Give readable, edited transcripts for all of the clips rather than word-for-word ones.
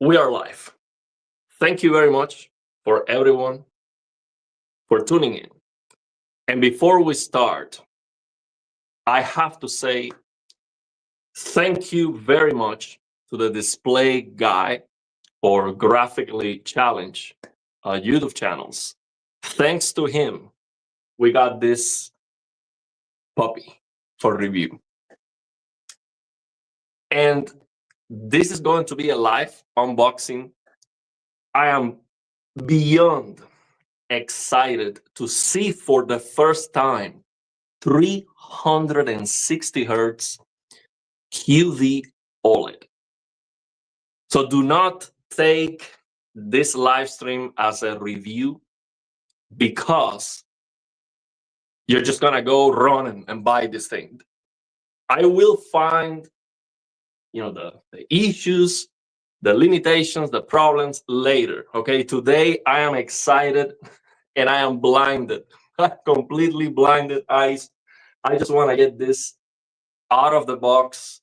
We are live. Thank you very much for everyone for tuning in. And before we start, I have to say thank you very much to the display guy or graphically challenged YouTube channels. Thanks to him, we got this puppy for review. And this is going to be a live unboxing. I am beyond excited to see for the first time 360 hertz QDOLED. So do not take this live stream as a review because you're just gonna go run and buy this thing. I will find the issues, the limitations, the problems later. Okay, today I am excited and I am blinded, completely blinded eyes. I just want to get this out of the box,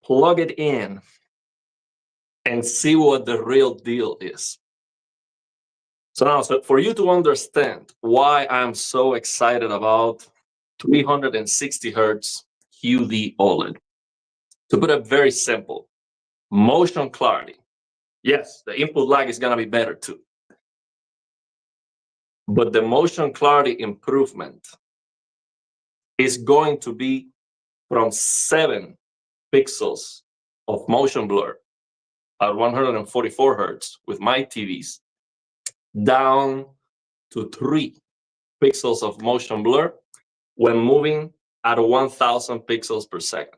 plug it in, and see what the real deal is. So now, for you to understand why I'm so excited about 360 hertz QDOLED, to put it very simple, motion clarity. Yes, the input lag is going to be better too. But the motion clarity improvement is going to be from 7 pixels of motion blur at 144 hertz with my TVs down to 3 pixels of motion blur when moving at 1000 pixels per second.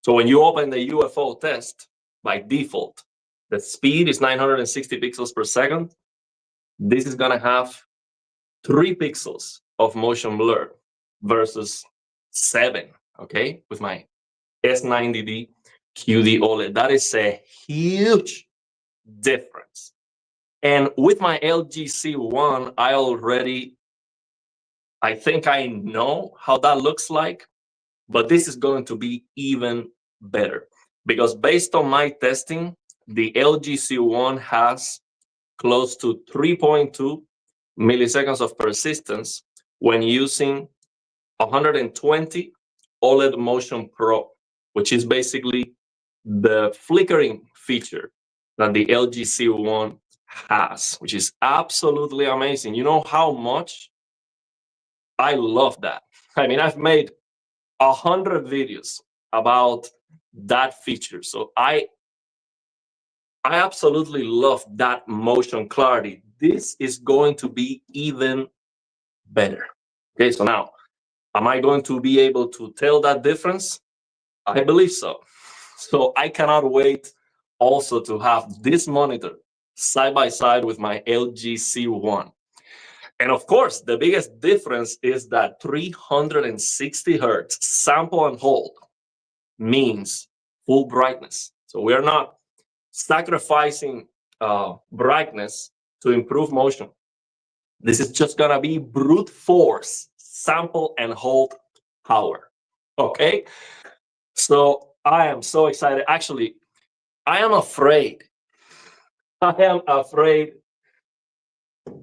So when you open the UFO test, by default, the speed is 960 pixels per second. This is going to have 3 pixels of motion blur versus 7, okay, with my S90D QDOLED. That is a huge difference. And with my LG C1, I think I know how that looks like, but this is going to be even better because based on my testing, the LG C1 has close to 3.2 milliseconds of persistence when using 120 OLED Motion Pro, which is basically the flickering feature that the LG C1 has, which is absolutely amazing. You know how much I love that. I mean, I've made 100 videos about that feature. So I absolutely love that motion clarity. This is going to be even better. Okay, so now, am I going to be able to tell that difference? I believe so. So I cannot wait also to have this monitor side by side with my LG C1. And of course, the biggest difference is that 360 hertz sample and hold means full brightness. So we are not sacrificing brightness to improve motion. This is just gonna be brute force sample and hold power. Okay, so I am so excited. Actually, I am afraid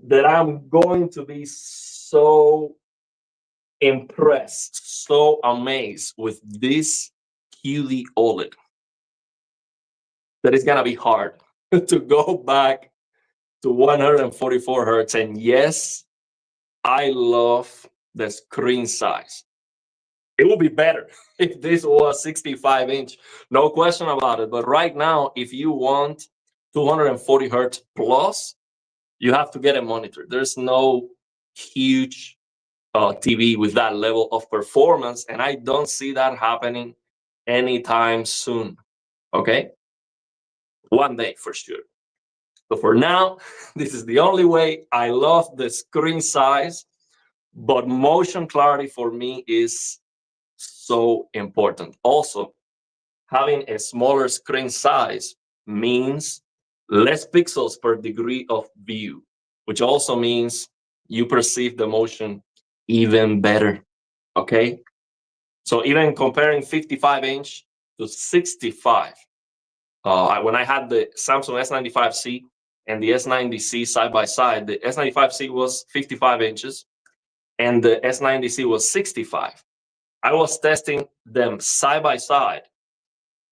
that I'm going to be so impressed, so amazed with this QDOLED that it's gonna be hard to go back to 144 hertz. And yes, I love the screen size. It would be better if this was 65-inch, no question about it. But right now, if you want 240 hertz plus, you have to get a monitor. There's no huge TV with that level of performance, and I don't see that happening anytime soon. Okay, one day for sure. So for now, this is the only way. I love the screen size, but motion clarity for me is so important. Also, having a smaller screen size means less pixels per degree of view, which also means you perceive the motion even better. Okay, so even comparing 55-inch to 65, When I had the Samsung S95C and the S90C side by side, the S95C was 55 inches and the S90C was 65. I was testing them side by side,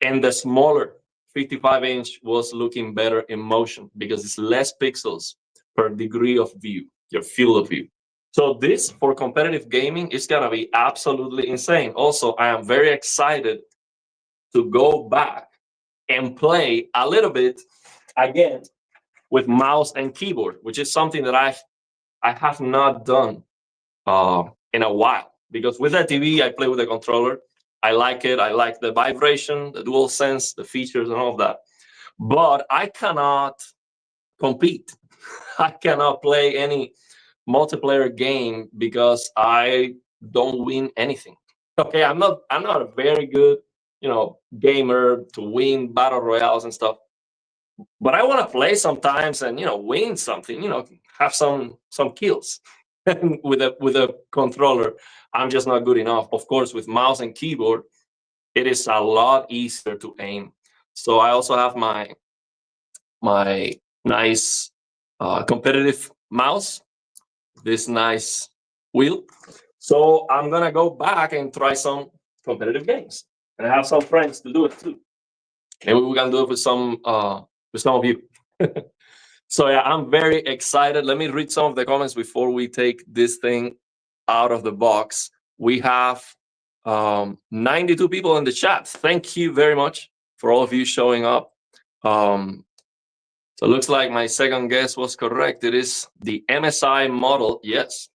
and the smaller 55-inch was looking better in motion because it's less pixels per degree of view, your field of view. So this, for competitive gaming, is gonna be absolutely insane. Also, I am very excited to go back and play a little bit again with mouse and keyboard, which is something that I have not done in a while. Because with the TV, I play with the controller. I like it. I like the vibration, the dual sense, the features, and all of that. But I cannot compete. I cannot play any multiplayer game because I don't win anything. Okay, I'm not a very good, gamer to win battle royales and stuff. But I want to play sometimes and win something, have some kills. with a controller, I'm just not good enough. Of course, with mouse and keyboard, it is a lot easier to aim. So I also have my nice competitive mouse, this nice wheel. So I'm gonna go back and try some competitive games, and I have some friends to do it too. Maybe we can do it with some of you. So yeah, I'm very excited. Let me read some of the comments before we take this thing out of the box. We have 92 people in the chat. Thank you very much for all of you showing up. So it looks like my second guess was correct. It is the MSI model. Yes.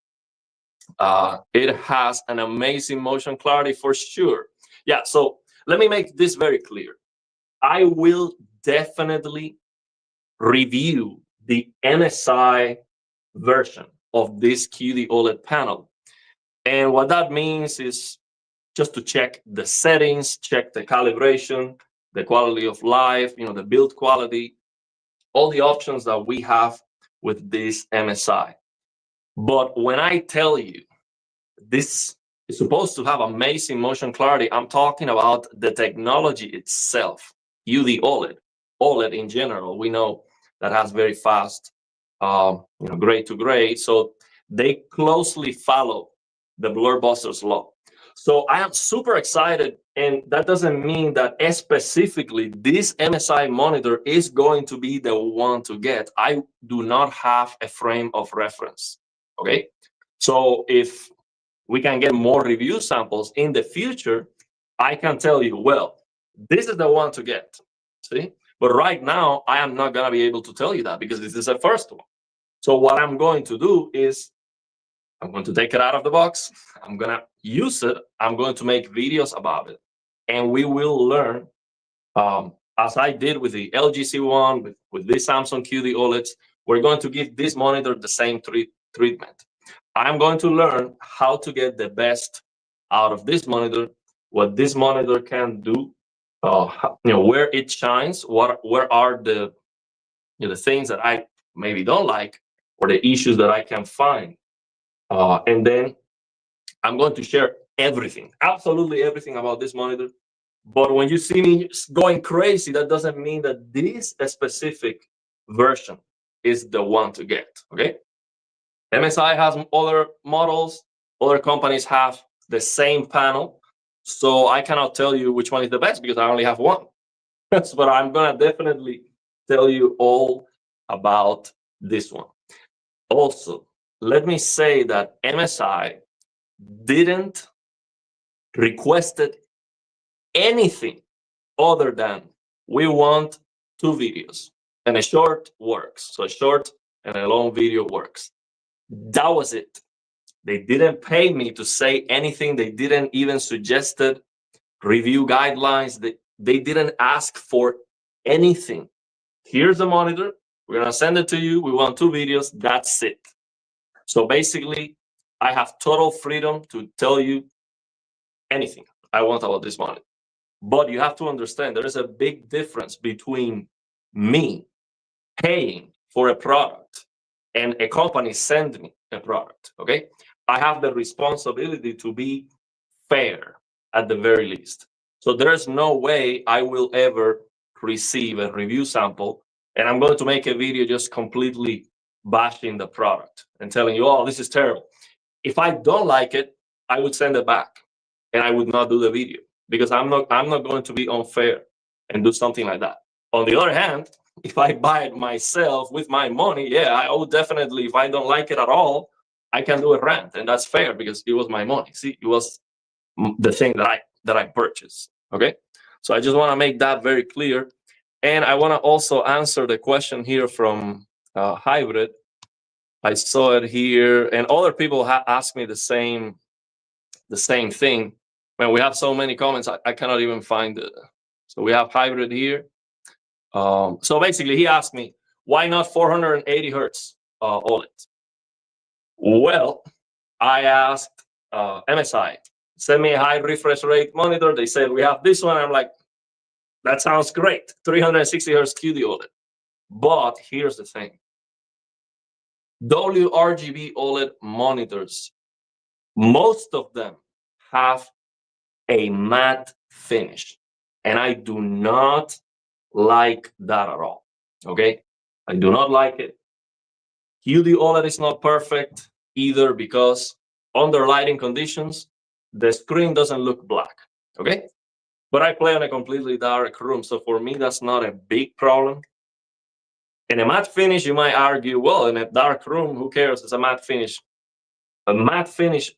It has an amazing motion clarity for sure. Yeah, so let me make this very clear. I will definitely review the MSI version of this QDOLED panel. And what that means is just to check the settings, check the calibration, the quality of life, the build quality, all the options that we have with this MSI. But when I tell you this is supposed to have amazing motion clarity, I'm talking about the technology itself, QD-OLED, OLED in general. We know that has very fast, gray to gray. So they closely follow the Blurbuster's law. So I am super excited, and that doesn't mean that specifically this MSI monitor is going to be the one to get. I do not have a frame of reference, okay? So if we can get more review samples in the future, I can tell you, well, this is the one to get, see? But right now, I am not gonna be able to tell you that because this is the first one. So what I'm going to do is I'm going to take it out of the box. I'm gonna use it. I'm going to make videos about it. And we will learn, as I did with the LG C1, with this Samsung QD OLEDs, we're going to give this monitor the same treatment. I'm going to learn how to get the best out of this monitor, what this monitor can do, where it shines, where are the things that I maybe don't like, or the issues that I can find. And then I'm going to share everything, absolutely everything about this monitor. But when you see me going crazy, that doesn't mean that this specific version is the one to get, okay? MSI has other models, other companies have the same panel. So I cannot tell you which one is the best because I only have one. But I'm gonna definitely tell you all about this one. Also, let me say that MSI didn't requested anything other than we want 2 videos, and a short works. So a short and a long video works. That was it. They didn't pay me to say anything. They didn't even suggested review guidelines. They didn't ask for anything. Here's the monitor. We're gonna send it to you. We want 2 videos. That's it. So basically, I have total freedom to tell you anything I want about this monitor. But you have to understand there is a big difference between me paying for a product and a company sending me a product, okay? I have the responsibility to be fair at the very least. So there's no way I will ever receive a review sample, and I'm going to make a video just completely bashing the product and telling you, oh, this is terrible. If I don't like it, I would send it back and I would not do the video because I'm not going to be unfair and do something like that. On the other hand, if I buy it myself with my money, yeah, I would definitely, if I don't like it at all, I can do a rant, and that's fair because it was my money. See, it was the thing that I purchased. Okay, so I just want to make that very clear, and I want to also answer the question here from Hybrid. I saw it here, and other people asked me the same thing. Man, we have so many comments, I cannot even find it. So we have Hybrid here. So basically, he asked me, why not 480 hertz OLED? Well, I asked MSI, send me a high refresh rate monitor. They said, we have this one. I'm like, that sounds great, 360 hertz QDOLED. But here's the thing. WRGB OLED monitors, most of them have a matte finish, and I do not like that at all. Okay, I do not like it. QDOLED is not perfect either because under lighting conditions, the screen doesn't look black. Okay, but I play on a completely dark room, so for me that's not a big problem. In a matte finish, you might argue, well, in a dark room, who cares? It's a matte finish. A matte finish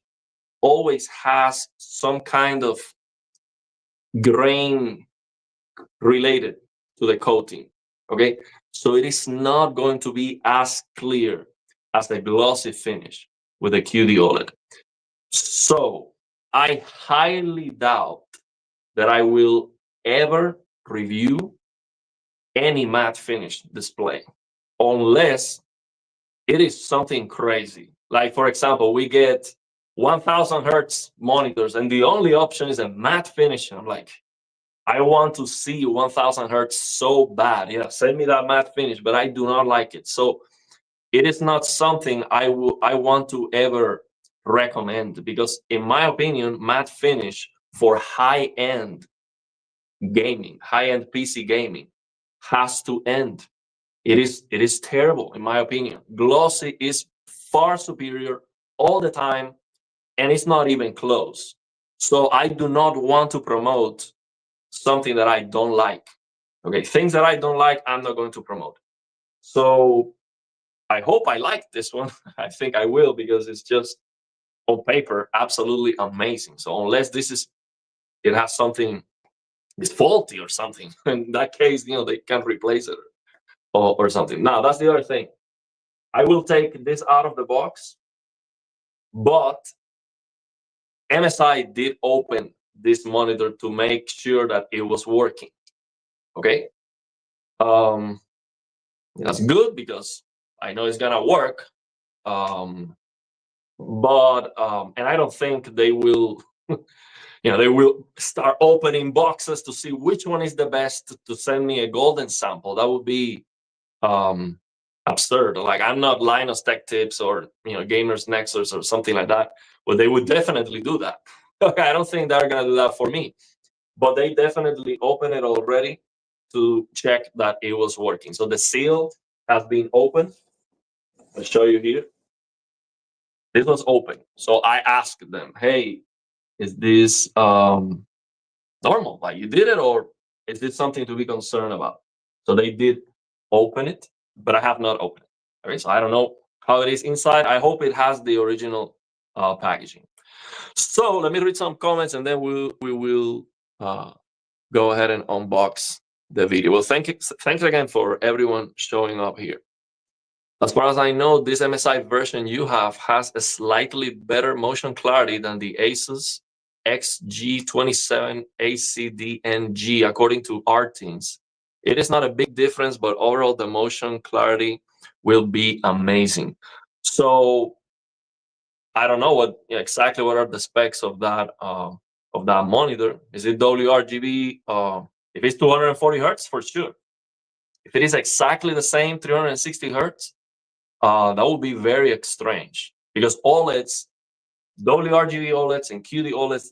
always has some kind of grain related to the coating. Okay, so it is not going to be as clear as a glossy finish with a QDOLED. So I highly doubt that I will ever review any matte finish display unless it is something crazy. Like, for example, we get 1000 hertz monitors and the only option is a matte finish. I'm like, I want to see 1000 hertz so bad. Yeah, send me that matte finish, but I do not like it. So it is not something I want to ever recommend because, in my opinion, matte finish for high-end gaming, high-end PC gaming, has to end. It is terrible, in my opinion. Glossy is far superior all the time, and it's not even close. So I do not want to promote something that I don't like. Okay, things that I don't like, I'm not going to promote. So I hope I like this one. I think I will because it's just on paper absolutely amazing. So unless it has something, it's faulty or something, in that case, they can replace it or something. Now that's the other thing. I will take this out of the box, but MSI did open this monitor to make sure that it was working. Okay, that's good because I know it's gonna work. And I don't think they will, they will start opening boxes to see which one is the best to send me a golden sample. That would be absurd. Like, I'm not Linus Tech Tips or Gamers Nexus or something like that, but they would definitely do that. Okay, I don't think they're gonna do that for me, but they definitely opened it already to check that it was working. So the seal has been opened. I'll show you here. This was open. So I asked them, hey, is this normal? Like, you did it, or is this something to be concerned about? So they did open it, but I have not opened it. Okay, so I don't know how it is inside. I hope it has the original packaging. So let me read some comments, and then we will go ahead and unbox the video. Well, thanks again for everyone showing up here. As far as I know, this MSI version you have has a slightly better motion clarity than the Asus XG27 ACDNG, according to RTeens. It is not a big difference, but overall the motion clarity will be amazing. So I don't know exactly what are the specs of that monitor. Is it WRGB? If it's 240 hertz, for sure. If it is exactly the same 360 hertz, that would be very strange because OLEDs, WRGB OLEDs and QD OLEDs,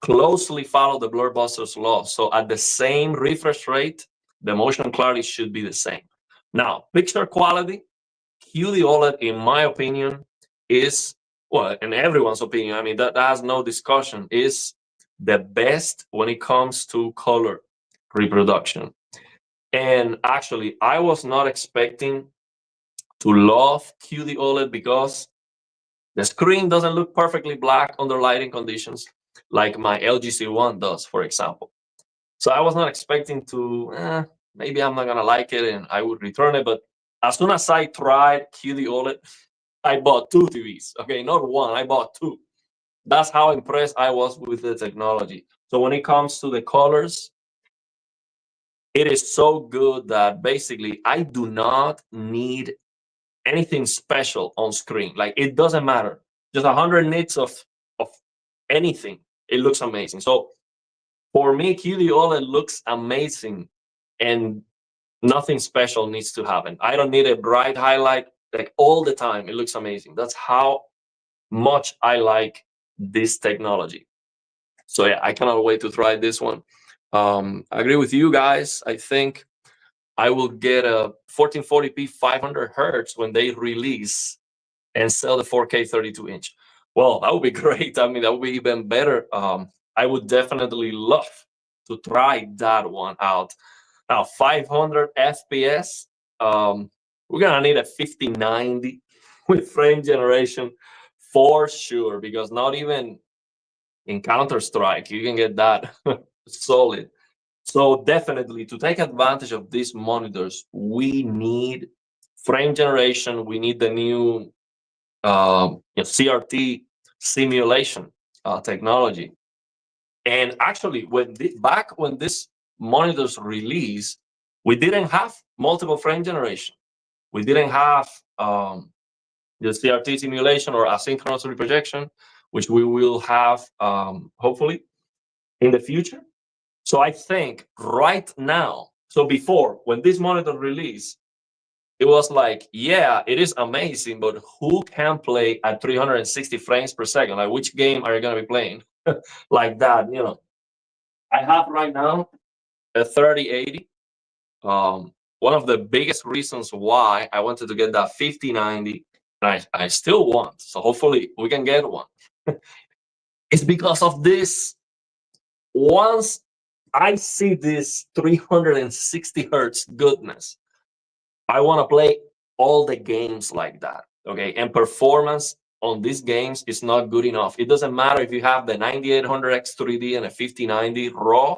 closely follow the Blur Buster's law. So at the same refresh rate, the motion clarity should be the same. Now, picture quality, QD in my opinion, is, well, in everyone's opinion, I mean, that has no discussion, is the best when it comes to color reproduction. And actually, I was not expecting to love QD because the screen doesn't look perfectly black under lighting conditions like my LG C1 does, for example. So I was not expecting to, maybe I'm not going to like it and I would return it. But as soon as I tried QD I bought two TVs. Okay, not one, I bought two. That's how impressed I was with the technology. So when it comes to the colors, it is so good that basically I do not need anything special on screen. Like, it doesn't matter. Just 100 nits of anything. It looks amazing. So for me, QD looks amazing and nothing special needs to happen. I don't need a bright highlight like all the time. It looks amazing. That's how much I like this technology. So yeah, I cannot wait to try this one. I agree with you guys. I think I will get a 1440p 500 hertz when they release and sell the 4K 32-inch. Well, that would be great. I mean, that would be even better. I would definitely love to try that one out. Now, 500 FPS, we're gonna need a 5090 with frame generation for sure, because not even in Counter-Strike you can get that solid. So definitely, to take advantage of these monitors, we need frame generation. We need the new CRT simulation technology. And actually, back when this monitors released, we didn't have multiple frame generation. We didn't have the CRT simulation or asynchronous reprojection, which we will have hopefully in the future. So I think right now, so before, when this monitor released, it was like, yeah, it is amazing, but who can play at 360 frames per second? Like, which game are you going to be playing like that? You know, I have right now a 3080. One of the biggest reasons why I wanted to get that 5090, and I still want, so hopefully we can get one, it's because of this. Once I see this 360 hertz goodness, I want to play all the games like that. Okay, and performance on these games is not good enough. It doesn't matter if you have the 9800X 3D and a 5090 raw,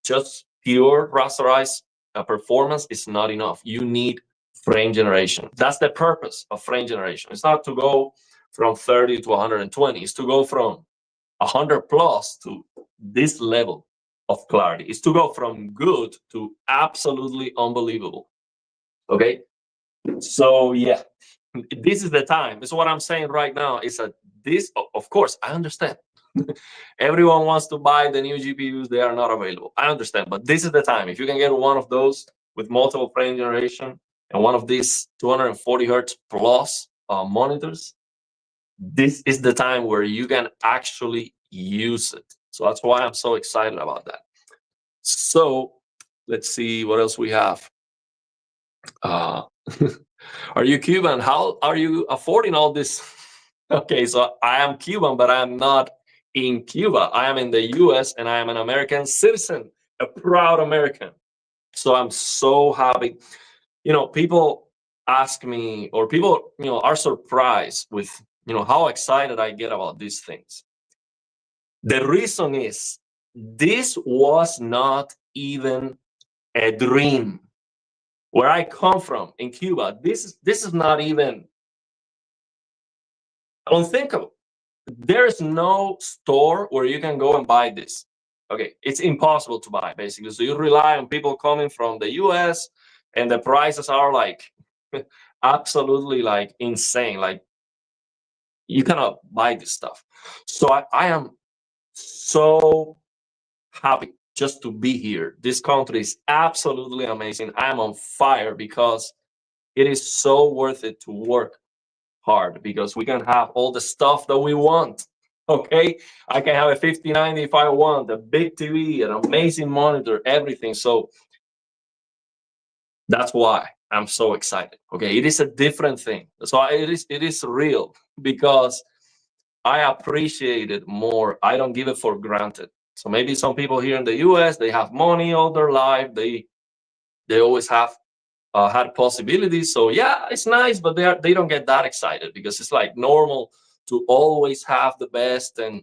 just pure rasterized performance is not enough. You need frame generation. That's the purpose of frame generation. It's not to go from 30 to 120. It's to go from 100 plus to this level of clarity. It's to go from good to absolutely unbelievable. Okay, so yeah, this is the time. This is what I'm saying right now. Is that this? Of course, I understand. Everyone wants to buy the new GPUs. They are not available. I understand, but this is the time. If you can get one of those with multiple frame generation and one of these 240 hertz plus monitors, this is the time where you can actually use it. So that's why I'm so excited about that. So let's see what else we have. Are you Cuban? How are you affording all this? Okay, so I am Cuban, but I am not in Cuba. I am in the US and I am an American citizen, a proud American. So I'm so happy. You know, people ask me, or people, are surprised with, how excited I get about these things. The reason is this was not even a dream. Where I come from in Cuba, this is not even unthinkable. There's no store where you can go and buy this. Okay, it's impossible to buy, basically. So you rely on people coming from the US, and the prices are like absolutely like insane. Like, you cannot buy this stuff. So I am so happy just to be here. This country is absolutely amazing. I'm on fire because it is so worth it to work hard, because we can have all the stuff that we want. Okay, I can have a 5090 if I want, a big TV, an amazing monitor, everything. So that's why I'm so excited. Okay, it is a different thing. So it is real because I appreciate it more. I don't give it for granted. So maybe some people here in the US, they have money all their life. They always have had possibilities. So yeah, it's nice, but they don't get that excited because it's like normal to always have the best and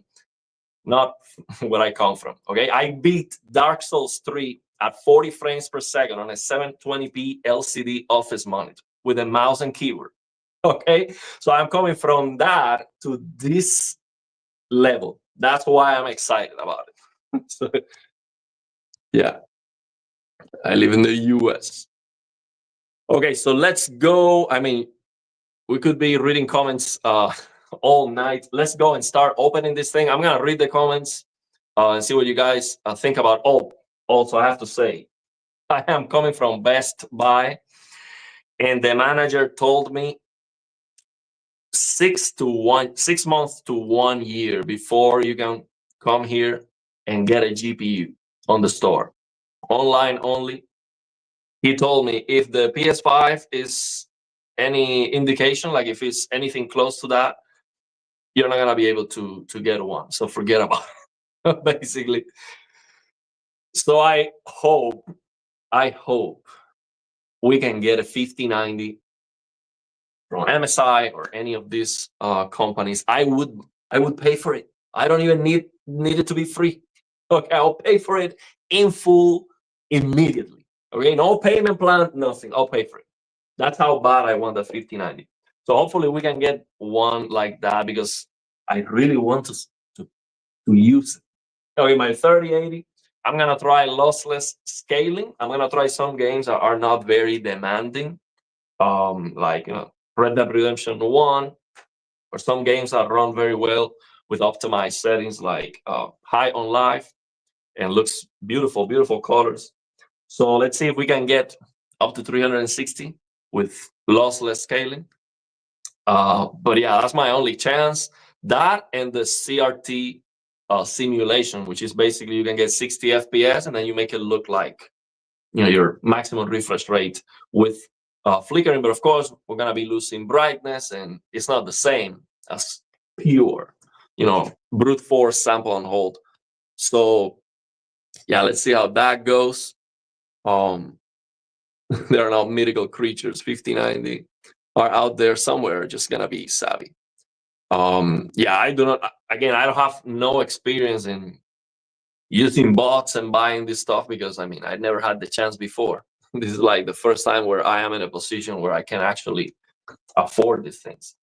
not where I come from. Okay, I beat Dark Souls 3 at 40 frames per second on a 720p LCD office monitor with a mouse and keyboard. Okay, so I'm coming from that to this level. That's why I'm excited about it. So, yeah, I live in the US. Okay, so let's go. I mean, we could be reading comments all night. Let's go and start opening this thing. I'm gonna read the comments and see what you guys think about. Oh, also I have to say, I am coming from Best Buy, and the manager told me 6 months to 1 year before you can come here and get a GPU on the store, online only. He told me if the PS5 is any indication, like if it's anything close to that, you're not gonna be able to get one. So forget about it, basically. So I hope we can get a 5090 from MSI or any of these companies. I would pay for it. I don't even need it to be free. Okay, I'll pay for it in full immediately. Okay, no payment plan, nothing. I'll pay for it. That's how bad I want the 5090. So hopefully we can get one like that because I really want to use it. Okay, my 3080, I'm gonna try lossless scaling. I'm gonna try some games that are not very demanding, like Red Dead Redemption 1, or some games that run very well with optimized settings like high on life and looks beautiful, beautiful colors. So let's see if we can get up to 360 with lossless scaling. But yeah, that's my only chance. That and the CRT simulation, which is basically you can get 60 FPS and then you make it look like your maximum refresh rate with flickering. But of course, we're gonna be losing brightness, and it's not the same as pure, brute force sample and hold. So yeah, let's see how that goes. There are now mythical creatures. 5090 are out there somewhere, just gonna be savvy. Yeah, I do not. Again, I don't have no experience in using bots and buying this stuff because I never had the chance before. This is like the first time where I am in a position where I can actually afford these things.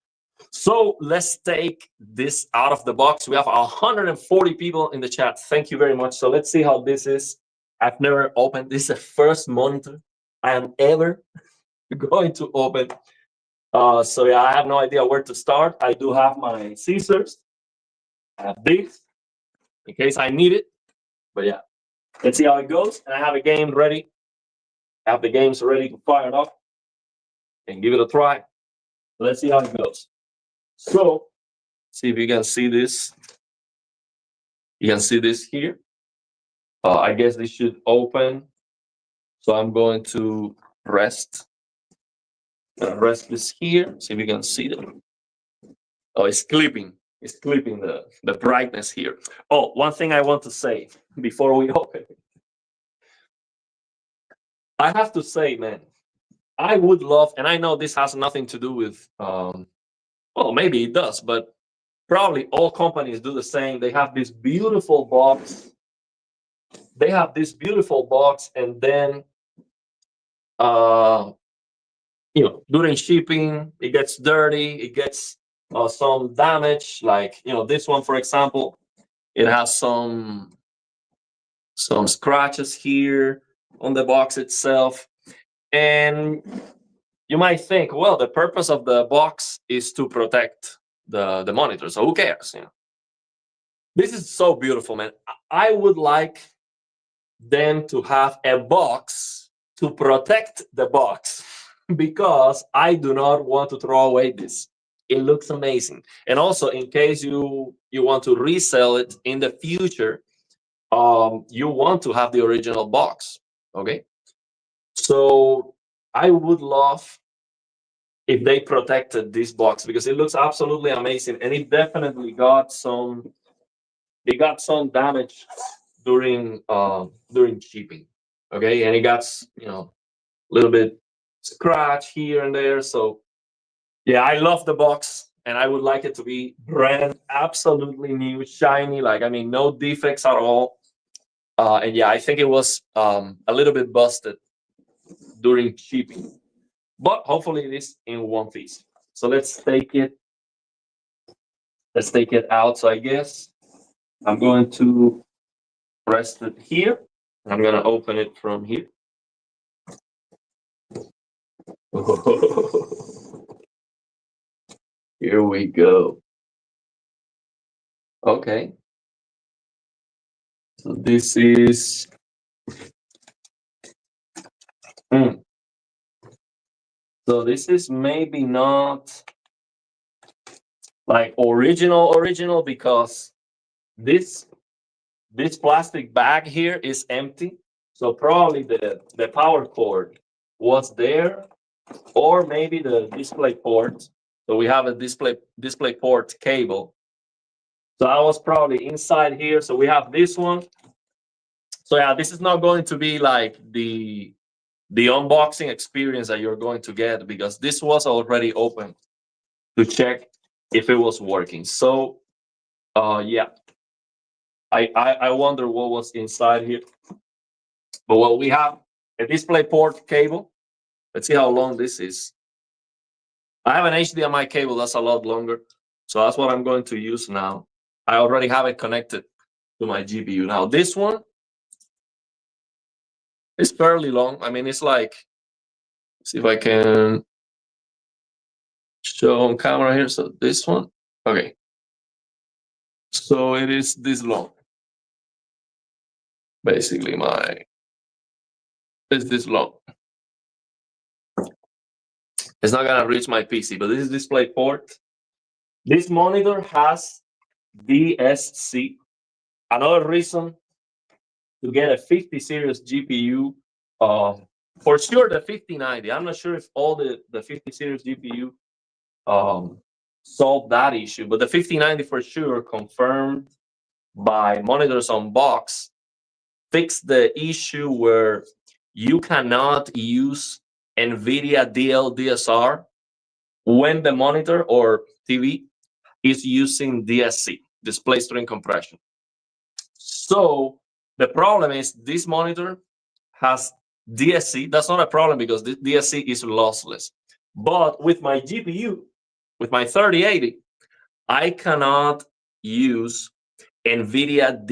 So let's take this out of the box. We have 140 people in the chat. Thank you very much. So let's see how this is. I've never opened. This is the first monitor I am ever going to open. So yeah, I have no idea where to start. I do have my scissors. I have this in case I need it. But yeah, let's see how it goes. And I have a game ready. I have the games ready to fire it up and give it a try. Let's see how it goes. So, see if you can see this. You can see this here. I guess this should open. So I'm going to rest this here. See if you can see them. Oh, it's clipping. It's clipping the brightness here. Oh, one thing I want to say before we open. I have to say, man, I would love, and I know this has nothing to do with, well, maybe it does, but probably all companies do the same. They have this beautiful box. They have this beautiful box, and then, during shipping, it gets dirty. It gets some damage. Like this one, for example, it has some scratches here on the box itself, and you might think, well, the purpose of the box is to protect the monitor, so who cares? This is so beautiful, man. I would like them to have a box to protect the box because I do not want to throw away this. it looks amazing. And also, in case you want to resell it in the future, you want to have the original box. Okay, so I would love if they protected this box because it looks absolutely amazing, and it definitely got some. It got some damage during shipping. Okay, and it got a little bit scratch here and there. So yeah, I love the box, and I would like it to be brand absolutely new, shiny. Like, I mean, no defects at all. And yeah, I think it was a little bit busted during shipping, but hopefully it is in one piece. So let's take it. Let's take it out. So I guess I'm going to rest it here. I'm going to open it from here. Here we go. Okay. So this is so this is maybe not like original because this plastic bag here is empty. So probably the power cord was there, or maybe the display port. So we have a display port cable. So I was probably inside here. So we have this one. So yeah, this is not going to be like the unboxing experience that you're going to get because this was already open to check if it was working. So yeah, I wonder what was inside here. But well, we have a display port cable. Let's see how long this is. I have an HDMI cable that's a lot longer. So that's what I'm going to use now. I already have it connected to my GPU. Now this one is fairly long. I mean, it's like, see if I can show on camera here. So this one, okay. So it is this long. Basically, it's this long. It's not gonna reach my PC, but this is display port. This monitor has DSC. Another reason to get a 50 series GPU, for sure the 5090. I'm not sure if all the 50 series GPU solved that issue, but the 5090 for sure, confirmed by Monitors Unboxed, fixed the issue where you cannot use NVIDIA DLSR when the monitor or TV is using DSC, display string compression. So the problem is this monitor has DSC. That's not a problem because the DSC is lossless. But with my GPU, with my 3080, I cannot use NVIDIA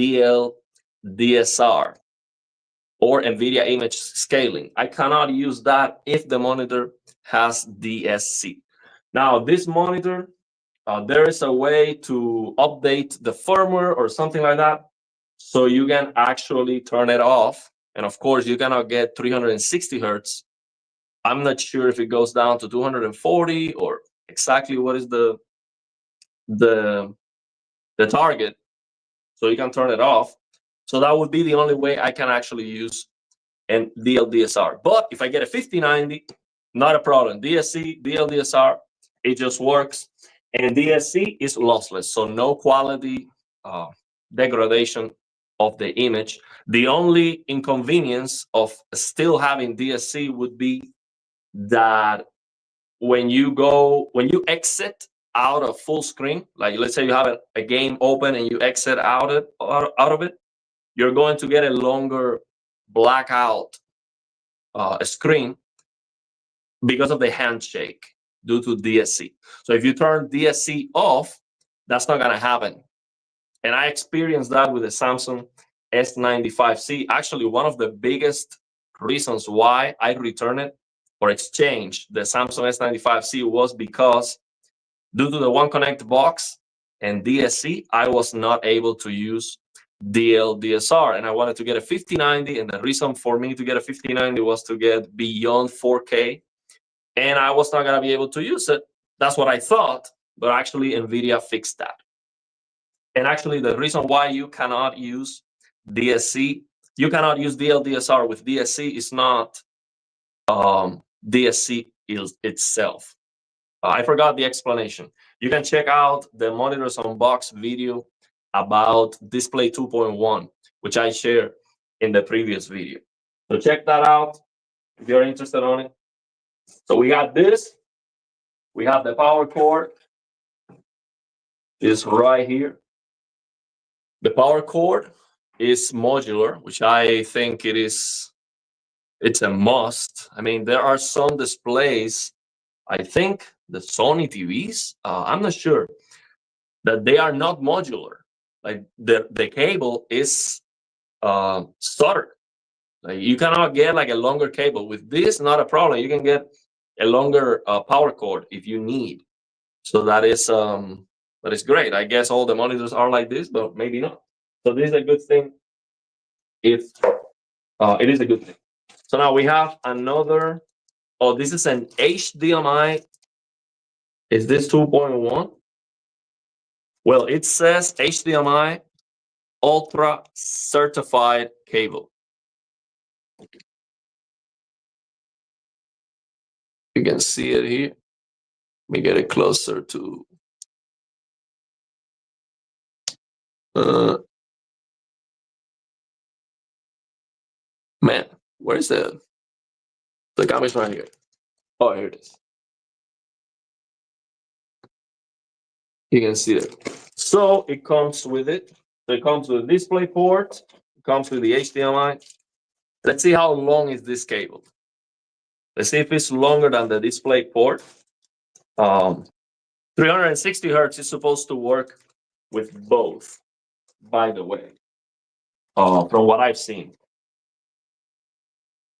DLSR or NVIDIA image scaling. I cannot use that if the monitor has DSC. Now, this monitor, there is a way to update the firmware or something like that, so you can actually turn it off. And of course, you cannot get 360 hertz. I'm not sure if it goes down to 240 or exactly what is the target. So you can turn it off. So that would be the only way I can actually use an DLSR. But if I get a 5090, not a problem. DSC, DLSR, it just works. And DSC is lossless, so no quality degradation of the image. The only inconvenience of still having DSC would be that when you exit out of full screen, like let's say you have a game open and you exit out of it, you're going to get a longer blackout screen because of the handshake due to DSC. So if you turn DSC off, that's not going to happen. And I experienced that with the Samsung S95C. Actually, one of the biggest reasons why I returned it or exchanged the Samsung S95C was because due to the One Connect box and DSC, I was not able to use DLSR, and I wanted to get a 5090, and the reason for me to get a 5090 was to get beyond 4K, and I was not going to be able to use it. That's what I thought. but actually NVIDIA fixed that. And actually, the reason why you cannot use DSC, you cannot use DLDSR with DSC is not DSC itself. I forgot the explanation. You can check out the Monitors Unboxed video about Display 2.1, which I shared in the previous video. So check that out if you're interested on it. So we got this. We have the power cord. Is right here. The power cord is modular, which I think it's a must. I mean, there are some displays, I think the Sony TVs, I'm not sure, that they are not modular. Like the cable is soldered. Like you cannot get like a longer cable. With this, not a problem. You can get a longer power cord if you need. So that is great. I guess all the monitors are like this, but maybe not. So this is a good thing. If it is a good thing. So now we have another. Oh, this is an HDMI. Is this 2.1? Well, it says HDMI Ultra Certified Cable. You can see it here. Let me get it closer to. Man, where's the camera's right here? Oh, here it is. You can see it. So it comes with it. So it comes with a display port. It comes with the HDMI. Let's see how long is this cable. Let's see if it's longer than the display port. 360 hertz is supposed to work with both, by the way, from what I've seen.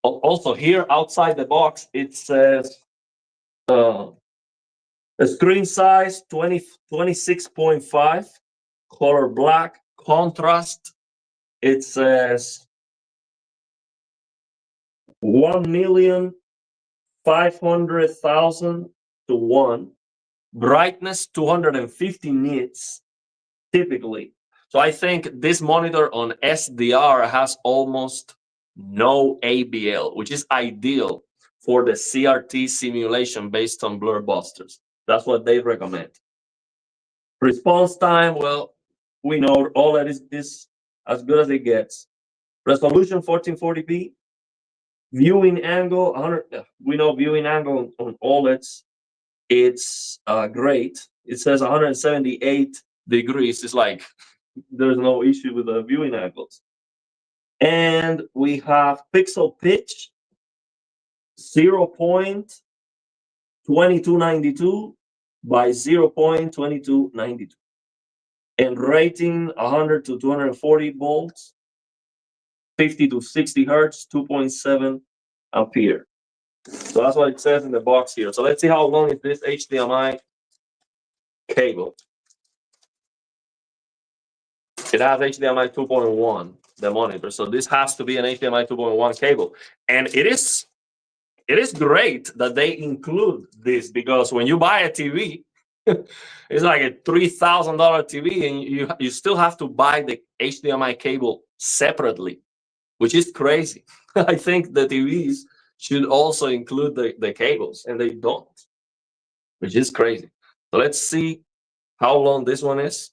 Also here outside the box, it says the screen size 26.5, color black, contrast. It says 1,500,000 to 1, brightness 250 nits typically. So I think this monitor on SDR has almost no ABL, which is ideal for the CRT simulation based on blur busters. That's what they recommend. Response time, well, we know OLED is as good as it gets. Resolution 1440p. Viewing angle 100. We know viewing angle on OLEDs, it's great. It says 178 degrees. It's like there's no issue with the viewing angles. And we have pixel pitch 0.2292 by 0.2292, and rating 100 to 240 volts, 50 to 60 hertz, 2.7 ampere. So that's what it says in the box here. So let's see how long is this HDMI cable. It has HDMI 2.1, the monitor. So this has to be an HDMI 2.1 cable. And it is great that they include this, because when you buy a TV, it's like a $3,000 TV, and you still have to buy the HDMI cable separately, which is crazy. I think the TVs should also include the cables, and they don't, which is crazy. So let's see how long this one is.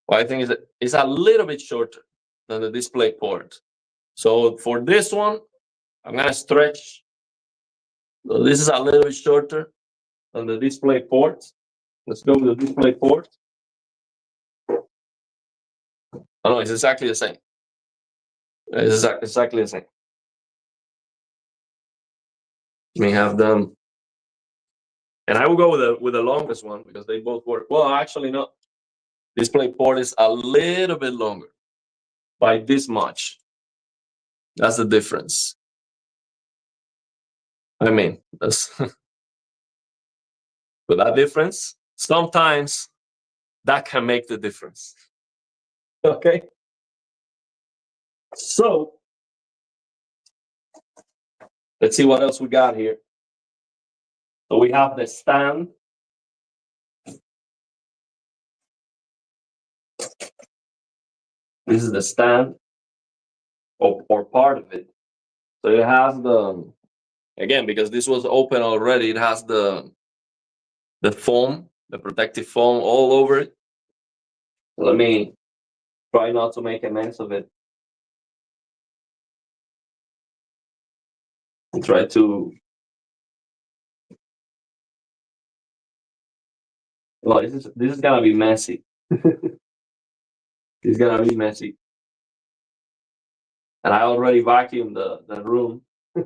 Well, I think it's a little bit shorter than the display port. So for this one, I'm gonna stretch. So this is a little bit shorter than the display port. Let's go with the display port. Oh no, it's exactly the same. It's exactly the same. Let me have them. And I will go with the longest one because they both work. Well, actually, no. Display port is a little bit longer by this much. That's the difference. I mean, that's with that difference, sometimes that can make the difference. Okay. So let's see what else we got here. So we have the stand. This is the stand or part of it. So it has the, again, because this was open already, it has the foam, the protective foam all over it. Let me try not to make a mess of it. And try to, well, this is gonna be messy. It's gonna be messy. And I already vacuumed the room. Yeah,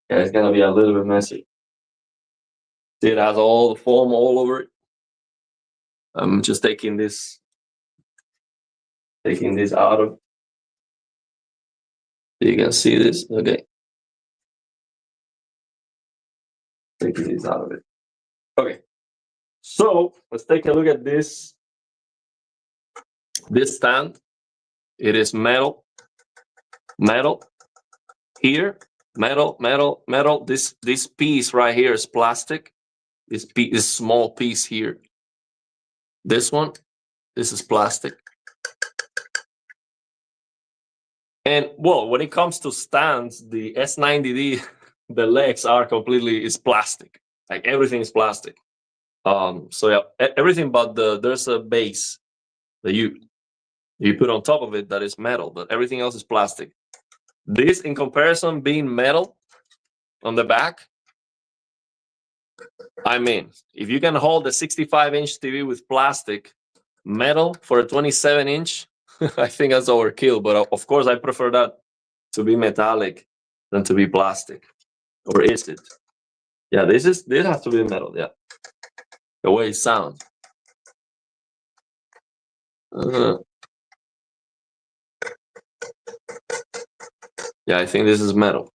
it's gonna be a little bit messy. See, it has all the foam all over it. I'm just taking this out of. So you can see this. Okay. Taking this out of it. Okay. So let's take a look at this stand. It is metal. Here, metal. This piece right here is plastic. This small piece here. This one, this is plastic. And well, when it comes to stands, the S90D, the legs are completely is plastic. Like everything is plastic. So yeah, everything but there's a base that you put on top of it that is metal, but everything else is plastic. This, in comparison, being metal on the back, I mean, if you can hold a 65-inch TV with plastic, metal for a 27-inch, I think that's overkill. But of course, I prefer that to be metallic than to be plastic. Or is it? Yeah, this has to be metal. Yeah, the way it sounds. Yeah, I think this is metal.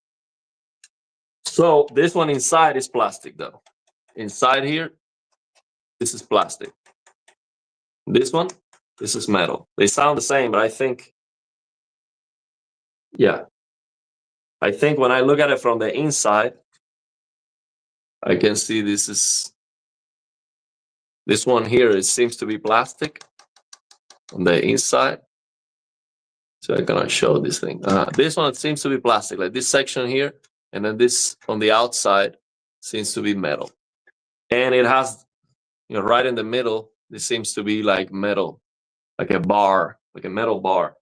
So this one inside is plastic, though. Inside here, this is plastic. This one, this is metal. They sound the same, but I think, yeah, I think when I look at it from the inside, I can see this one here. It seems to be plastic on the inside. So I'm gonna show this thing. This one seems to be plastic, like this section here, and then this on the outside seems to be metal. And it has, right in the middle, this seems to be like metal, like a bar, like a metal bar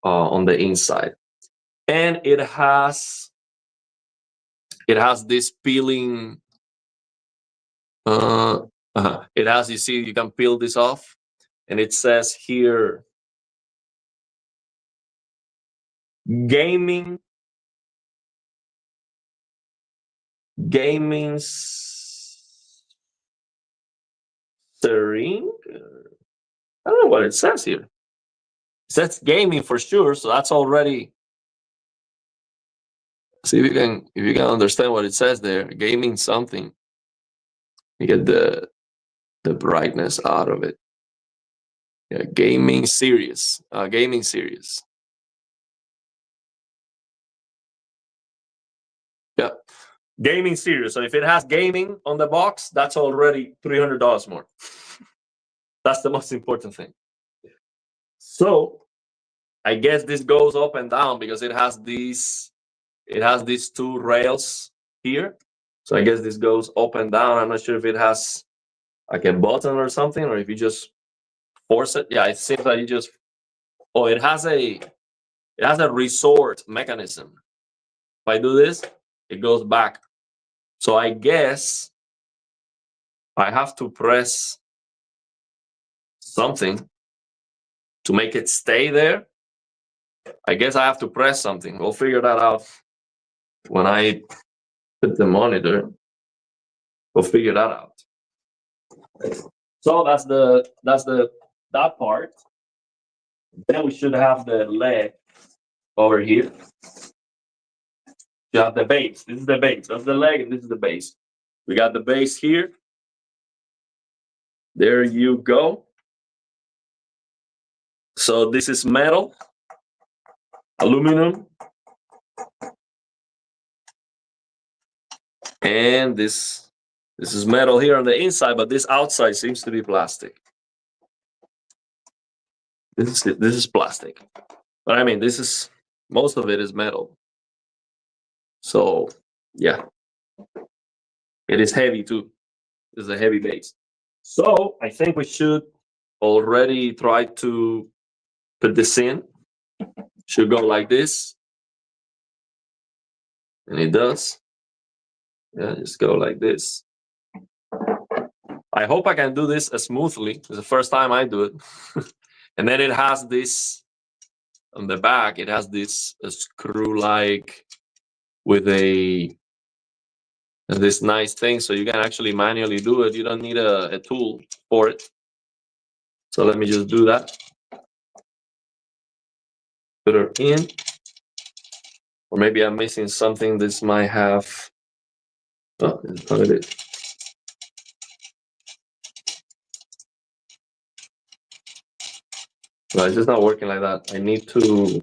on the inside. And it has this peeling. It has, you see, you can peel this off, and it says here, gaming steering. I don't know what it says here. It says gaming for sure, so that's already. See if you can understand what it says there. Gaming something. You get the brightness out of it. Yeah, gaming series. Gaming series. Yeah, gaming series. So if it has gaming on the box, that's already $300 more. That's the most important thing. So I guess this goes up and down because it has these two rails here. So I guess this goes up and down. I'm not sure if it has like a button or something, or if you just force it. Yeah, it seems like you just. Oh, it has a resort mechanism. If I do this, it goes back. So I guess I have to press something to make it stay there. I guess I have to press something. We'll figure that out when I put the monitor. We'll figure that out. So that's that part. Then we should have the leg over here. You have the base. This is the base. That's the leg, and this is the base. We got the base here. There you go. So this is metal, aluminum, and this is metal here on the inside, but this outside seems to be plastic. This is plastic, but I mean, this is most of it is metal. So yeah, it is heavy too. It's a heavy base. So I think we should already try to put this in. Should go like this, and it does. Yeah, just go like this. I hope I can do this smoothly. It's the first time I do it. And then it has this on the back. It has this screw like with this nice thing, so you can actually manually do it. You don't need a tool for it. So let me just do that. Put her in. Or maybe I'm missing something. This might have. Oh, that's not it. No, it's just not working like that. I need to.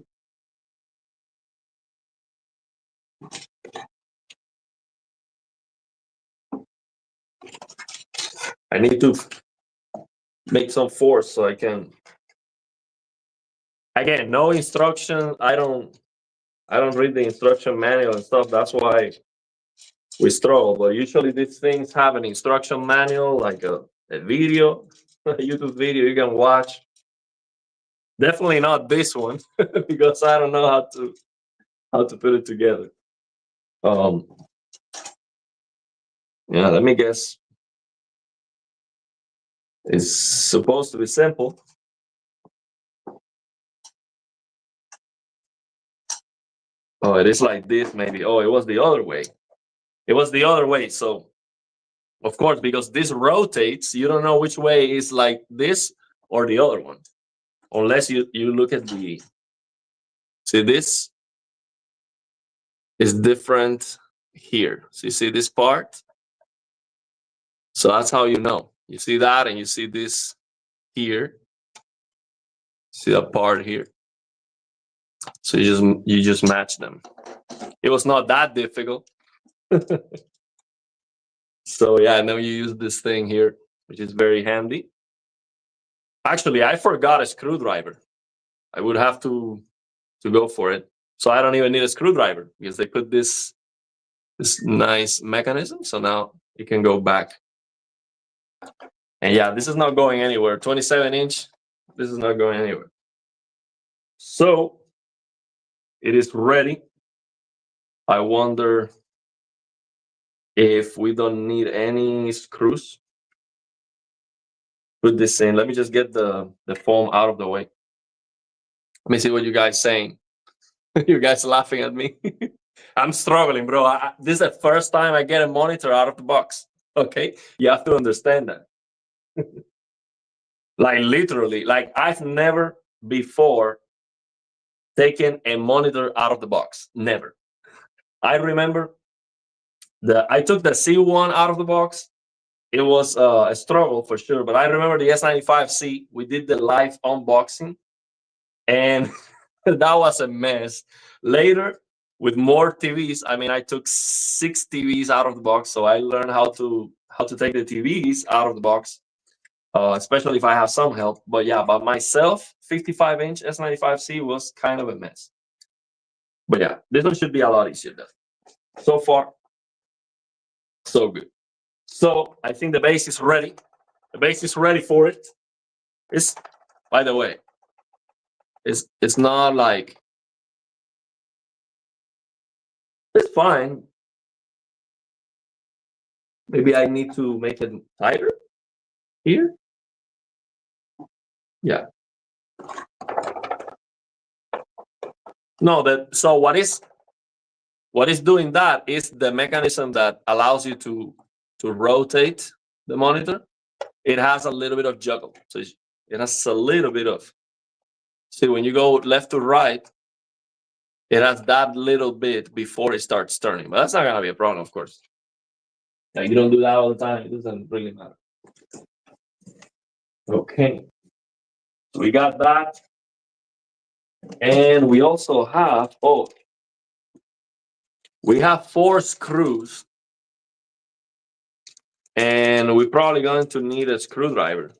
Make some force so I can. Again, no instruction. I don't read the instruction manual and stuff. That's why we struggle. But usually these things have an instruction manual, like a video, a YouTube video you can watch. Definitely not this one because I don't know how to put it together. Yeah, let me guess. It's supposed to be simple. Oh, it is like this, maybe. Oh, it was the other way. It was the other way. So, of course, because this rotates, you don't know which way is like this or the other one. Unless you look at the. See, this is different here. So you see this part? So that's how you know. You see that and you see this here. See that part here. So you just match them. It was not that difficult. So yeah, now you use this thing here, which is very handy. Actually, I forgot a screwdriver. I would have to go for it. So I don't even need a screwdriver because they put this nice mechanism. So now it can go back. And yeah, this is not going anywhere. 27-inch, this is not going anywhere. So it is ready. I wonder if we don't need any screws. Put this in. Let me just get the foam out of the way. Let me see what you guys saying. You guys laughing at me. I'm struggling, bro. This is the first time I get a monitor out of the box. Okay, you have to understand that. Like literally, like I've never before taken a monitor out of the box. Never. I remember I took the C1 out of the box. It was a struggle for sure, but I remember the S95C. We did the live unboxing, and that was a mess. Later, with more TVs, I mean, I took 6 TVs out of the box, so I learned how to take the TVs out of the box, especially if I have some help. But yeah, by myself, 55-inch S95C was kind of a mess. But yeah, this one should be a lot easier though. So far, so good. So I think the base is ready. The base is ready for it. It's, by the way, it's not like, it's fine. Maybe I need to make it tighter here. Yeah. No, so what is doing that is the mechanism that allows you to rotate the monitor. It has a little bit of juggle. So it has a little bit of, see, when you go left to right, it has that little bit before it starts turning. But that's not going to be a problem, of course. Like you don't do that all the time. It doesn't really matter. Okay. So we got that. And we also have, we have 4 screws. And we're probably going to need a screwdriver.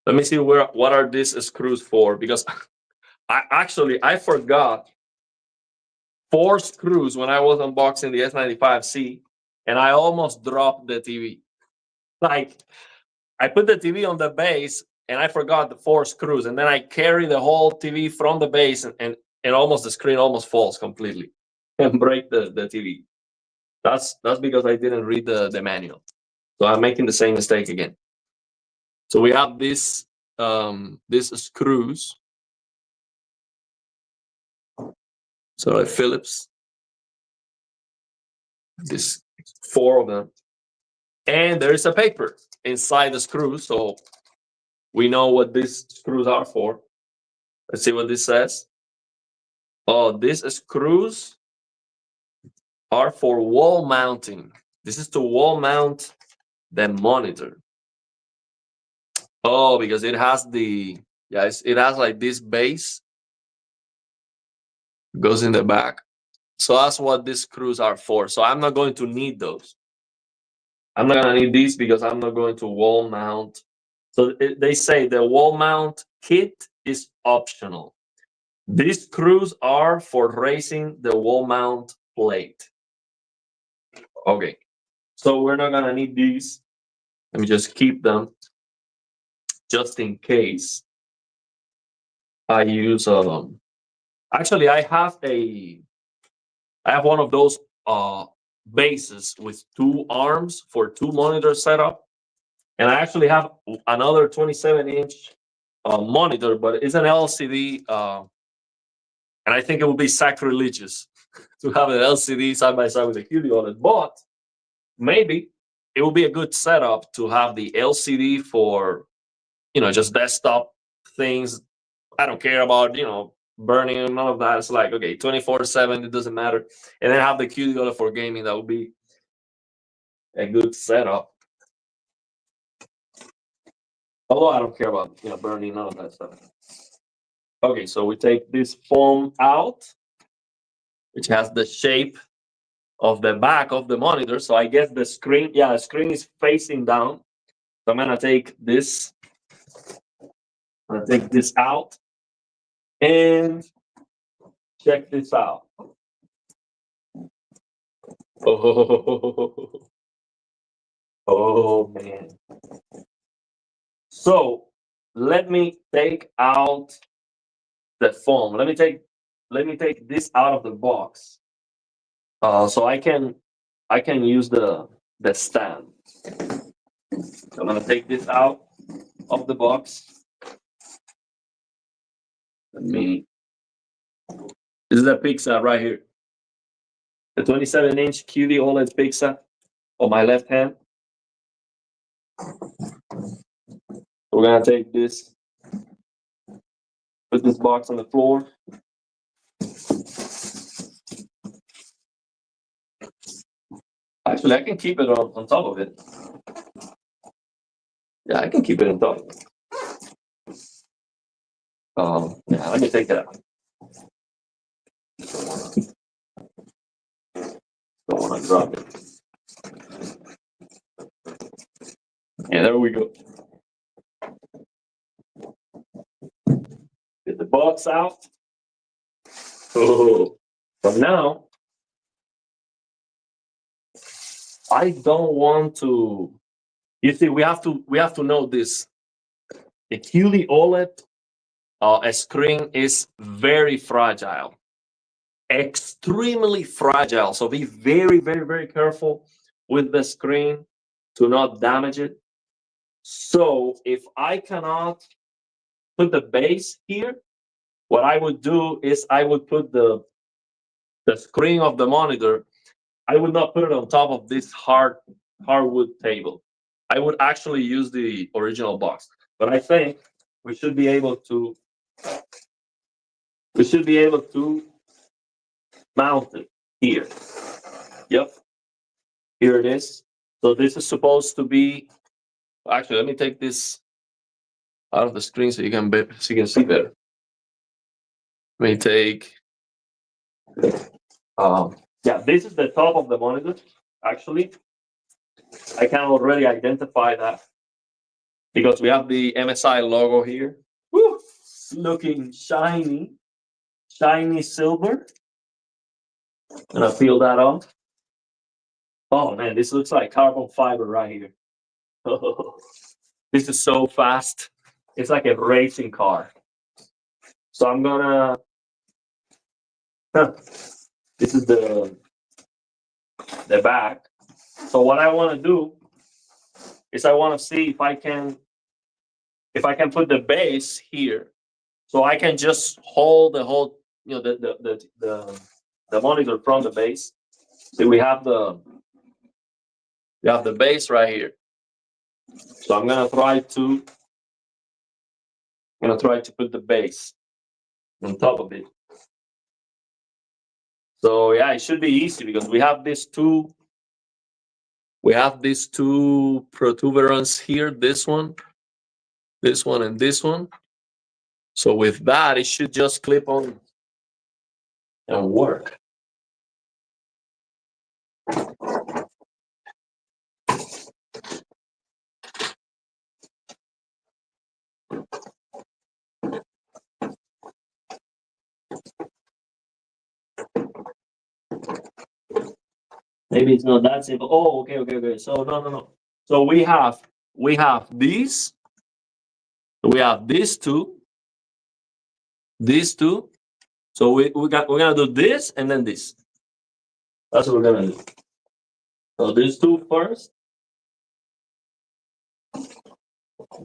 Let me see what are these screws for, because I forgot 4 screws when I was unboxing the S95C, and I almost dropped the TV. Like, I put the TV on the base and I forgot the 4 screws, and then I carry the whole TV from the base, and almost the screen almost falls completely and break the TV. That's because I didn't read the manual. So I'm making the same mistake again. So we have these screws. So at Phillips, this 4 of them, and there is a paper inside the screws, so we know what these screws are for. Let's see what this says. Oh, these screws are for wall mounting. This is to wall mount the monitor. Oh, because it has it has like this base, goes in the back. So that's what these screws are for. So I'm not going to need those. I'm not going to need these because I'm not going to wall mount. So they say the wall mount kit is optional. These screws are for raising the wall mount plate. Okay, so we're not going to need these. Let me just keep them just in case I use actually I have one of those bases with 2 arms for 2 monitor setup, and I actually have another 27-inch monitor, but it's an LCD, and I think it would be sacrilegious to have an LCD side by side with a QDOLED, but maybe it would be a good setup to have the LCD for, just desktop things. I don't care about, burning, none of that. It's like, okay, 24/7, it doesn't matter. And then have the QDOLED for gaming. That would be a good setup. Although I don't care about, burning, none of that stuff. Okay, so we take this foam out, which has the shape of the back of the monitor. So I guess the screen is facing down. So I'm gonna take this. I'm gonna take this out and check this out. Oh man. So let me take out the foam. Let me take this out of the box. So I can use the stand. So I'm gonna take this out of the box. This is the Pixar right here. The 27-inch QDOLED Pixar on my left hand. We're gonna take this, put this box on the floor. Actually, I can keep it on top of it. Yeah, I can keep it on top of it. Yeah, let me take that out. Don't want to drop it. Yeah, there we go. Get the box out. Oh, so now I don't want to. You see, we have to know this. The QD OLED screen is very fragile, extremely fragile. So be very, very, very careful with the screen to not damage it. So if I cannot put the base here, what I would do is I would put the screen of the monitor. I would not put it on top of this hardwood table. I would actually use the original box. But I think we should be able to mount it here. Yep. Here it is. So this is supposed to be, actually, let me take this out of the screen so you can see better. Let me take, yeah, this is the top of the monitor. Actually, I can already identify that because we have the MSI logo here. Woo! It's looking shiny, shiny silver. And I peel that off. Oh man, this looks like carbon fiber right here. This is so fast. It's like a racing car. So I'm gonna. This is the back. So what I want to do is I want to see if I can put the base here, so I can just hold the whole, the monitor from the base. So we have the base right here. So I'm gonna try to put the base on top of it. So yeah, it should be easy because we have these two protuberance here, this one, and this one. So with that, it should just clip on and work. Maybe it's not that simple. Oh, okay. So no. So we have these. We have these two. So we're gonna do this and then this. That's what we're gonna do. So these two first,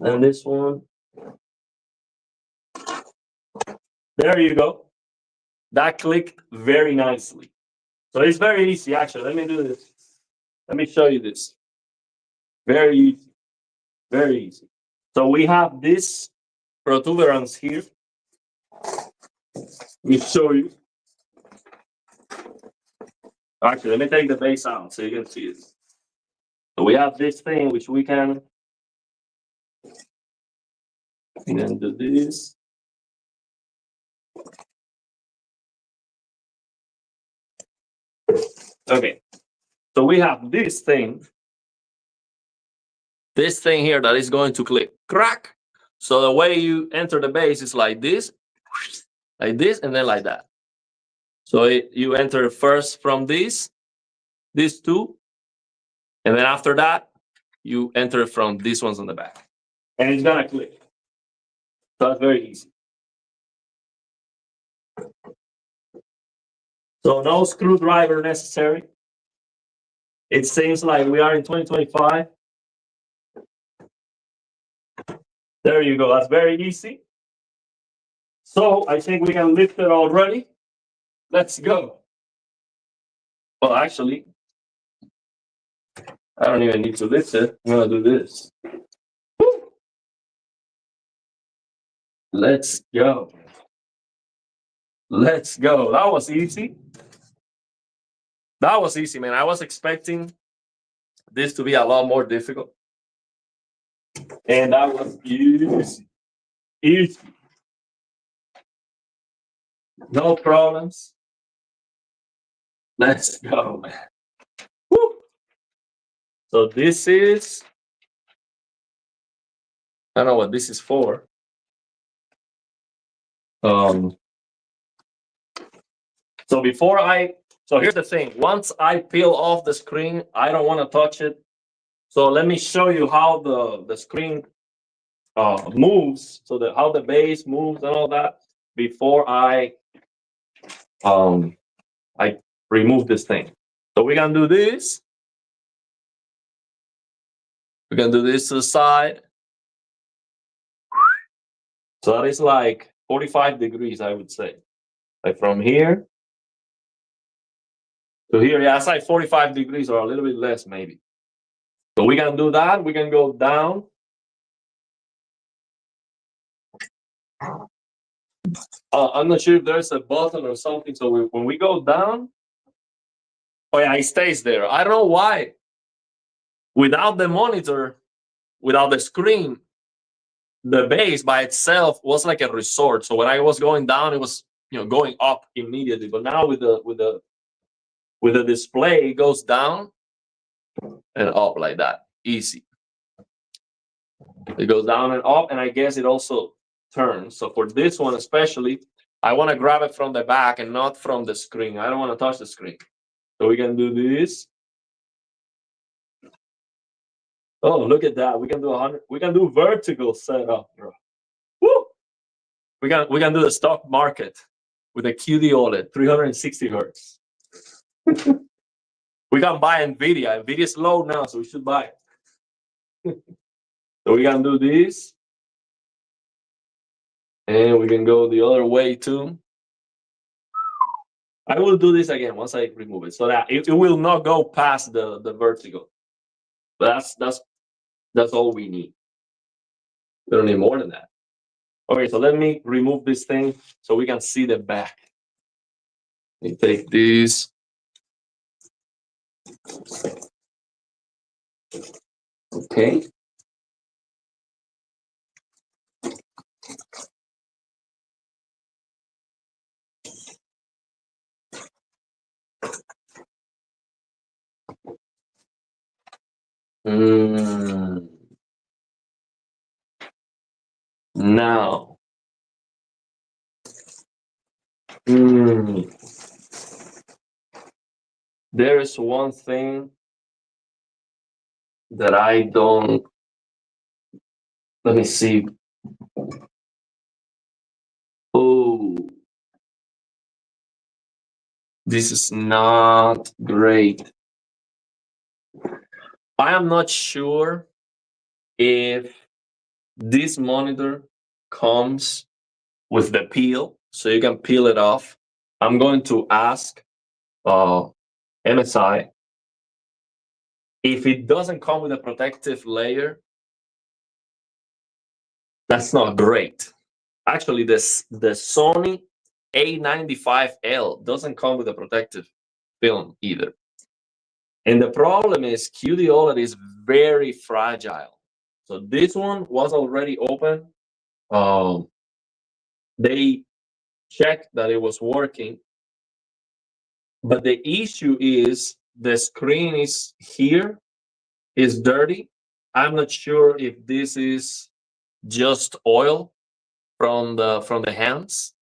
and this one. There you go. That clicked very nicely. So it's very easy, actually. Let me do this. Let me show you this. Very easy. Very easy. So we have this protuberance here. Let me show you. Actually, let me take the base out so you can see it. So we have this thing which we can do this. Okay. So we have this thing here that is going to click crack. So the way you enter the base is like this, and then like that. So you enter first from these two, and then after that, you enter from these ones on the back. And it's gonna click. So that's very easy. So no screwdriver necessary. It seems like we are in 2025. There you go. That's very easy. So I think we can lift it already. Let's go. Well, actually, I don't even need to lift it. I'm gonna do this. Woo! Let's go. Let's go. That was easy. That was easy, man. I was expecting this to be a lot more difficult. And that was easy. Easy. No problems. Let's go, man. Woo! So this is, I don't know what this is for. So here's the thing. Once I peel off the screen, I don't want to touch it. So let me show you how the screen moves. So how the base moves and all that before I remove this thing. So we're gonna do this. We're gonna do this to the side. So that is like 45 degrees, I would say. Like from here to here, yeah, it's like 45 degrees or a little bit less maybe. So we can do that. We can go down. I'm not sure if there's a button or something. So when we go down, oh yeah, it stays there. I don't know why. Without the monitor, without the screen, the base by itself was like a resort. So when I was going down, it was going up immediately. But now with the display, it goes down and up like that, easy. It goes down and up, and I guess it also turns. So for this one especially, I want to grab it from the back and not from the screen. I don't want to touch the screen. So we can do this. Oh, look at that. We can do 100. We can do vertical setup, bro. Woo! We can do the stock market with a QDOLED, 360 hertz. We can buy NVIDIA. NVIDIA is low now, so we should buy it. So we can do this. And we can go the other way too. I will do this again once I remove it, so that it will not go past the vertical. But that's all we need. We don't need more than that. Okay, so let me remove this thing so we can see the back. Let me take this. Okay. Now. There is one thing that I don't. Let me see. Oh, this is not great. I am not sure if this monitor comes with the peel, so you can peel it off. I'm going to ask MSI if it doesn't come with a protective layer. That's not great. Actually, the Sony A95L doesn't come with a protective film either. And the problem is QDOLED is very fragile. So this one was already open. They checked that it was working. But the issue is the screen is here, is dirty. I'm not sure if this is just oil from the hands.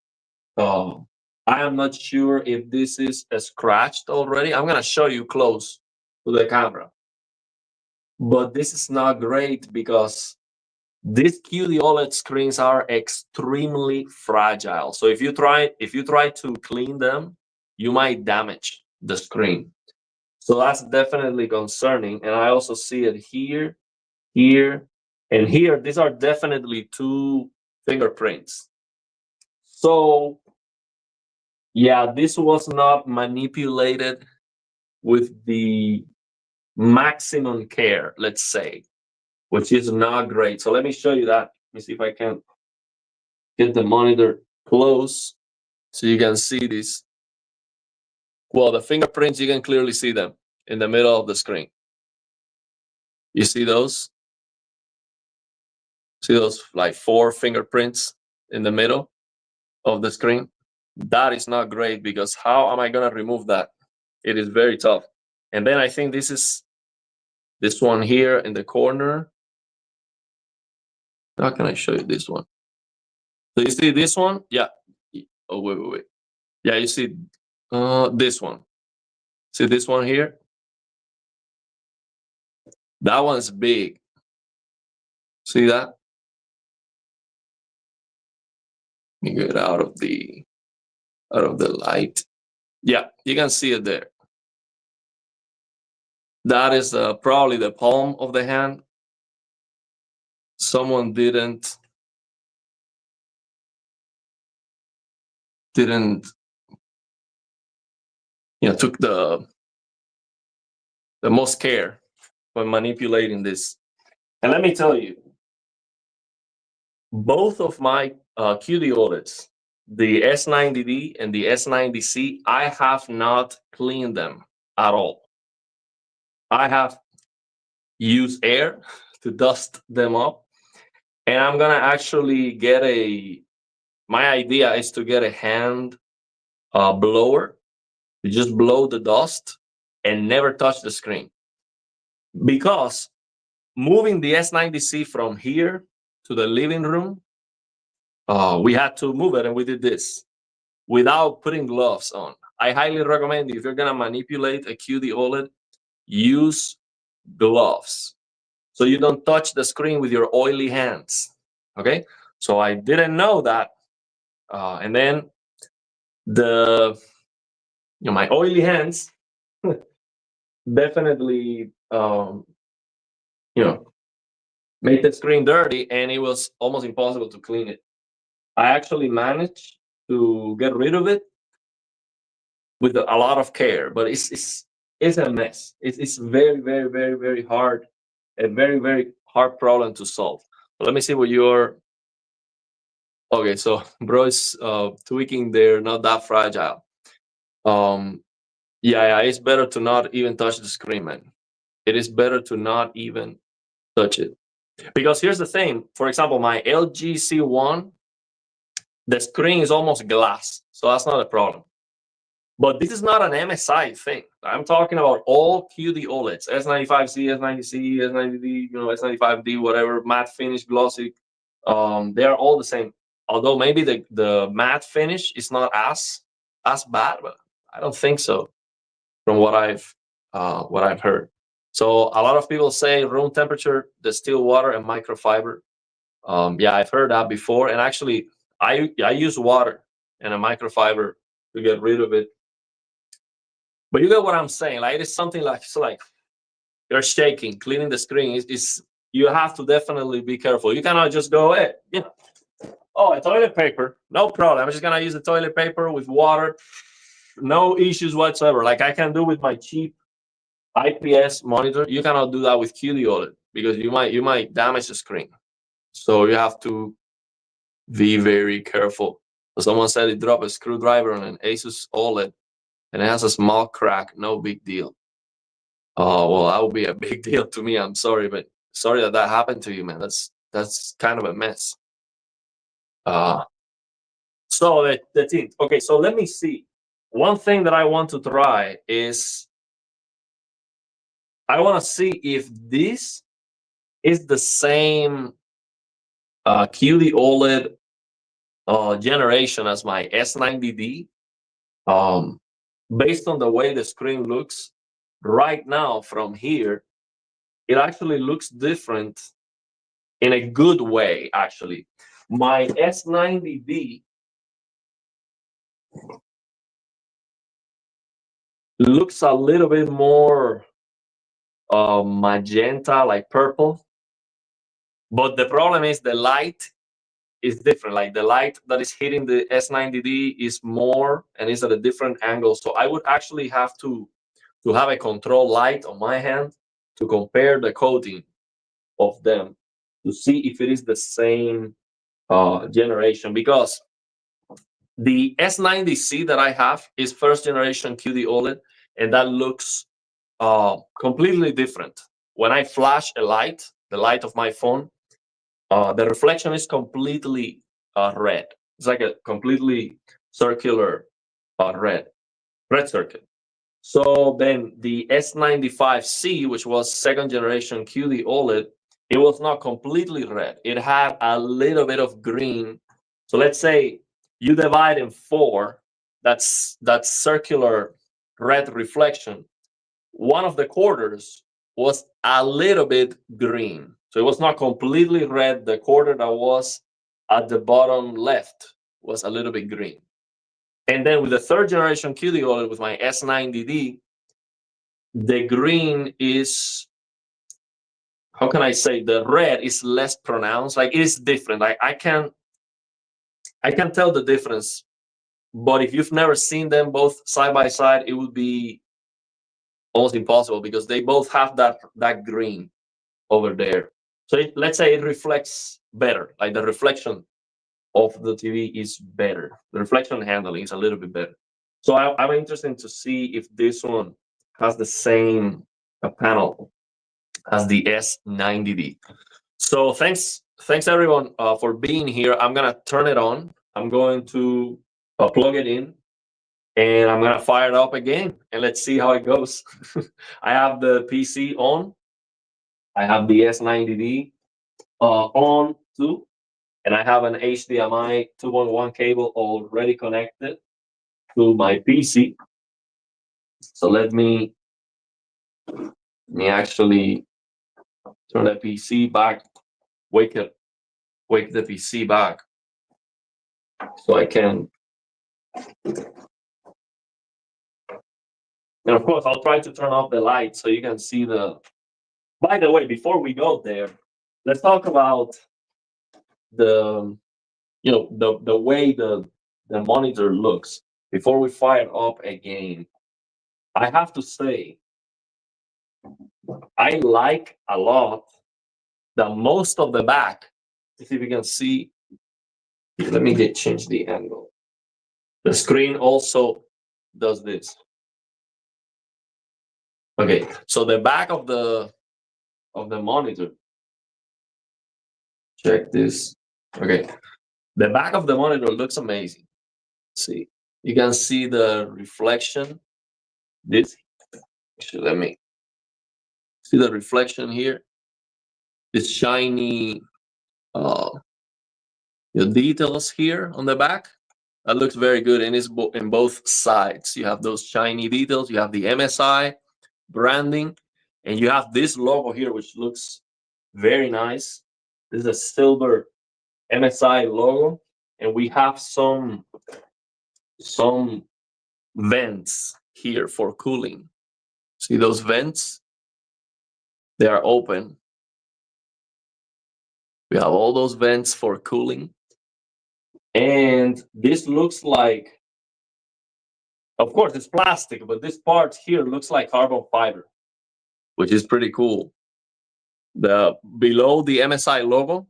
I am not sure if this is scratched already. I'm gonna show you close to the camera. But this is not great because these QD-OLED screens are extremely fragile. So if you try to clean them, you might damage the screen. So that's definitely concerning. And I also see it here, here, and here. These are definitely two fingerprints. So yeah, this was not manipulated with the maximum care, let's say, which is not great. So let me show you that. Let me see if I can get the monitor close so you can see this. Well, the fingerprints, you can clearly see them in the middle of the screen. You see those? See those like 4 fingerprints in the middle of the screen? That is not great because how am I going to remove that? It is very tough. And then I think this is this one here in the corner. How can I show you this one? So you see this one? Yeah. Oh, wait. Yeah, you see this one. See this one here? That one's big. See that? Let me get out of the light. Yeah, you can see it there. That is probably the palm of the hand. Someone didn't took the most care when manipulating this. And let me tell you, both of my QD-OLEDs, the S90D and the S90C, I have not cleaned them at all. I have used air to dust them up, and I'm gonna actually get my idea is to get a hand blower to just blow the dust and never touch the screen. Because moving the S90C from here to the living room, we had to move it, and we did this without putting gloves on. I highly recommend, if you're gonna manipulate a QD-OLED, use gloves so you don't touch the screen with your oily hands. Okay, so I didn't know that, and then my oily hands definitely made the screen dirty, and it was almost impossible to clean it. I actually managed to get rid of it with a lot of care, but it's a mess. It's very, very, very, very hard, a very, very hard problem to solve. So let me see what you're. Okay, so bro is tweaking. They're not that fragile. Yeah, it's better to not even touch the screen, man. It is better to not even touch it, because here's the thing. For example, my LG C1, the screen is almost glass, so that's not a problem. But this is not an MSI thing. I'm talking about all QD-OLEDs, S95C, S90C, S90D, S95D, whatever, matte finish, glossy. They are all the same. Although maybe the matte finish is not as bad, but I don't think so, from what I've heard. So a lot of people say room temperature, distilled water, and microfiber. Yeah, I've heard that before, and actually, I use water and a microfiber to get rid of it. But you get what I'm saying. Like, it is something like, it's like you're shaking, cleaning the screen. Is you have to definitely be careful. You cannot just go, hey, oh, a toilet paper, no problem. I'm just gonna use the toilet paper with water, no issues whatsoever. Like I can do with my cheap IPS monitor. You cannot do that with QD-OLED, because you might damage the screen. So you have to be very careful. Someone said he dropped a screwdriver on an Asus OLED and it has a small crack. No big deal. Oh, well, that would be a big deal to me. I'm sorry, but sorry that happened to you, man. That's kind of a mess. So the thing. Okay, so let me see. One thing that I want to try is I want to see if this is the same QD-OLED generation as my S90D. Based on the way the screen looks right now from here, it actually looks different in a good way, actually. My S90D looks a little bit more magenta, like purple. But the problem is the light is different. Like the light that is hitting the S90D is more and is at a different angle. So I would actually have to have a control light on my hand to compare the coating of them to see if it is the same generation, because the S90C that I have is first generation QD-OLED, and that looks completely different. When I flash a light, the light of my phone, the reflection is completely red. It's like a completely circular red circuit. So then the S95C, which was second generation QD-OLED, it was not completely red. It had a little bit of green. So let's say you divide in 4, that's circular red reflection. One of the quarters was a little bit green. So it was not completely red. The quarter that was at the bottom left was a little bit green. And then with the third generation QD-OLED with my S90D, the green is, how can I say, the red is less pronounced. Like it is different. I can tell the difference. But if you've never seen them both side by side, it would be almost impossible, because they both have that green over there. So let's say it reflects better. Like the reflection of the TV is better. The reflection handling is a little bit better. So I'm interested to see if this one has the same panel as the S90D. So thanks everyone for being here. I'm gonna turn it on. I'm going to plug it in, and I'm gonna fire it up again, and let's see how it goes. I have the PC on. I have the S90D on too, and I have an HDMI 2.1 cable already connected to my PC. So let me actually turn the PC back, wake the PC back, so I can. And of course, I'll try to turn off the light so you can see the. By the way, before we go there, let's talk about the the way the monitor looks before we fire up a game. I have to say, I like a lot that most of the back. If you can see, let me change the angle. The screen also does this. Okay, so the back of the monitor. Check this. Okay, the back of the monitor looks amazing. See, you can see the reflection. This, actually, let me see the reflection here. This shiny the details here on the back. That looks very good, and it's in both sides. You have those shiny details. You have the MSI branding, and you have this logo here, which looks very nice. This is a silver MSI logo, and we have some vents here for cooling. See those vents? They are open. We have all those vents for cooling. And this looks like, of course, it's plastic, but this part here looks like carbon fiber, which is pretty cool. The below the MSI logo,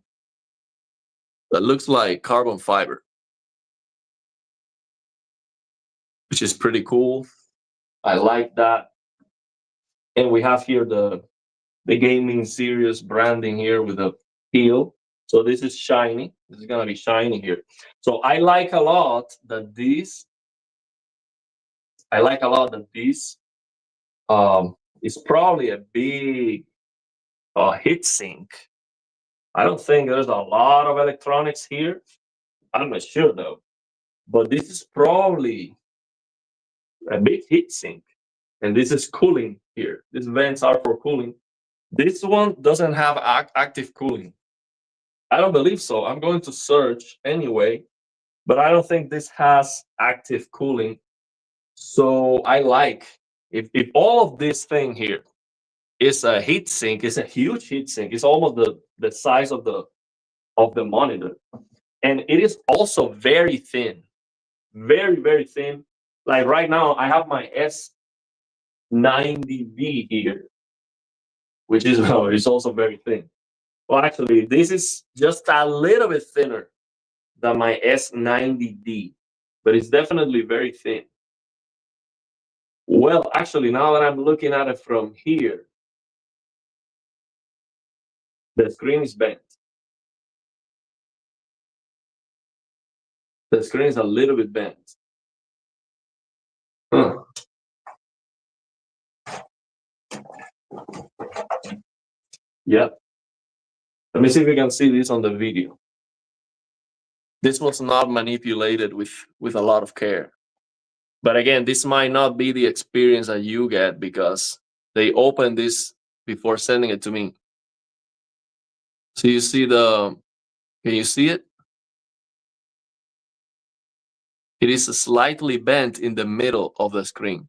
that looks like carbon fiber, which is pretty cool. I like that. And we have here the gaming series branding here with the peel. So this is shiny. This is gonna be shiny here. So I like a lot that this. Is probably a big heat sink. I don't think there's a lot of electronics here. I'm not sure though. But this is probably a big heat sink. And this is cooling here. These vents are for cooling. This one doesn't have active cooling. I don't believe so. I'm going to search anyway, but I don't think this has active cooling. So I like, if all of this thing here is a heat sink, it's a huge heat sink. It's almost the size of the monitor. And it is also very thin. Very, very thin. Like right now, I have my S90D here, which is it's also very thin. Well, actually, this is just a little bit thinner than my S90D, but it's definitely very thin. Well, actually, now that I'm looking at it from here, the screen is bent. The screen is a little bit bent. Huh. Yeah. Let me see if we can see this on the video. This was not manipulated with a lot of care. But again, this might not be the experience that you get because they opened this before sending it to me. So you see can you see it? It is slightly bent in the middle of the screen.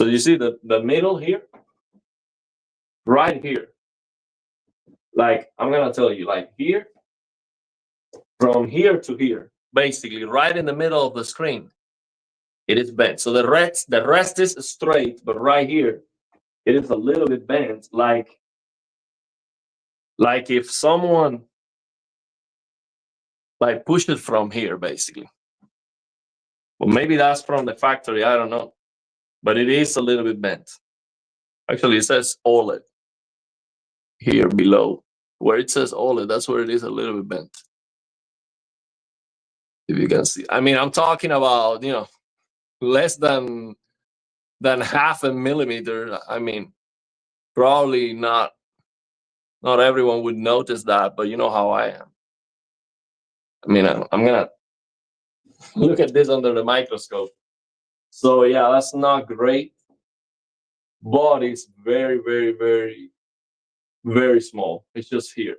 So you see the middle here? Right here. Like, I'm going to tell you, like here, from here to here, basically right in the middle of the screen, it is bent. So the rest is straight, but right here, it is a little bit bent, like if someone like pushed it from here, basically. Well, maybe that's from the factory, I don't know. But it is a little bit bent. Actually, it says OLED here below. Where it says OLED, that's where it is a little bit bent. If you can see. I mean, I'm talking about, less than than half a millimeter. I mean, probably not everyone would notice that, but you know how I am. I mean, I'm gonna look at this under the microscope. So yeah, that's not great, but it's very, very, very, very small. It's just here.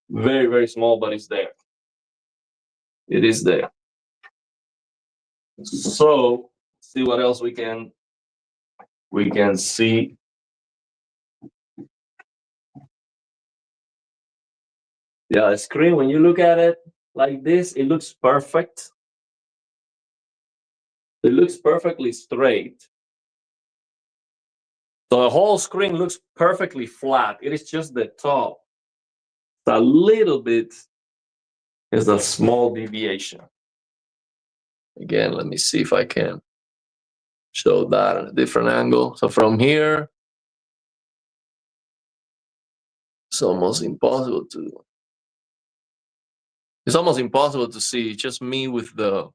Very, very small, but it's there. It is there. So see what else we can see. Yeah, the screen, when you look at it like this, it looks perfect. It looks perfectly straight. So the whole screen looks perfectly flat. It is just the top. A little bit is a small deviation. Again, let me see if I can show that at a different angle. So from here, it's almost impossible to see. It's just me with the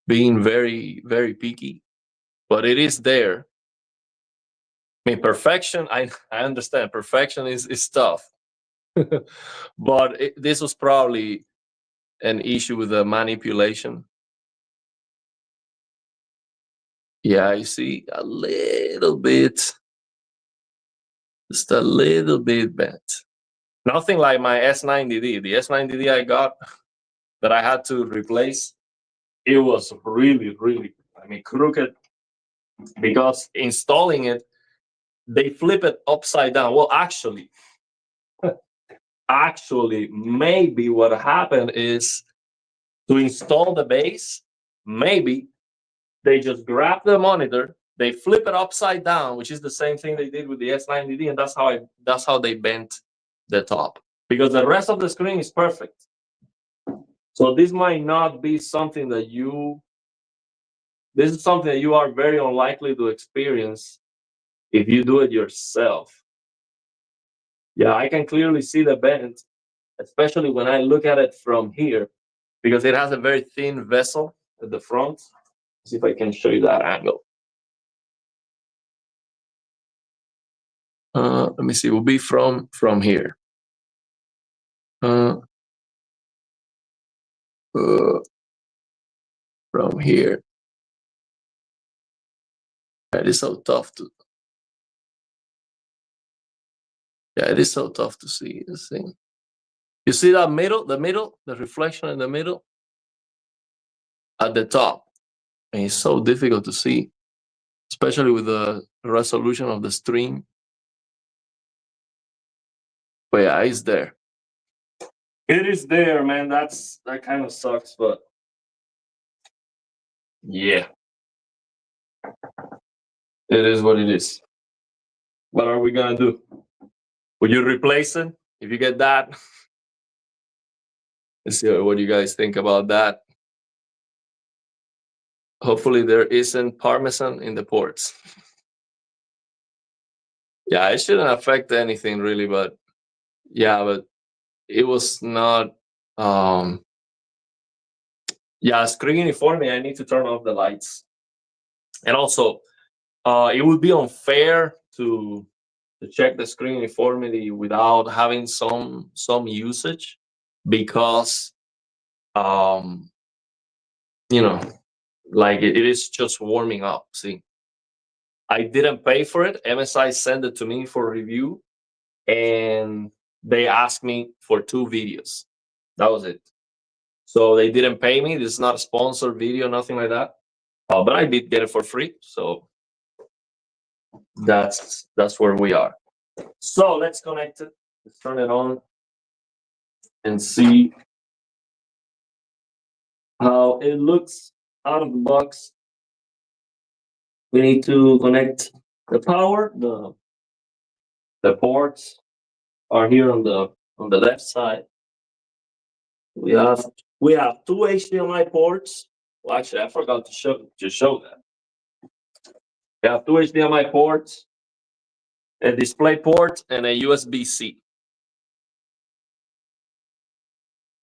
being very, very picky, but it is there. I mean, perfection, I understand perfection is tough. But this was probably an issue with the manipulation. Yeah, you see a little bit, just a little bit bent. Nothing like my S90D. The S90D I got that I had to replace, it was really, really, I mean, crooked, because installing it, they flip it upside down. Well, actually, maybe what happened is, to install the base, maybe they just grab the monitor, they flip it upside down, which is the same thing they did with the S90D, and that's how they bent the top, because the rest of the screen is perfect. So this might not be something that this is something that you are very unlikely to experience if you do it yourself. Yeah, I can clearly see the bend, especially when I look at it from here, because it has a very thin vessel at the front. Let's see if I can show you that angle. Let me see. It will be from here. From here. It is so tough to. Yeah, it is so tough to see this thing. You see that the reflection in the middle at the top, and it's so difficult to see, especially with the resolution of the stream. But yeah, it's there. It is there, man. That kind of sucks, but yeah, it is what it is. What are we gonna do? Would you replace it if you get that? Let's see what you guys think about that. Hopefully there isn't Parmesan in the ports. Yeah, it shouldn't affect anything really, but yeah, but it was not. Yeah, screen uniformity, I need to turn off the lights. And also, it would be unfair to check the screen uniformity without having some usage, because you know, like it is just warming up. See, I didn't pay for it. MSI sent it to me for review, and they asked me for 2 videos. That was it. So they didn't pay me. This is not a sponsored video, nothing like that. But I did get it for free. So that's where we are. So let's connect it. Let's turn it on and see how it looks out of the box. We need to connect the power. The ports are here on the left side. We have 2 HDMI ports. Well, actually, I forgot to show that. We have 2 HDMI ports, a display port, and a USB-C.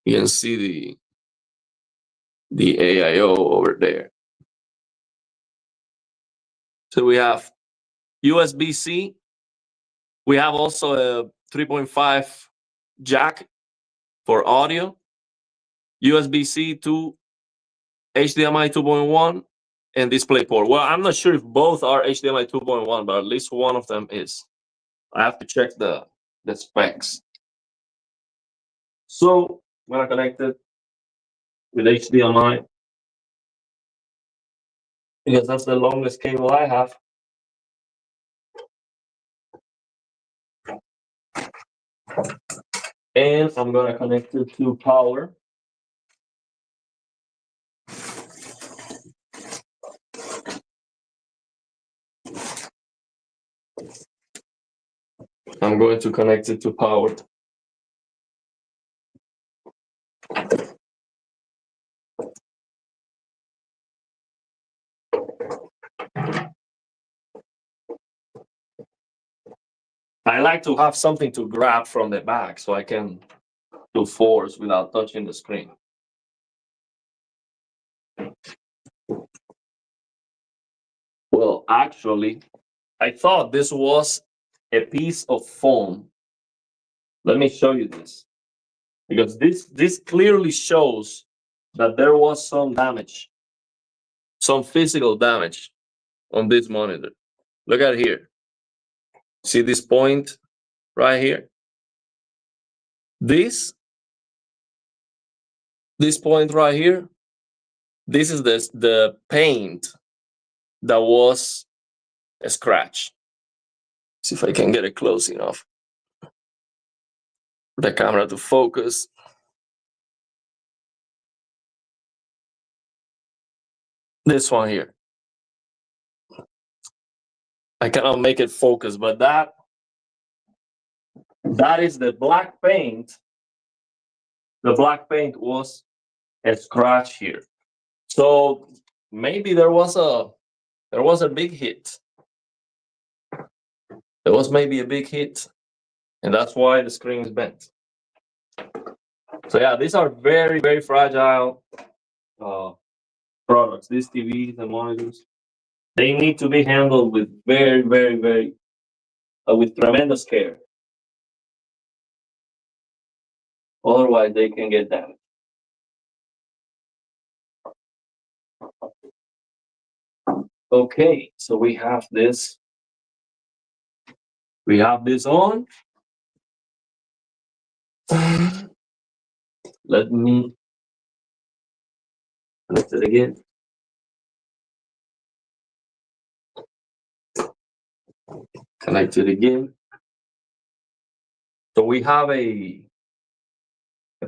You can see the AIO over there. So we have USB-C. We have also a 3.5 jack for audio, USB-C to HDMI 2.1, and DisplayPort. Well, I'm not sure if both are HDMI 2.1, but at least one of them is. I have to check the specs. So I'm gonna connect it with HDMI because that's the longest cable I have. And I'm gonna connect it to power. I'm going to connect it to power. I like to have something to grab from the back so I can do force without touching the screen. Well, actually, I thought this was a piece of foam. Let me show you this. Because this clearly shows that there was some damage, some physical damage on this monitor. Look at here. See this point right here? This point right here, this is the paint that was a scratch. See if I can get it close enough for the camera to focus. This one here. I cannot make it focus, but that is the black paint. The black paint was a scratch here. So maybe there was a big hit. There was maybe a big hit, and that's why the screen is bent. So yeah, these are very, very fragile products. These TVs and monitors, they need to be handled with very, very, very with tremendous care. Otherwise, they can get damaged. Okay, so we have this. We have this on. Let me connect it again. Connect it again. So we have a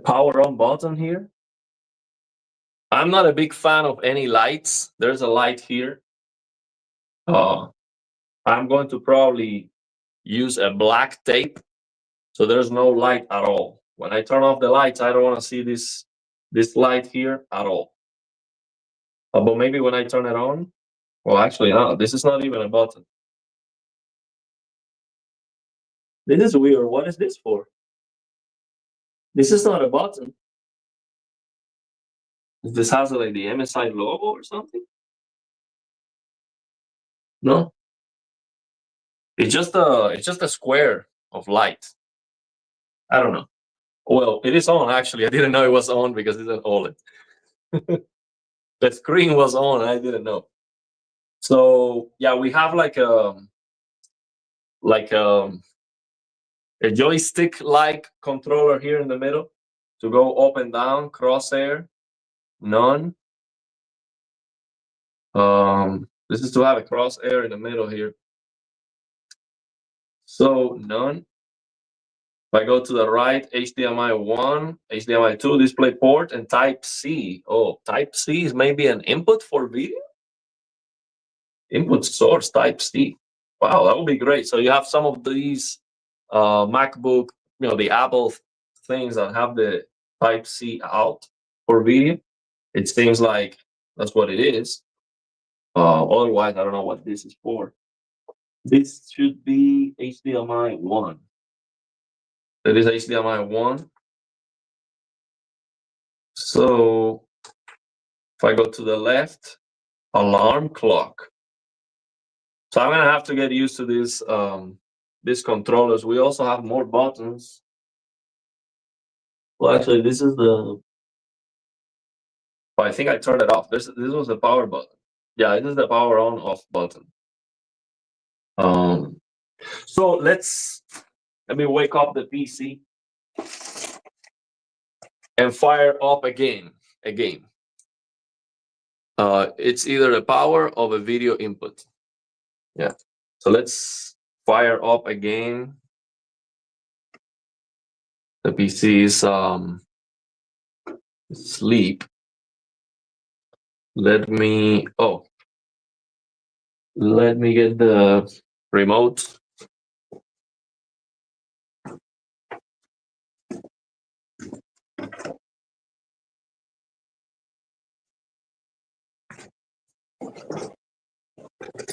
power on button here. I'm not a big fan of any lights. There's a light here. I'm going to probably use a black tape so there's no light at all. When I turn off the lights, I don't want to see this light here at all. But maybe when I turn it on, well, actually, no, this is not even a button. This is weird. What is this for? This is not a button. This has like the MSI logo or something? No. It's just a square of light. I don't know. Well, it is on actually. I didn't know it was on because it's an OLED. The screen was on. I didn't know. So yeah, we have like a joystick-like controller here in the middle to go up and down, crosshair, none. This is to have a crosshair in the middle here. So none. If I go to the right, HDMI 1, HDMI 2 display port, and Type-C. Oh, Type-C is maybe an input for video? Input source Type-C. Wow, that would be great. So you have some of these MacBook, the Apple things that have the Type-C out for video. It seems like that's what it is. Otherwise, I don't know what this is for. This should be HDMI 1. That is HDMI 1. So if I go to the left, alarm clock. So I'm gonna have to get used to these controllers. We also have more buttons. Well, actually, this is the. Oh, I think I turned it off. This was the power button. Yeah, this is the power on off button. So let me wake up the PC and fire up again. It's either the power or the video input. Yeah. So let's fire up again. The PC is sleep. Let me get the remote.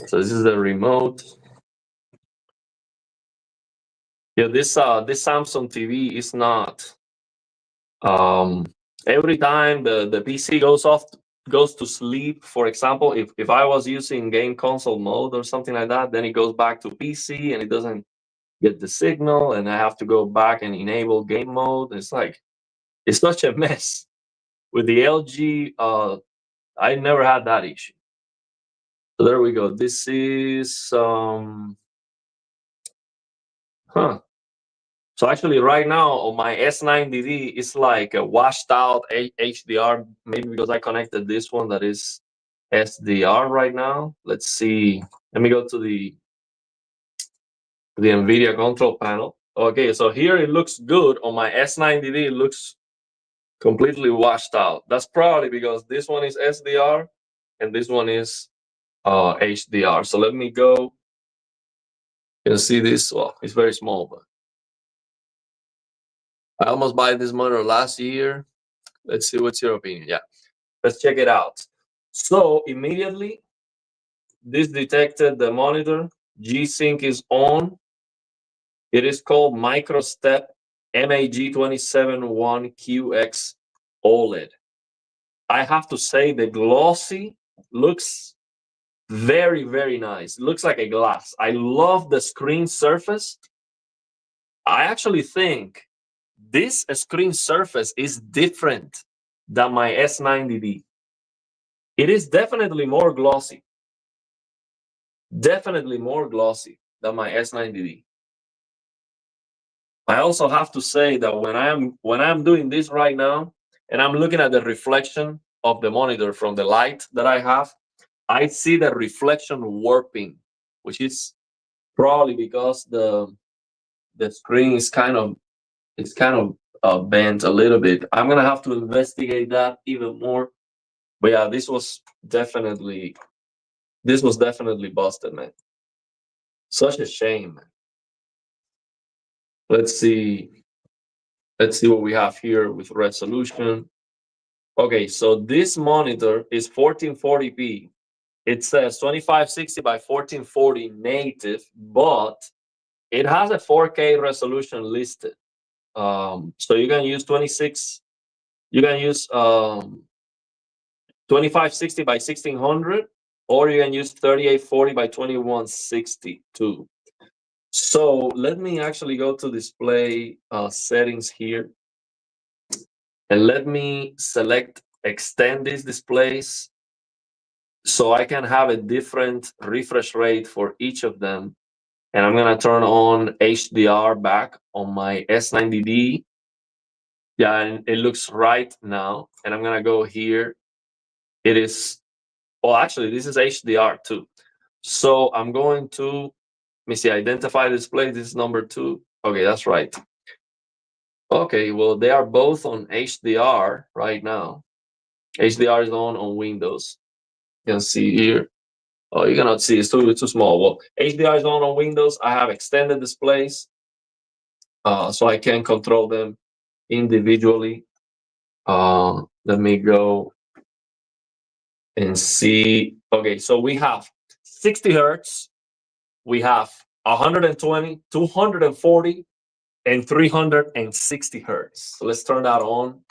So this is the remote. Yeah, this Samsung TV is not. Every time the PC goes to sleep. For example, if I was using game console mode or something like that, then it goes back to PC and it doesn't get the signal, and I have to go back and enable game mode. It's such a mess. With the LG, I never had that issue. So there we go. This is So actually, right now on my S90D, it's like a washed out HDR. Maybe because I connected this one that is SDR right now. Let's see. Let me go to the NVIDIA control panel. Okay, so here it looks good. On my S90D, it looks completely washed out. That's probably because this one is SDR and this one is HDR. So let me go. You can see this. Well, it's very small, but I almost bought this monitor last year. Let's see, what's your opinion? Yeah, let's check it out. So immediately, this detected the monitor. G-Sync is on. It is called MicroStep MAG 271QX OLED. I have to say the glossy looks very, very nice. It looks like a glass. I love the screen surface. I actually think this screen surface is different than my S90D. It is definitely more glossy. Definitely more glossy than my S90D. I also have to say that when I'm doing this right now and I'm looking at the reflection of the monitor from the light that I have, I see the reflection warping, which is probably because the screen is kind of bent a little bit. I'm gonna have to investigate that even more. But yeah, this was definitely busted, man. Such a shame, man. Let's see what we have here with resolution. Okay, so this monitor is 1440p. It says 2560 by 1440 native, but it has a 4K resolution listed. So you can use 2560 by 1600, or you can use 3840 by 2162. So let me actually go to display settings here, and let me select extend these displays so I can have a different refresh rate for each of them. And I'm gonna turn on HDR back on my S90D. Yeah, and it looks right now. And I'm gonna go here. It is, well, actually, this is HDR too. So I'm going to, let me see, identify display. This is number 2. Okay, that's right. Okay, well, they are both on HDR right now. HDR is on Windows. You can see here. Oh, you cannot see, it's too small. Well, HDR is on Windows. I have extended displays, so I can control them individually. Let me go and see. Okay, so we have 60 hertz, we have 120, 240, and 360 hertz. So let's turn that on.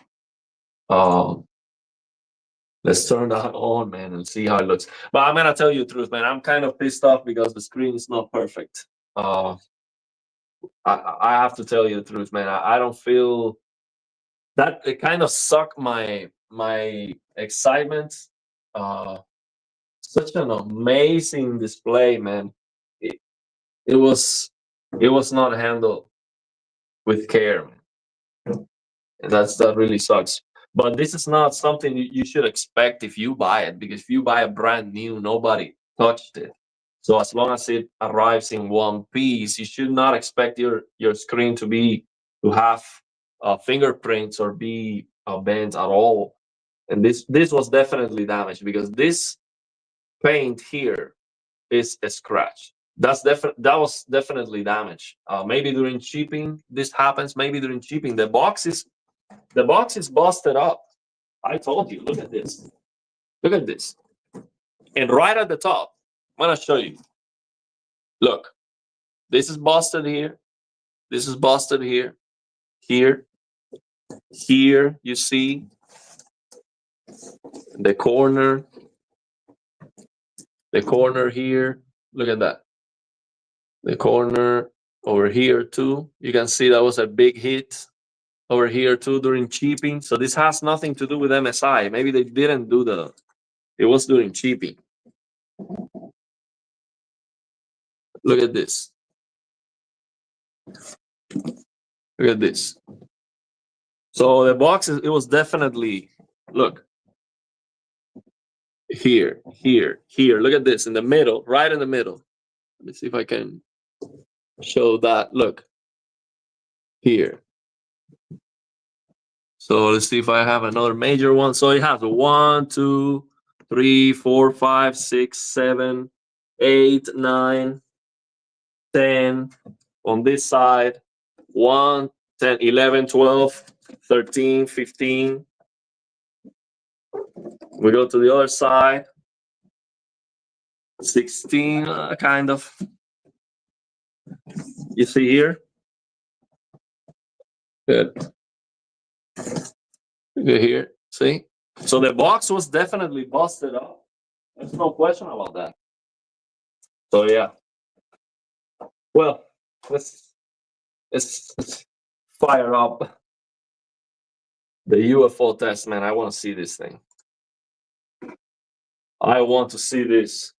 Let's turn that on, man, and see how it looks. But I'm gonna tell you the truth, man. I'm kind of pissed off because the screen is not perfect. I have to tell you the truth, man. I don't feel that it kind of sucked my excitement. Uh, Such an amazing display, man. It, it was it was not handled with care, man. And that really sucks. But this is not something you should expect if you buy it, because if you buy a brand new, nobody touched it. So as long as it arrives in one piece, you should not expect your screen to have fingerprints or be bent at all. And this was definitely damaged because this paint here is a scratch. That was definitely damaged. Maybe during shipping this happens. Maybe during shipping the box is busted up. I told you. Look at this. Look at this. And right at the top, I'm gonna show you. Look, this is busted here. This is busted here. Here. Here, you see the corner. The corner here. Look at that. The corner over here too. You can see that was a big hit over here too during shipping. So this has nothing to do with MSI. Maybe they didn't do it was during shipping. Look at this. Look at this. So the box it was definitely, look, here, here, here. Look at this in the middle, right in the middle. Let me see if I can show that. Look, here. So let's see if I have another major one. So it has a 1, 2, 3, 4, 5, 6, 7, 8, 9, 10 on this side. 1, 10, 11, 12, 13, 15. We go to the other side. 16, kind of. You see here? Good. Good here. See? So the box was definitely busted up. There's no question about that. So yeah. Well, let's fire up the UFO test, man. I want to see this thing. I want to see this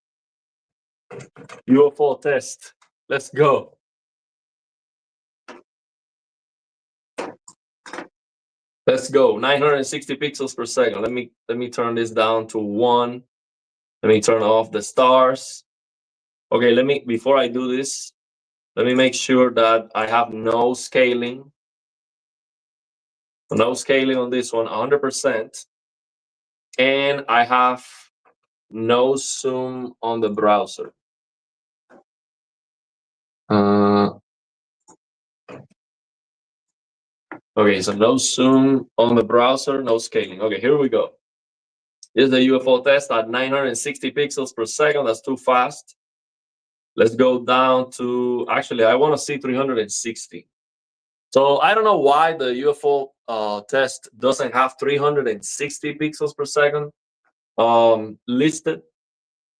UFO test. Let's go. Let's go. 960 pixels per second. Let me turn this down to 1. Let me turn off the stars. Okay, before I do this, let me make sure that I have no scaling. No scaling on this one, 100%. And I have no zoom on the browser. Okay, so no zoom on the browser, no scaling. Okay, here we go. This is the UFO test at 960 pixels per second. That's too fast. Let's go down to, actually, I want to see 360. So I don't know why the UFO test doesn't have 360 pixels per second listed.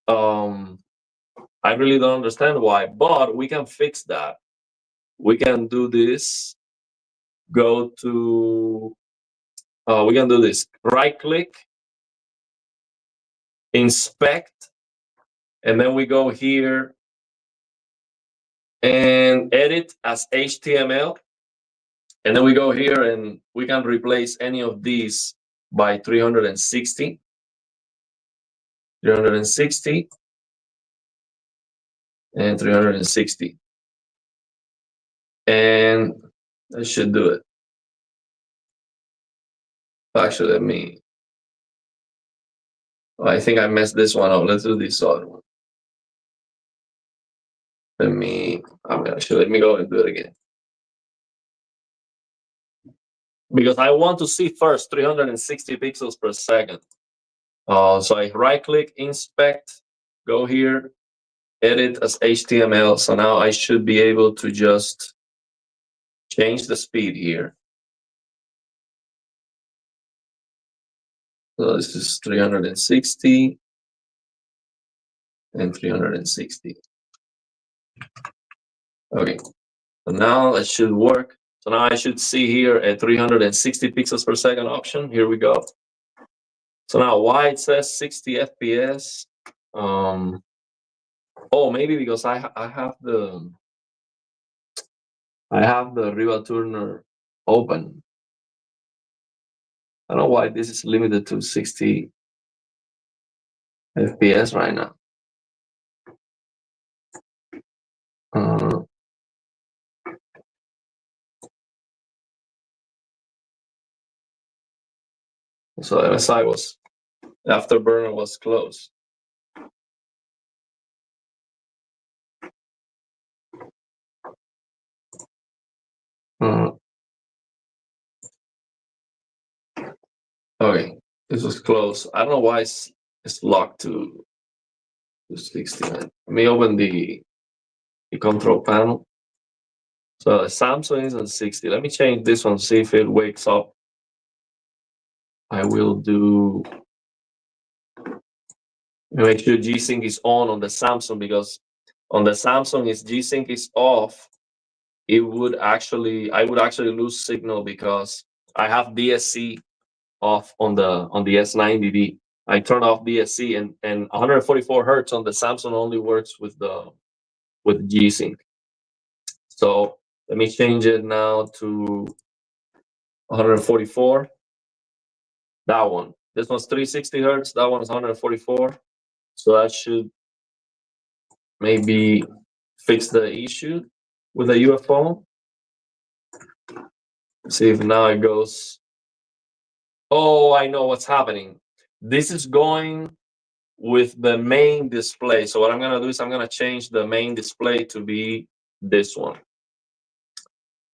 I really don't understand why, but we can fix that. We can do this. Go to, we can do this. Right click, inspect, and then we go here and edit as HTML. And then we go here and we can replace any of these by 360. 360 and 360. And that should do it. Actually, I think I messed this one up. Let's do this other one. Let me go and do it again. Because I want to see first 360 pixels per second. So I right click, inspect, go here, edit as HTML. So now I should be able to just change the speed here. So this is 360 and 360. Okay, so now it should work. So now I should see here a 360 pixels per second option. Here we go. So now why it says 60 FPS? Oh, maybe because I have the Riva Turner open. I don't know why this is limited to 60 FPS right now. So MSI was, Afterburner was closed. Okay, this was close. I don't know why it's locked to 60. Let me open the control panel. So Samsung is on 60. Let me change this one, see if it wakes up. I will do, make sure G-Sync is on the Samsung, because on the Samsung, if G-Sync is off, I would actually lose signal because I have DSC off on the S90D. I turn off DSC, and 144 hertz on the Samsung only works with G-Sync. So let me change it now to 144. That one. This one's 360 hertz. That one is 144. So that should maybe fix the issue with the UFO. See if now it goes. Oh, I know what's happening. This is going with the main display. So what I'm going to do is I'm going to change the main display to be this one.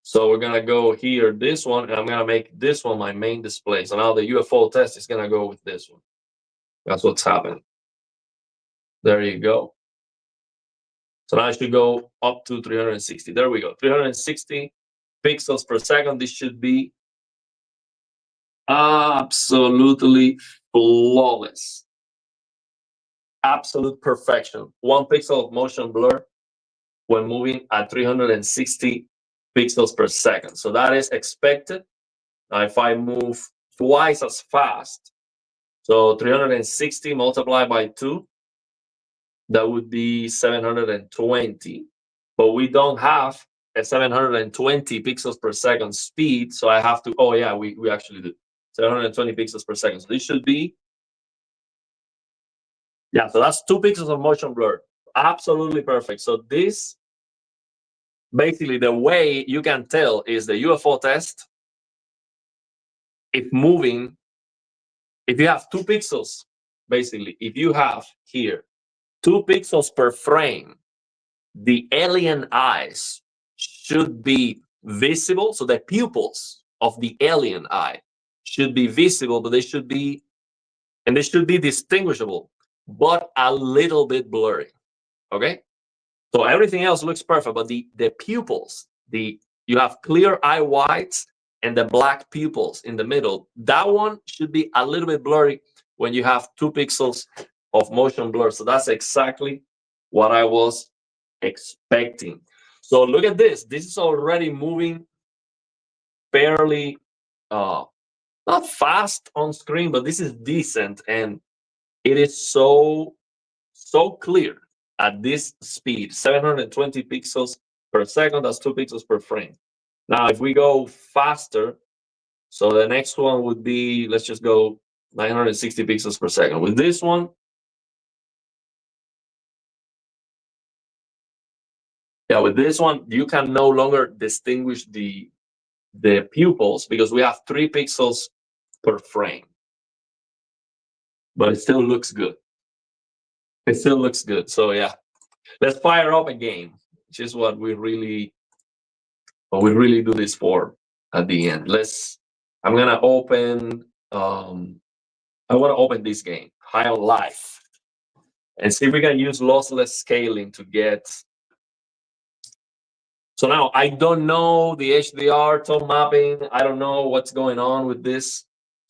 So we're going to go here, this one, and I'm going to make this one my main display. So now the UFO test is going to go with this one. That's what's happening. There you go. So now I should go up to 360. There we go. 360 pixels per second. This should be absolutely flawless. Absolute perfection. 1 pixel of motion blur when moving at 360 pixels per second. So that is expected. Now, if I move twice as fast, so 360 multiplied by 2, that would be 720. But we don't have a 720 pixels per second speed, so I have to, oh yeah, we actually do. 720 pixels per second. So this should be, yeah, so that's 2 pixels of motion blur. Absolutely perfect. So this, basically the way you can tell is the UFO test. If moving, if you have 2 pixels, basically, if you have here 2 pixels per frame, the alien eyes should be visible. So the pupils of the alien eye should be visible, but they should be distinguishable, but a little bit blurry. Okay? So everything else looks perfect, but the pupils, you have clear eye whites and the black pupils in the middle. That one should be a little bit blurry when you have 2 pixels of motion blur. So that's exactly what I was expecting. So look at this. This is already moving fairly not fast on screen, but this is decent, and it is so clear at this speed. 720 pixels per second. That's 2 pixels per frame. Now if we go faster, so the next one would be, let's just go 960 pixels per second. With this one, yeah, with this one, you can no longer distinguish the pupils because we have 3 pixels per frame. But it still looks good. It still looks good. So yeah, let's fire up a game, which is what we really do this for at the end. I'm gonna open, I wanna open this game, High on Life, and see if we can use lossless scaling to get. So now I don't know the HDR tone mapping. I don't know what's going on with this.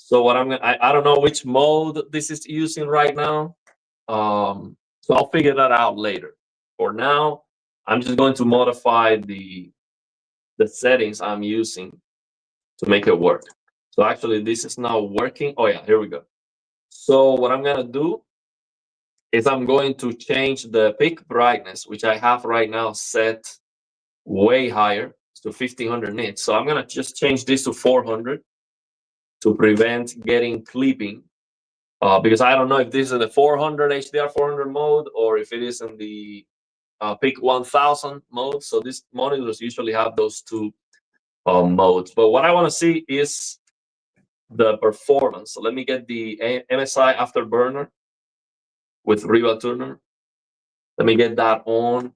So what I don't know which mode this is using right now. So I'll figure that out later. For now, I'm just going to modify the settings I'm using to make it work. So actually this is now working. Oh yeah, here we go. So what I'm gonna do is I'm going to change the peak brightness, which I have right now set way higher to 1500 nits. So I'm gonna just change this to 400 to prevent getting clipping. Because I don't know if this is in the 400 HDR 400 mode or if it is in the peak 1000 mode. So these monitors usually have those two modes. But what I want to see is the performance. So let me get the MSI Afterburner with Riva Tuner. Let me get that on.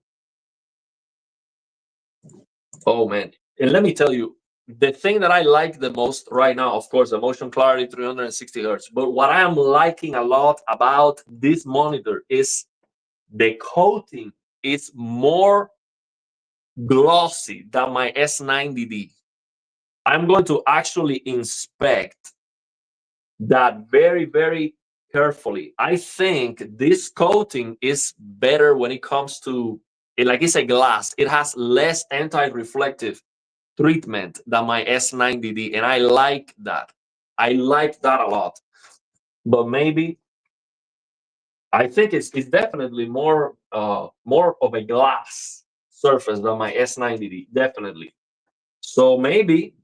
Oh man, and let me tell you, the thing that I like the most right now, of course, the motion clarity 360 hertz. But what I am liking a lot about this monitor is the coating is more glossy than my S90D. I'm going to actually inspect that very, very carefully. I think this coating is better when it comes to it, like it's a glass. It has less anti-reflective treatment than my S90D, and I like that. I like that a lot. But maybe I think it's definitely more more of a glass surface than my S90D, definitely. So maybe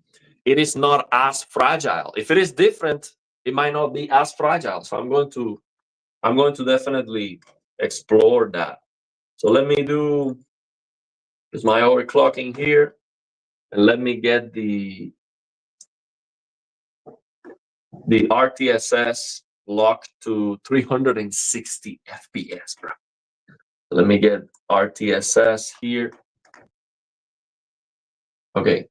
it is not as fragile. If it is different, it might not be as fragile. So I'm going to definitely explore that. So let me do is my overclocking here, and let me get the RTSS locked to 360 FPS, bro. Let me get RTSS here. Okay,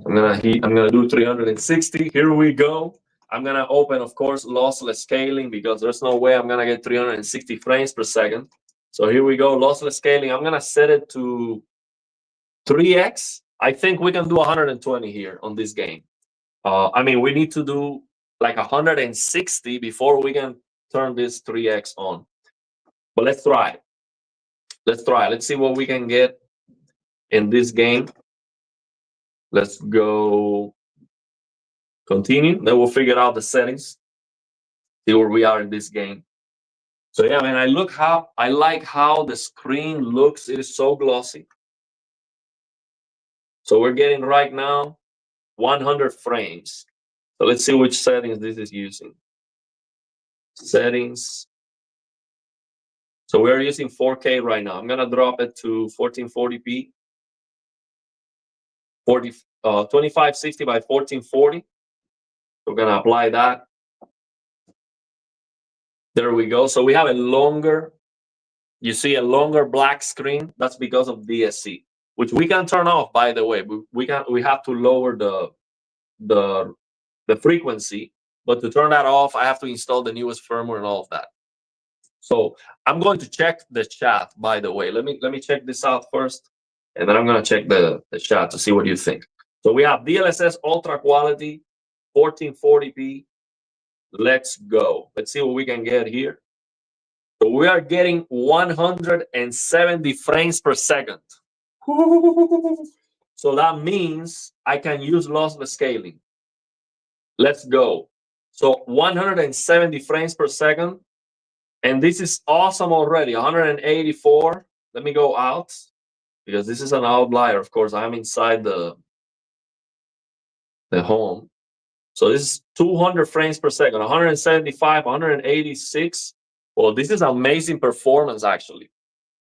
I'm gonna do 360. Here we go. I'm gonna open, of course, lossless scaling because there's no way I'm gonna get 360 frames per second. So here we go, lossless scaling. I'm gonna set it to 3x. I think we can do 120 here on this game. I mean, we need to do like 160 before we can turn this 3x on. But let's try it. Let's try it. Let's see what we can get in this game. Let's go continue. Then we'll figure out the settings. See where we are in this game. So yeah, man, I like how the screen looks. It is so glossy. So we're getting right now 100 frames. So let's see which settings this is using. Settings. So we're using 4K right now. I'm gonna drop it to 1440p. 2560 by 1440. We're gonna apply that. There we go. So we have a longer, you see a longer black screen. That's because of DSC, which we can turn off, by the way. We have to lower the frequency, but to turn that off, I have to install the newest firmware and all of that. So I'm going to check the chat, by the way. Let me check this out first, and then I'm gonna check the chat to see what you think. So we have DLSS ultra quality, 1440p. Let's go. Let's see what we can get here. So we are getting 170 frames per second. So that means I can use lossless scaling. Let's go. So 170 frames per second. And this is awesome already. 184. Let me go out because this is an outlier. Of course, I'm inside the home. So this is 200 frames per second, 175, 186. Well, this is amazing performance, actually.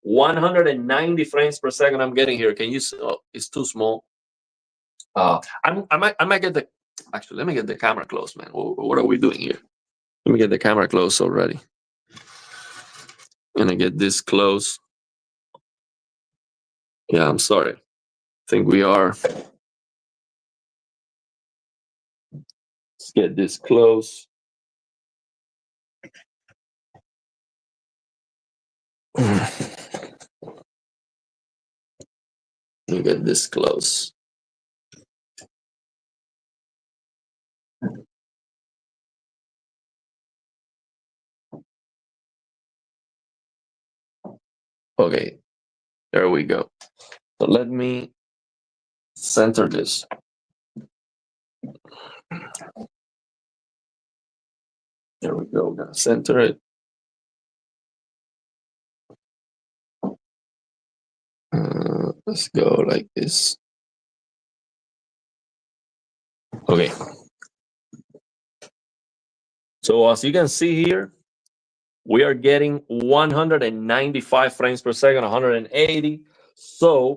190 frames per second I'm getting here. Can you see? Oh, it's too small. I might get the, actually, let me get the camera close, man. What are we doing here? Let me get the camera close already. I'm gonna get this close. Yeah, I'm sorry. I think we are. Let's get this close. Let me get this close. Okay, there we go. So let me center this. There we go. Now center it. Let's go like this. Okay. So as you can see here, we are getting 195 frames per second, 180. So,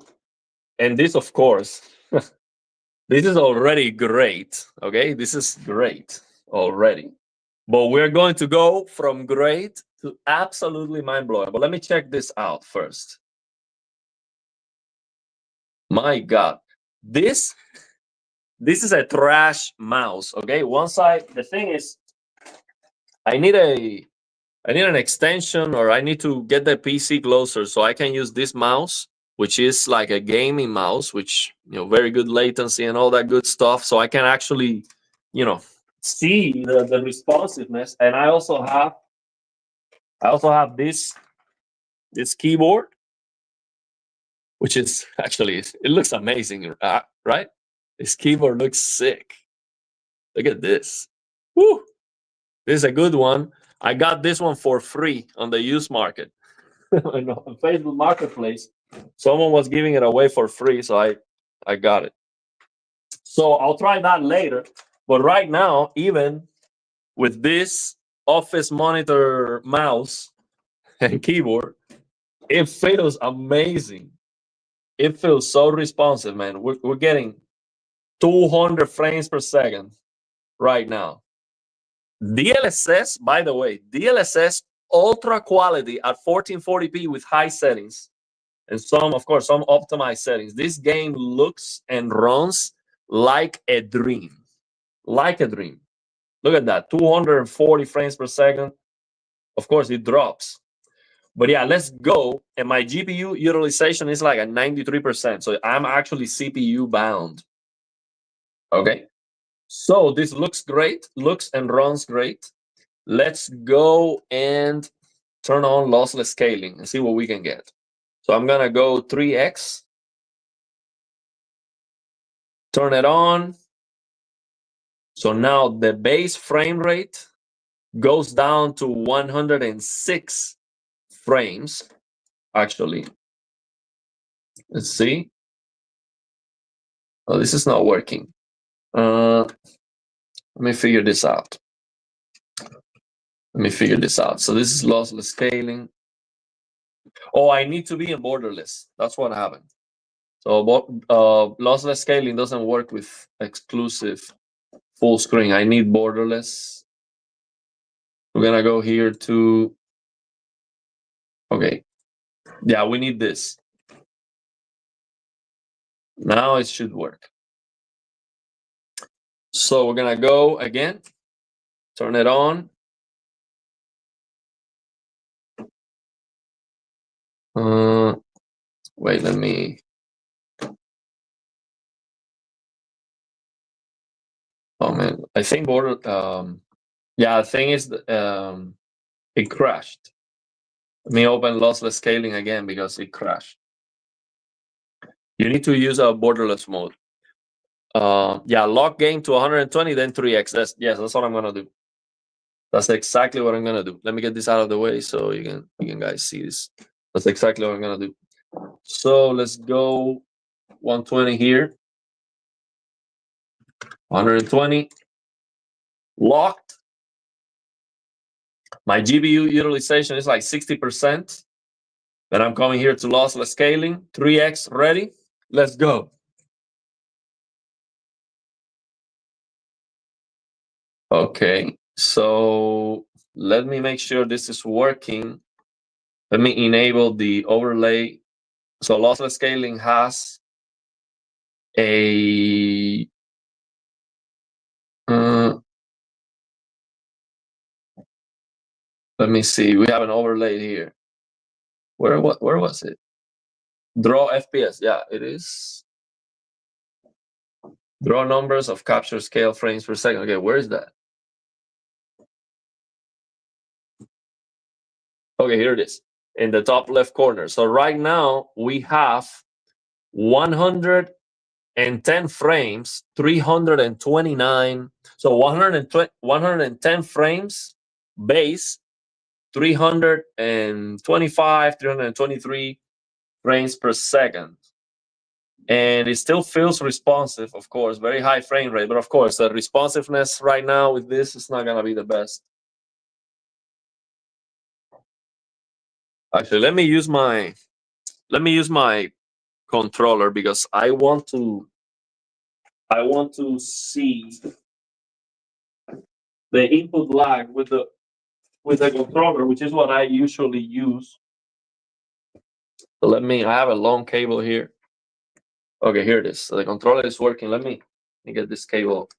and this, of course, this is already great. Okay, this is great already. But we're going to go from great to absolutely mind blowing. But let me check this out first. My God, this is a trash mouse. Okay, one side. The thing is, I need an extension, or I need to get the PC closer so I can use this mouse, which is like a gaming mouse, which, very good latency and all that good stuff. So I can actually, see the responsiveness. And I also have this keyboard, which is actually, it looks amazing, right? This keyboard looks sick. Look at this. Woo! This is a good one. I got this one for free on the used market. On Facebook Marketplace. Someone was giving it away for free, so I got it. So I'll try that later. But right now, even with this office monitor mouse and keyboard, it feels amazing. It feels so responsive, man. We're getting 200 frames per second right now. DLSS, by the way, DLSS ultra quality at 1440p with high settings and some optimized settings. This game looks and runs like a dream. Like a dream. Look at that, 240 frames per second. Of course, it drops. But yeah, let's go. And my GPU utilization is like at 93%. So I'm actually CPU bound. Okay. So this looks great, looks and runs great. Let's go and turn on lossless scaling and see what we can get. So I'm going to go 3x. Turn it on. So now the base frame rate goes down to 106 frames, actually. Let's see. Oh, this is not working. Let me figure this out. So this is lossless scaling. Oh, I need to be in borderless. That's what happened. So lossless scaling doesn't work with exclusive full screen. I need borderless. We're going to go here to, okay. Yeah, we need this. Now it should work. So we're going to go again, turn it on. Wait, let me. Oh man, I think yeah, the thing is, it crashed. Let me open lossless scaling again because it crashed. You need to use a borderless mode. Yeah, lock gain to 120, then 3x. That's what I'm gonna do. That's exactly what I'm gonna do. Let me get this out of the way so you can guys see this. That's exactly what I'm gonna do. So let's go 120 here. 120. Locked. My GPU utilization is like 60%. Then I'm coming here to lossless scaling. 3x ready. Let's go. Okay, so let me make sure this is working. Let me enable the overlay. So lossless scaling has a let me see. We have an overlay here. Where was it? Draw FPS. Yeah, it is. Draw numbers of capture scale frames per second. Okay, where is that? Okay, here it is. in the top left corner. So right now we have 110 frames, 329. So 110 frames base, 325, 323 frames per second. And it still feels responsive, of course, very high frame rate. But of course, the responsiveness right now with this is not going to be the best. Actually, let me use my controller because I want to see the input lag with the controller, which is what I usually use. So I have a long cable here. Okay, here it is. So the controller is working. Let me get this cable.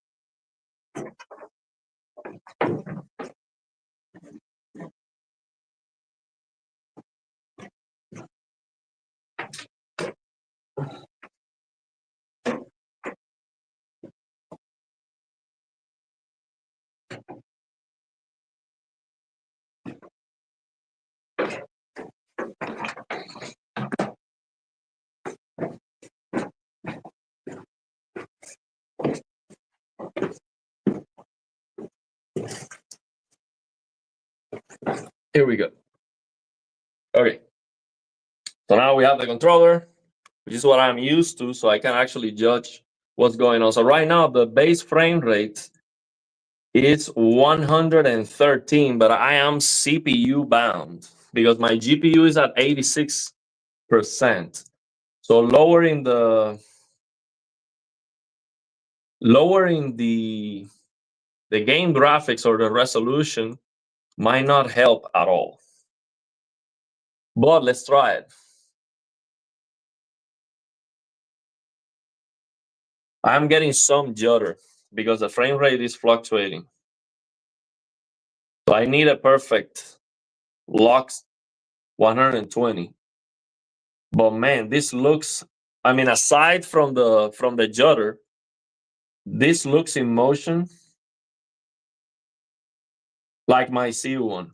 Here we go. Okay. So now we have the controller, which is what I'm used to, so I can actually judge what's going on. So right now, the base frame rate is 113, but I am CPU bound because my GPU is at 86%. So lowering the game graphics or the resolution might not help at all. But let's try it. I'm getting some judder because the frame rate is fluctuating. So I need a perfect lux 120. But man, this looks, I mean, aside from the judder, this looks in motion like my C1,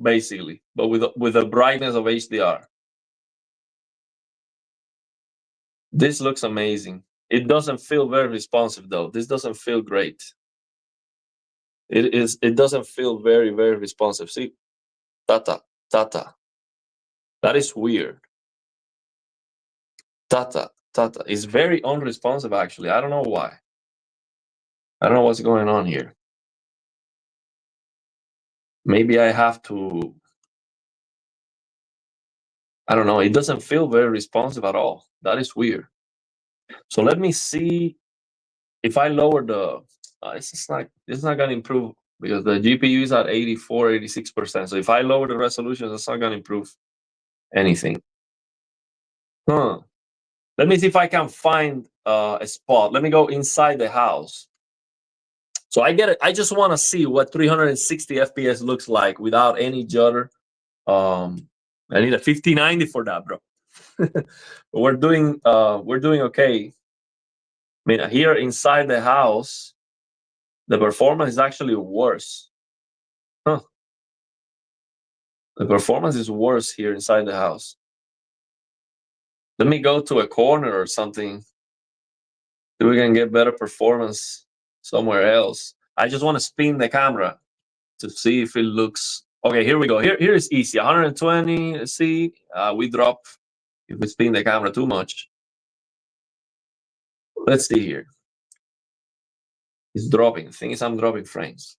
basically, but with the brightness of HDR. This looks amazing. It doesn't feel very responsive though. This doesn't feel great. It doesn't feel very, very responsive. See, tata. That is weird. Tata. It's very unresponsive actually. I don't know why. I don't know what's going on here. Maybe I have to, I don't know. It doesn't feel very responsive at all. That is weird. So let me see if I lower the, it's not going to improve because the GPU is at 84, 86%. So if I lower the resolution, it's not going to improve anything. Let me see if I can find a spot. Let me go inside the house. So I get it. I just want to see what 360 FPS looks like without any judder. I need a 5090 for that, bro. We're doing okay. I mean, here inside the house, the performance is actually worse. The performance is worse here inside the house. Let me go to a corner or something so we can get better performance somewhere else. I just want to spin the camera to see if it looks okay. Here we go. Here is easy. 120. Let's see. We drop if we spin the camera too much. Let's see here. It's dropping. The thing is, I'm dropping frames.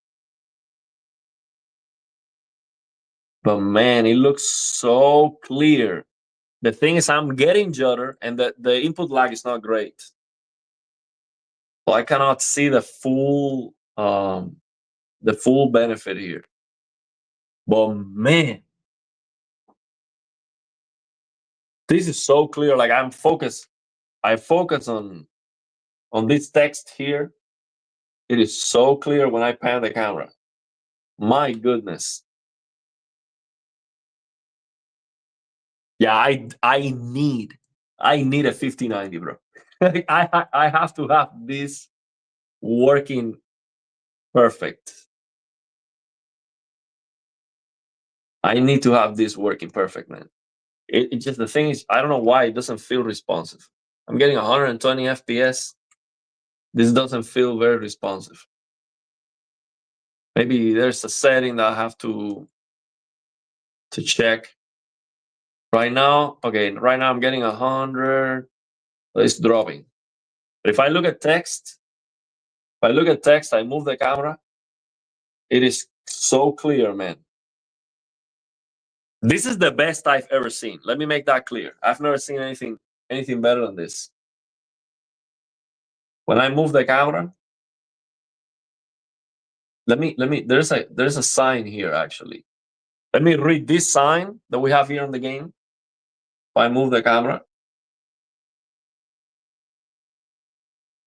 But man, it looks so clear. The thing is, I'm getting judder, and the input lag is not great. So I cannot see the full benefit here. But man, this is so clear. Like I'm focused. I focus on this text here. It is so clear when I pan the camera. My goodness. Yeah, I need a 5090, bro. I have to have this working perfect. I need to have this working perfect, man. It just, the thing is, I don't know why it doesn't feel responsive. I'm getting 120 FPS. This doesn't feel very responsive. Maybe there's a setting that I have to check. Right now, okay, right now I'm getting 100. It's dropping. But if I look at text, I move the camera. It is so clear, man. This is the best I've ever seen. Let me make that clear. I've never seen anything better than this. When I move the camera, there's a sign here actually. Let me read this sign that we have here in the game. If I move the camera,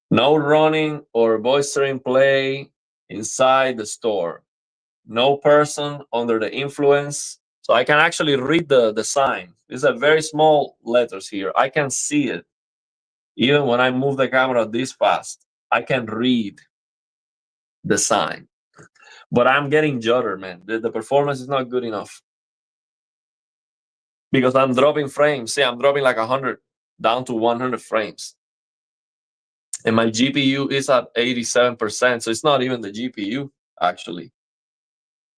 no running or boistering play inside the store. No person under the influence. So I can actually read the sign. These are very small letters here. I can see it. Even when I move the camera this fast, I can read the sign. But I'm getting judder, man. The performance is not good enough. Because I'm dropping frames. See, I'm dropping like 100 down to 100 frames. And my GPU is at 87%. So it's not even the GPU, actually.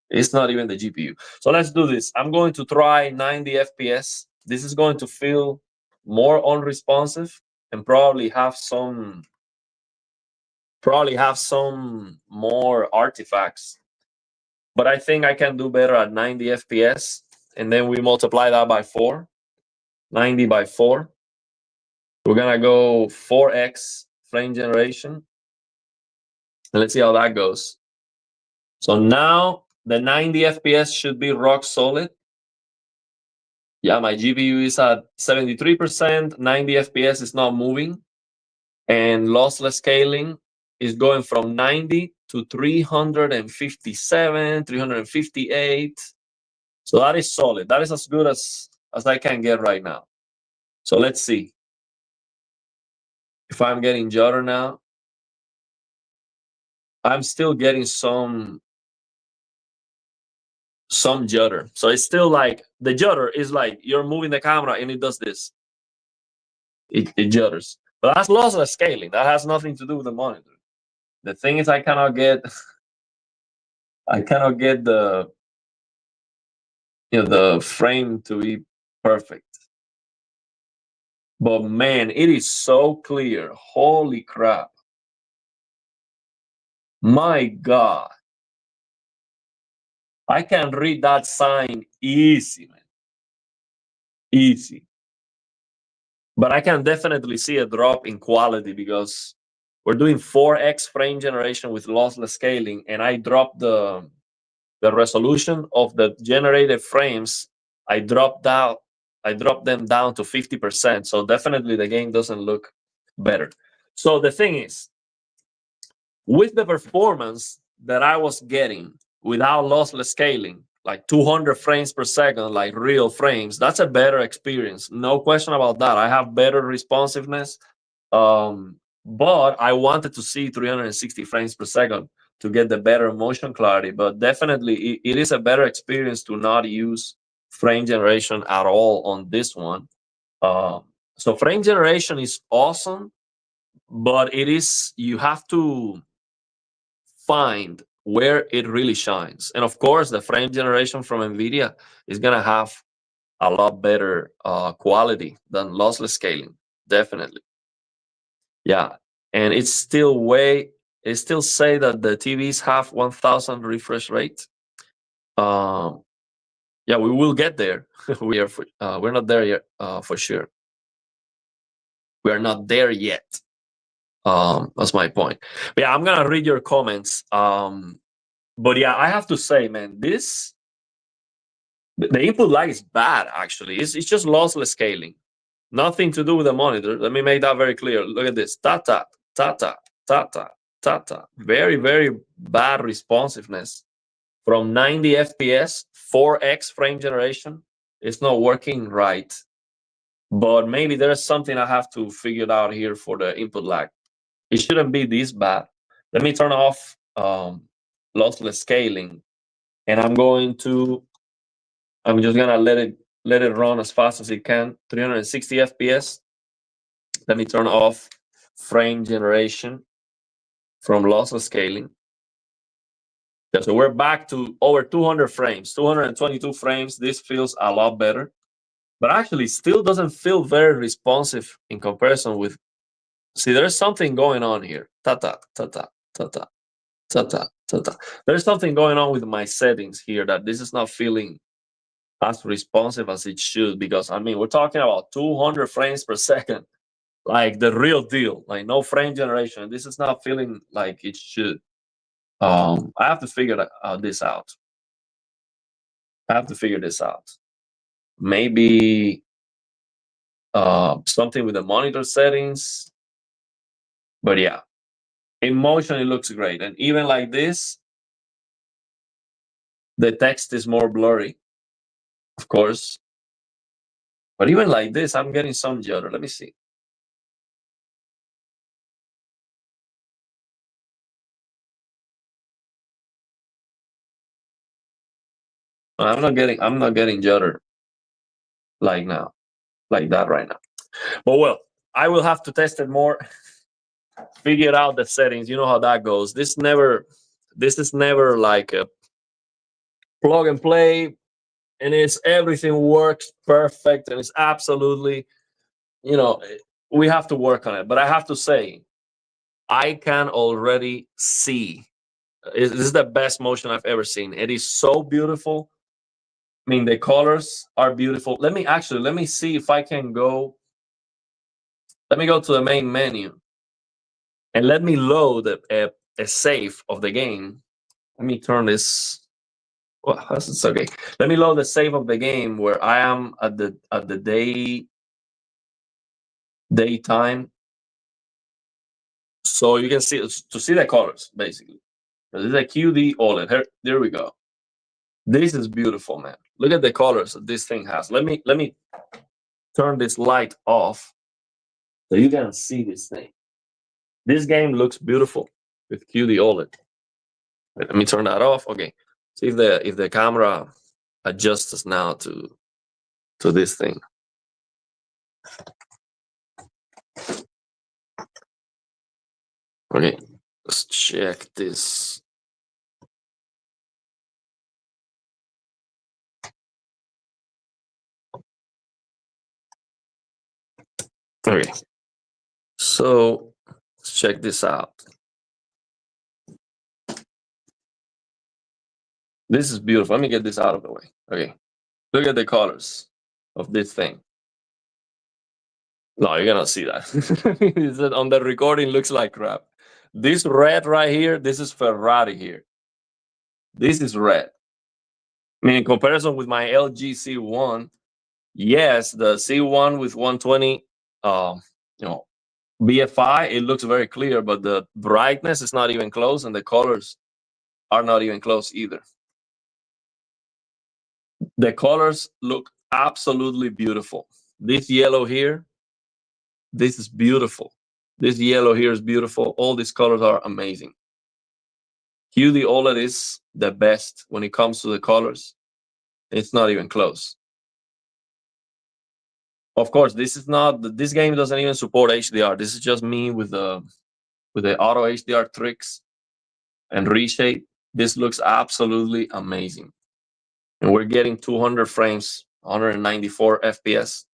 It's not even the GPU. So let's do this. I'm going to try 90 FPS. This is going to feel more unresponsive and probably have some more artifacts. But I think I can do better at 90 FPS. And then we multiply that by 4. 90 by 4. We're going to go 4x frame generation. And let's see how that goes. So now the 90 FPS should be rock solid. Yeah, my GPU is at 73%. 90 FPS is not moving. And lossless scaling is going from 90 to 357, 358. So that is solid. That is as good as I can get right now. So let's see. If I'm getting judder now, I'm still getting some judder. So it's still like, the judder is like you're moving the camera and it does this. It judders. But that's lossless scaling. That has nothing to do with the monitor. The thing is, I cannot get the the frame to be perfect. But man, it is so clear. Holy crap. My God. I can read that sign easy, man. Easy. But I can definitely see a drop in quality because we're doing 4x frame generation with lossless scaling, and I dropped the resolution of the generated frames. I dropped them down to 50%. So definitely the game doesn't look better. So the thing is, with the performance that I was getting without lossless scaling, like 200 frames per second, like real frames, that's a better experience. No question about that. I have better responsiveness. But I wanted to see 360 frames per second to get the better motion clarity. But definitely, it is a better experience to not use frame generation at all on this one. So frame generation is awesome, but you have to find where it really shines. And of course, the frame generation from NVIDIA is going to have a lot better quality than lossless scaling, definitely. Yeah, and it still say that the TVs have 1000 refresh rate. Yeah, we will get there. We're not there yet, for sure. We are not there yet. That's my point. But yeah, I'm gonna read your comments. But yeah, I have to say, man, the input lag is bad. Actually, it's just lossless scaling. Nothing to do with the monitor. Let me make that very clear. Look at this. Ta-ta, ta-ta, ta-ta, ta-ta. Very, very bad responsiveness. From 90 FPS, 4x frame generation, it's not working right. But maybe there's something I have to figure out here for the input lag. It shouldn't be this bad. Let me turn off lossless scaling. And I'm going to I'm just gonna let it run as fast as it can. 360 FPS. Let me turn off frame generation from lossless scaling. Yeah, so we're back to over 200 frames, 222 frames. This feels a lot better, but actually still doesn't feel very responsive in comparison with. See, there's something going on here. Ta-ta, ta-ta, ta-ta, ta-ta, ta-ta. There's something going on with my settings here that this is not feeling as responsive as it should, because I mean, we're talking about 200 frames per second, like the real deal, like no frame generation. This is not feeling like it should. I have to figure this out. I have to figure this out. Maybe something with the monitor settings. But yeah, in motion, it looks great. And even like this, the text is more blurry, of course. But even like this, I'm getting some judder. Let me see. I'm not getting judder like now, like that right now. But well, I will have to test it more, figure out the settings. You know how that goes. This is never like a plug and play, and everything works perfect, and it's absolutely, we have to work on it. But I have to say, I can already see this is the best motion I've ever seen. It is so beautiful. I mean, the colors are beautiful. Let me see if I can go. Let me go to the main menu and let me load a save of the game. Let me turn this. Well, it's okay. Let me load the save of the game where I am at the daytime, so you can see the colors basically. This is a QD OLED. Here, there we go. This is beautiful, man. Look at the colors that this thing has. Let me turn this light off so you can see this thing. This game looks beautiful with QD OLED. Let me turn that off. Okay. See if the camera adjusts now to this thing. Okay. Let's check this. Okay. So let's check this out. This is beautiful. Let me get this out of the way. Okay. Look at the colors of this thing. No, you're gonna see that. On the recording, looks like crap. This red right here, this is Ferrari here. This is red. I mean, in comparison with my LG C1, yes, the C1 with 120, BFI, it looks very clear, but the brightness is not even close, and the colors are not even close either. The colors look absolutely beautiful. This yellow here, this is beautiful. This yellow here is beautiful. All these colors are amazing. QD OLED is the best when it comes to the colors. It's not even close. Of course, this game doesn't even support HDR. This is just me with the auto HDR tricks and reshape. This looks absolutely amazing. And we're getting 200 frames, 194 FPS.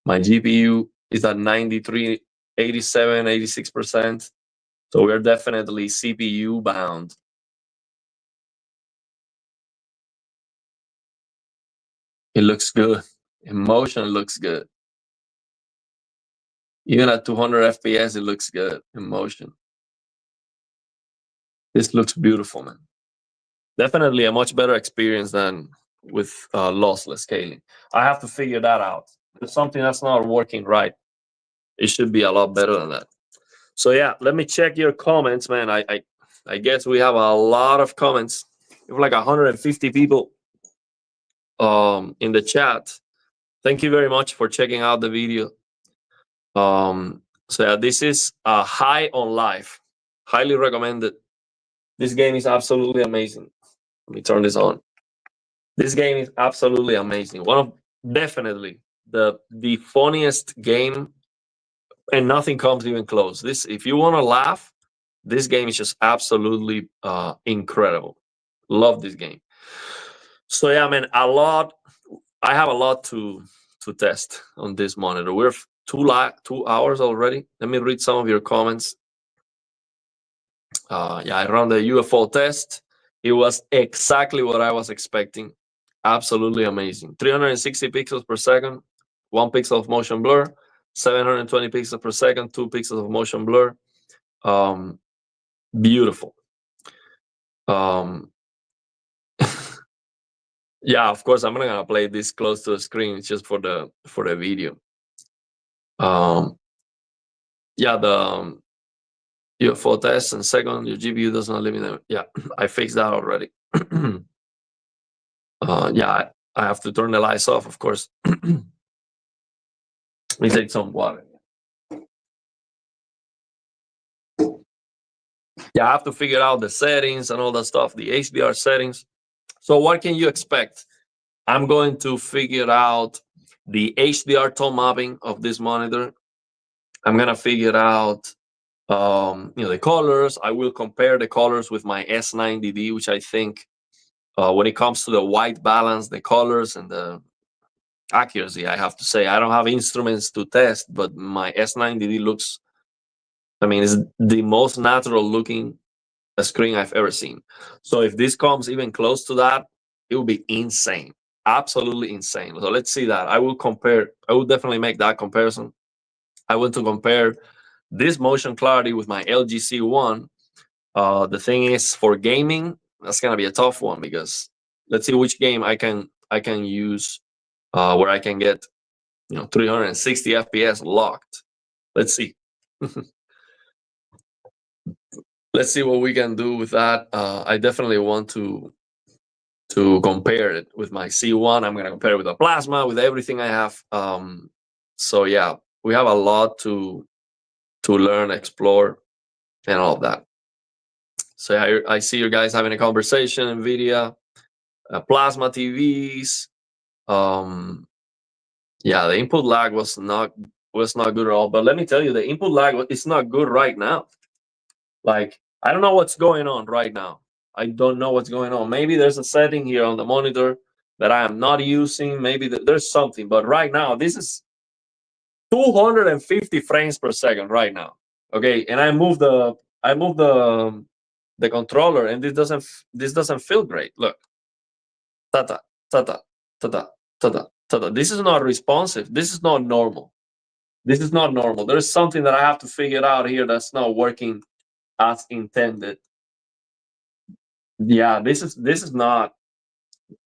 My GPU is at 93, 87, 86%. So we're definitely CPU bound. It looks good. In motion, it looks good. Even at 200 FPS, it looks good in motion. This looks beautiful, man. Definitely a much better experience than with lossless scaling. I have to figure that out. There's something that's not working right. It should be a lot better than that. So yeah, let me check your comments, man. I guess we have a lot of comments. We have like 150 people in the chat. Thank you very much for checking out the video. So yeah, this is High on Life. Highly recommended. This game is absolutely amazing. Let me turn this on. This game is absolutely amazing. One of definitely the funniest game, and nothing comes even close. This, if you want to laugh, this game is just absolutely incredible. Love this game. So yeah, man, a lot. I have a lot to test on this monitor. We're 2 hours already. Let me read some of your comments. Yeah, I ran the UFO test. It was exactly what I was expecting. Absolutely amazing. 360 pixels per second, 1 pixel of motion blur, 720 pixels per second, 2 pixels of motion blur. Beautiful. Yeah, of course, I'm not gonna play this close to the screen. It's just for the video. Yeah, the UFO test, and second, your GPU does not limit. Yeah, I fixed that already. Yeah, I have to turn the lights off, of course. Let me take some water. Yeah, I have to figure out the settings and all that stuff, the HDR settings. So what can you expect? I'm going to figure out the HDR tone mapping of this monitor. I'm gonna figure out the colors. I will compare the colors with my S90D, which I think when it comes to the white balance, the colors, and the accuracy, I have to say I don't have instruments to test, but my S90D looks, I mean, it's the most natural looking screen I've ever seen. So if this comes even close to that, it will be insane. Absolutely insane. So let's see that. I will compare, I will definitely make that comparison. I want to compare this motion clarity with my LG C1. The thing is, for gaming, that's gonna be a tough one, because let's see which game I can use where I can get 360 FPS locked. Let's see. Let's see what we can do with that. I definitely want to compare it with my C1. I'm gonna compare it with a plasma, with everything I have. So yeah, we have a lot to learn, explore, and all of that. So yeah, I see you guys having a conversation. NVIDIA, plasma TVs. Yeah, the input lag was not good at all. But let me tell you, the input lag is not good right now. Like, I don't know what's going on right now. I don't know what's going on. Maybe there's a setting here on the monitor that I am not using. Maybe there's something. But right now, this is 250 frames per second right now. Okay, and I moved the controller, and this doesn't feel great. Look, tata tata tata tata tata. This is not responsive. This is not normal. This is not normal. There's something that I have to figure out here that's not working as intended. Yeah, this is not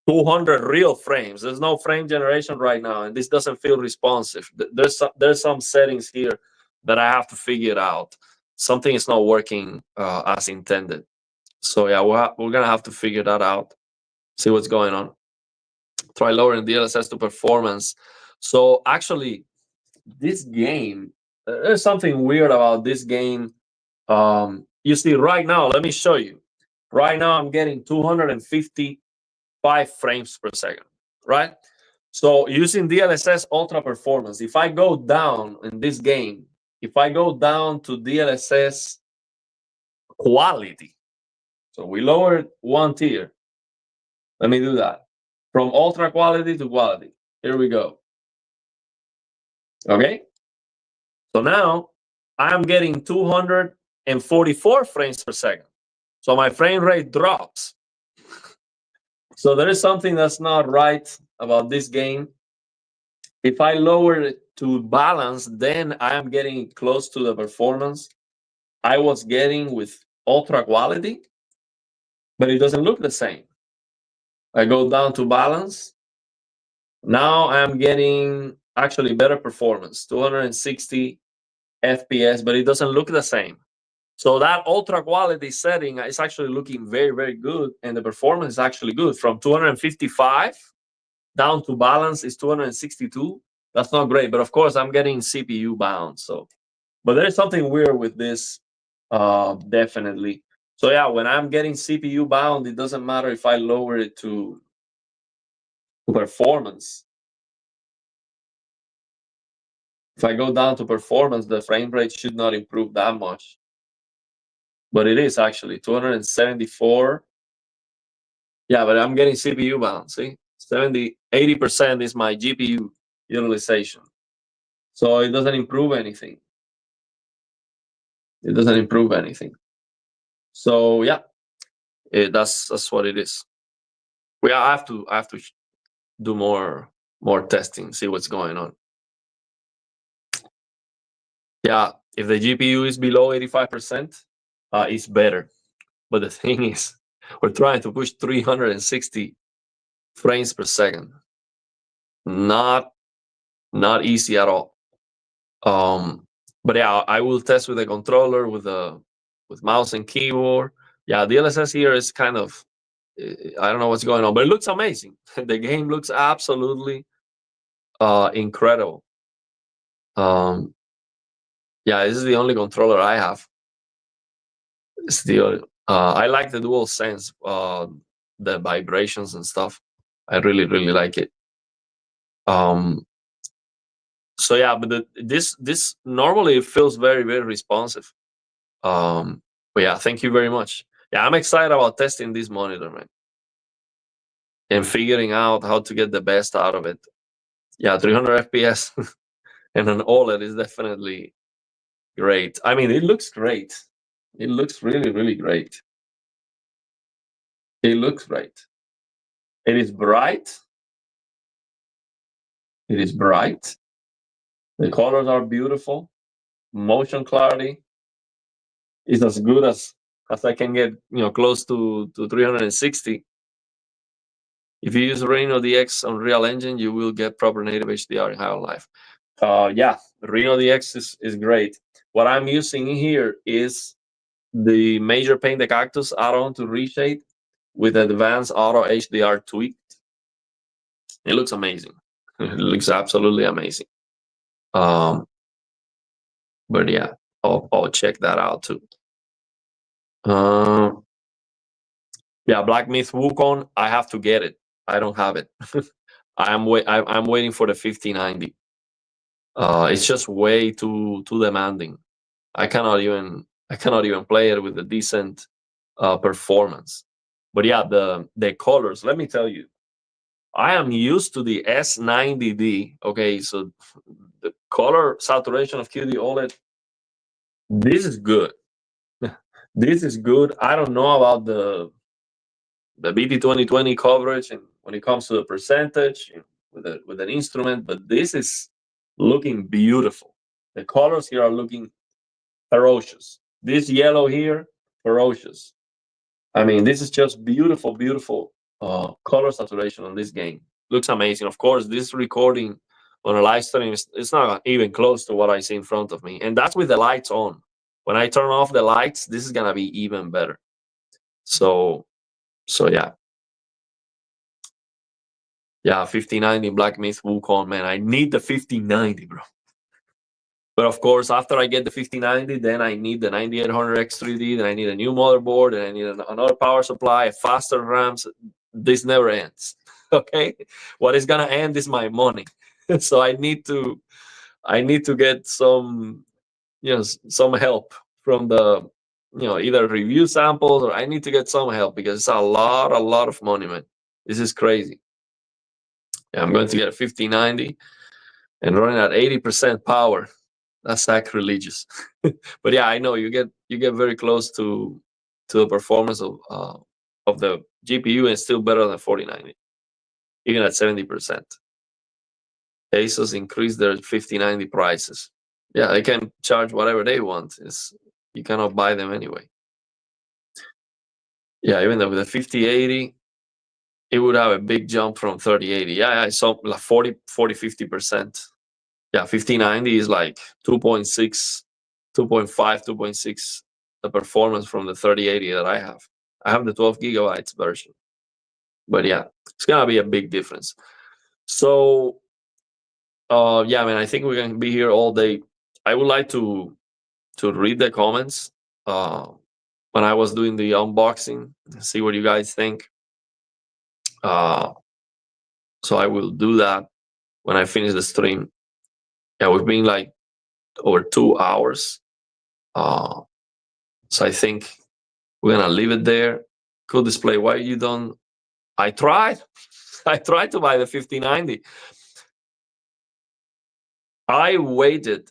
200 real frames. There's no frame generation right now, and this doesn't feel responsive. There's some settings here that I have to figure out. Something is not working as intended. So yeah, we're gonna have to figure that out. See what's going on. Try lowering DLSS to performance. So actually, this game, there's something weird about this game. You see, right now, let me show you. Right now, I'm getting 255 frames per second, right? So using DLSS Ultra Performance, if I go down in this game, if I go down to DLSS Quality, so we lowered one tier. Let me do that. From Ultra Quality to Quality. Here we go. Okay? So now I'm getting 244 frames per second. So my frame rate drops. So there is something that's not right about this game. If I lower it to balance, then I am getting close to the performance I was getting with ultra quality, but it doesn't look the same. I go down to balance. Now I'm getting actually better performance, 260 FPS, but it doesn't look the same. So that ultra quality setting is actually looking very, very good, and the performance is actually good. From 255 down to balance is 262. That's not great, but of course I'm getting CPU bound. So, but there's something weird with this, definitely. So yeah, when I'm getting CPU bound, it doesn't matter if I lower it to to performance. If I go down to performance, the frame rate should not improve that much. But it is actually 274. Yeah, but I'm getting CPU bound. See, 80% is my GPU utilization. So it doesn't improve anything. It doesn't improve anything. So yeah, that's what it is. I have to do more testing, see what's going on. Yeah, if the GPU is below 85%, it's better. But the thing is, we're trying to push 360 frames per second. Not easy at all. But yeah, I will test with the controller, with mouse and keyboard. Yeah, DLSS here is kind of, I don't know what's going on, but it looks amazing. The game looks absolutely incredible. Yeah, this is the only controller I have. Still, I like the dual sense, the vibrations and stuff. I really like it. So yeah, but this normally it feels very responsive. But yeah, thank you very much. Yeah, I'm excited about testing this monitor, man, and figuring out how to get the best out of it. Yeah, 300 FPS and an OLED is definitely great. I mean, it looks great. It looks really great. It looks great. It is bright. It is bright. The colors are beautiful. Motion clarity is as good as I can get, close to 360. If you use Reno DX on Real Engine, you will get proper native HDR in high life. Yeah, Reno DX is great. What I'm using here is the Major Paint the Cactus add-on to reshade with advanced auto HDR tweaked. It looks amazing. It looks absolutely amazing. But yeah, I'll check that out too. Yeah, Black Myth Wukong, I have to get it. I don't have it. I'm waiting for the 5090. It's just way too demanding. I cannot even play it with a decent performance. But yeah, the colors. Let me tell you, I am used to the S90D. Okay, so the color saturation of QDOLED, this is good. This is good. I don't know about the BT 2020 coverage and when it comes to the percentage with an instrument, but this is looking beautiful. The colors here are looking ferocious. This yellow here, ferocious. I mean, this is just beautiful color saturation on this game. Looks amazing. Of course, this recording on a live stream it's not even close to what I see in front of me, and that's with the lights on. When I turn off the lights, this is gonna be even better. So yeah. Yeah, 5090 Black Myth Wukong, man. I need the 5090, bro. But of course, after I get the 5090, then I need the 9800X3D, then I need a new motherboard, and I need another power supply, faster RAMs. This never ends. Okay? What is gonna end is my money. So I need to get some, some help from the, either review samples, or I need to get some help because it's a lot of money, man. This is crazy. Yeah, I'm going to get a 5090 and running at 80% power. That's sacrilegious. But yeah, I know you get very close to the performance of the GPU, and still better than 4090, even at 70%. ASUS increased their 5090 prices. Yeah, they can charge whatever they want. You cannot buy them anyway. Yeah, even though with the 5080, it would have a big jump from 3080. Yeah, I saw like 50%. Yeah, 5090 is like 2.6, 2.5, 2.6 the performance from the 3080 that I have. I have the 12 gigabytes version. But yeah, it's gonna be a big difference. So yeah, man, I think we're gonna be here all day. I would like to read the comments when I was doing the unboxing, see what you guys think. So I will do that when I finish the stream. Yeah, we've been like over 2 hours. So I think we're gonna leave it there. Cool display. Why you don't? I tried. I tried to buy the 5090. I waited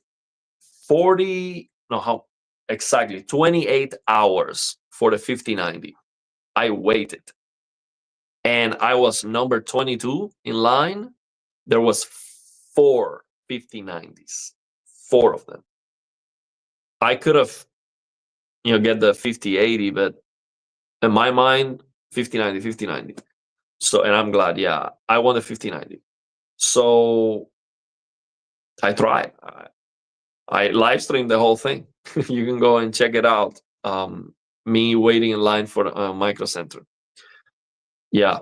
40, no, how exactly 28 hours for the 5090. I waited. And I was number 22 in line. There was 4 5090s, 4 of them. I could have, get the 5080, but in my mind, 5090, 5090. So, and I'm glad, yeah, I want the 5090. So I tried. I live streamed the whole thing. You can go and check it out. Me waiting in line for Micro Center. Yeah.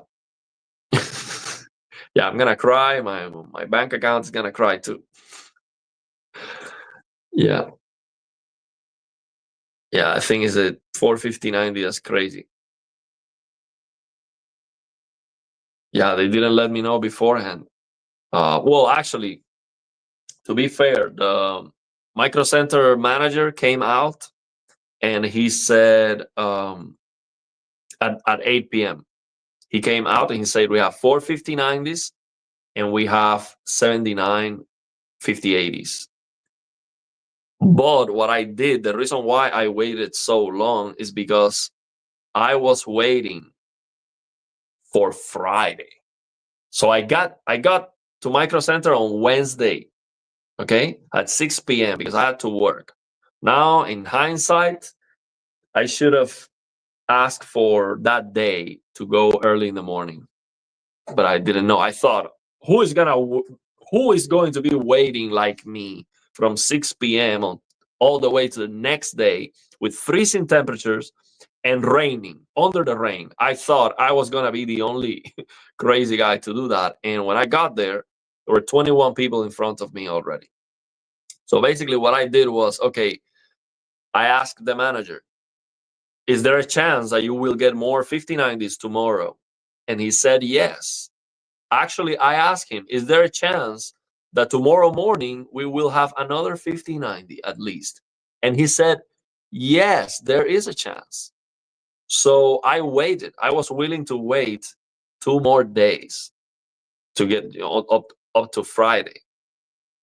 Yeah, I'm gonna cry. My bank account is gonna cry too. Yeah. Yeah, I think it's a 45090. That's crazy. Yeah, they didn't let me know beforehand. Well, actually, to be fair, the Micro Center manager came out and he said at 8 p.m. He came out and he said, we have 45090s and we have 79 5080s. But what I did, the reason why I waited so long is because I was waiting for Friday. So I got to Micro Center on Wednesday, okay, at 6 p.m. because I had to work. Now, in hindsight, I should have asked for that day to go early in the morning, but I didn't know. I thought, who is going to be waiting like me from 6 p.m. on all the way to the next day with freezing temperatures and raining under the rain? I thought I was going to be the only crazy guy to do that. And when I got there were 21 people in front of me already. So basically what I did was, okay, I asked the manager, is there a chance that you will get more 5090s tomorrow? And he said yes. Actually, I asked him, is there a chance that tomorrow morning we will have another 5090 at least? And he said, yes, there is a chance. So I waited. I was willing to wait 2 more days to get up to Friday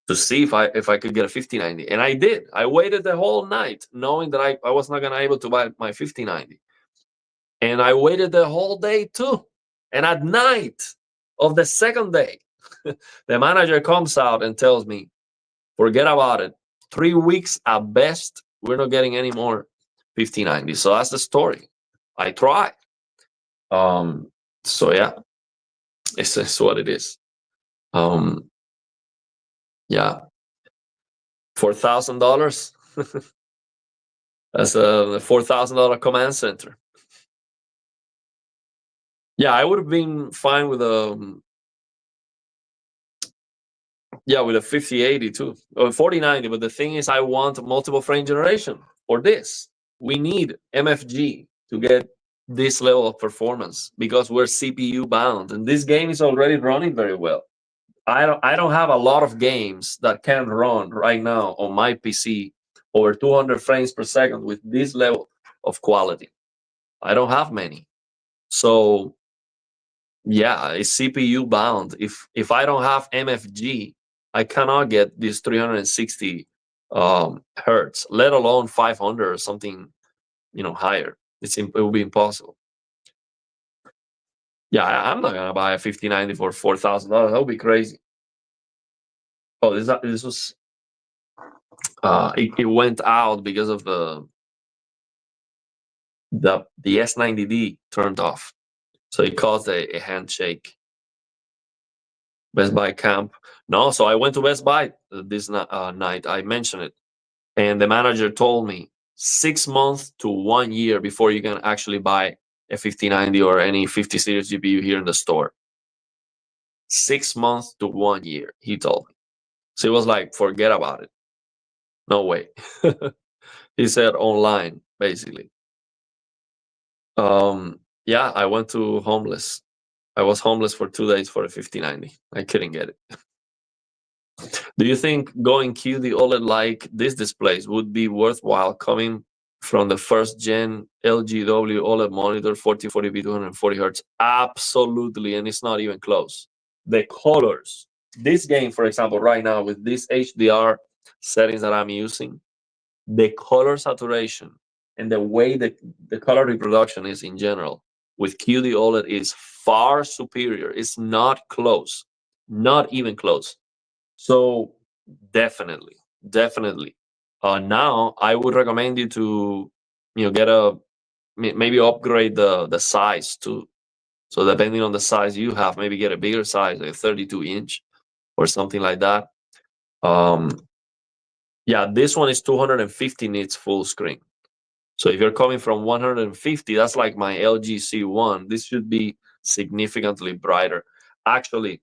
to see if I could get a 5090. And I did. I waited the whole night knowing that I was not going to be able to buy my 5090. And I waited the whole day too. And at night of the second day, the manager comes out and tells me, forget about it. 3 weeks at best, we're not getting any more 5090. So that's the story. I tried. So yeah, it's what it is. Yeah, $4,000. That's a $4,000 command center. Yeah, I would have been fine with a 5080 too, or 4090. But the thing is, I want multiple frame generation for this. We need MFG to get this level of performance because we're CPU bound, and this game is already running very well. I don't have a lot of games that can run right now on my PC over 200 frames per second with this level of quality. I don't have many. So yeah, it's CPU bound. If I don't have MFG, I cannot get this 360 hertz, let alone 500 or something, higher. It will be impossible. Yeah, I'm not gonna buy a 5090 for $4,000. That would be crazy. Oh, this was it went out because of the S90D turned off, so it caused a handshake. Best Buy camp. No, so I went to Best Buy this night. I mentioned it, and the manager told me 6 months to 1 year before you can actually buy a 5090 or any 50 series GPU here in the store. 6 months to 1 year, he told me. So he was like, forget about it. No way. He said online, basically. Yeah, I went to Homeless. I was homeless for 2 days for a 5090. I couldn't get it. Do you think going QD-OLED like these displays would be worthwhile coming from the first gen LGW OLED monitor 1440p 240 hertz? Absolutely, and it's not even close. The colors. This game, for example, right now with these HDR settings that I'm using, the color saturation and the way that the color reproduction is in general with QD-OLED is far superior. It's not close, not even close. So definitely. Now I would recommend you to, get maybe upgrade the size too. So depending on the size you have, maybe get a bigger size, like 32-inch or something like that. Yeah, this one is 250 nits full screen. So if you're coming from 150, that's like my LG C1. This should be significantly brighter. Actually,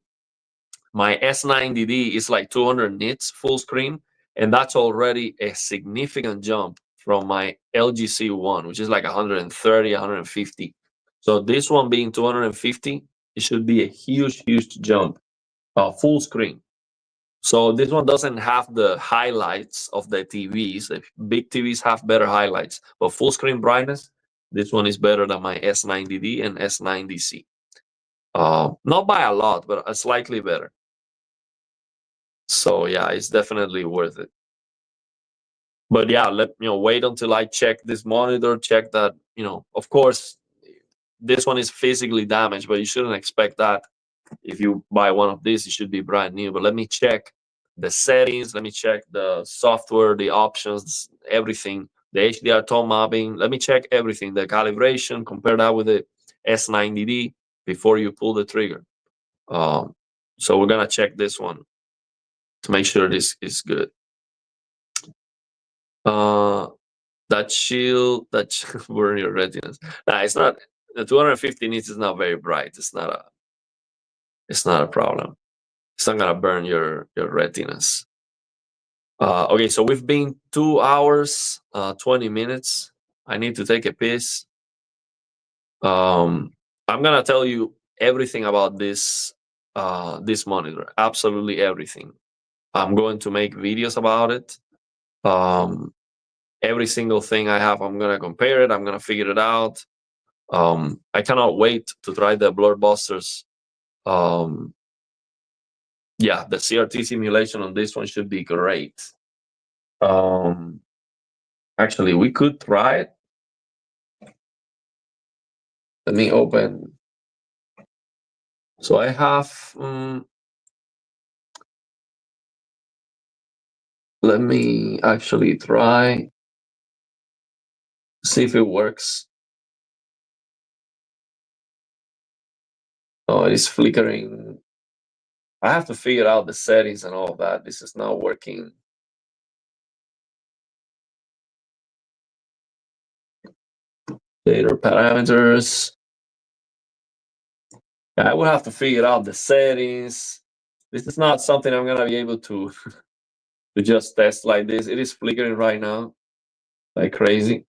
my S90D is like 200 nits full screen, and that's already a significant jump from my LG C1, which is like 130, 150. So this one being 250, it should be a huge jump, full screen. So this one doesn't have the highlights of the TVs. The big TVs have better highlights, but full screen brightness, this one is better than my S90D and S90C. Not by a lot, but slightly better. So yeah, it's definitely worth it. But yeah, wait until I check this monitor, check that, of course, this one is physically damaged, but you shouldn't expect that. If you buy one of these, it should be brand new. But let me check the settings, let me check the software, the options, everything, the HDR tone mapping. Let me check everything, the calibration, compare that with the S90D before you pull the trigger. So we're gonna check this one to make sure this is good. That shield burn your retinas. Nah, it's not. The 250 nits is not very bright. It's not a problem. It's not gonna burn your retinas. Okay, so we've been 2 hours, 20 minutes. I need to take a piss. I'm gonna tell you everything about this monitor. Absolutely everything. I'm going to make videos about it. Every single thing I have, I'm gonna compare it. I'm gonna figure it out. I cannot wait to try the Blur Busters. Yeah, the CRT simulation on this one should be great. Actually, we could try it. Let me open. So I have. Let me actually try. See if it works. Oh, it is flickering. I have to figure out the settings and all of that. This is not working. Data parameters. I will have to figure out the settings. This is not something I'm gonna be able to just test like this. It is flickering right now, like crazy,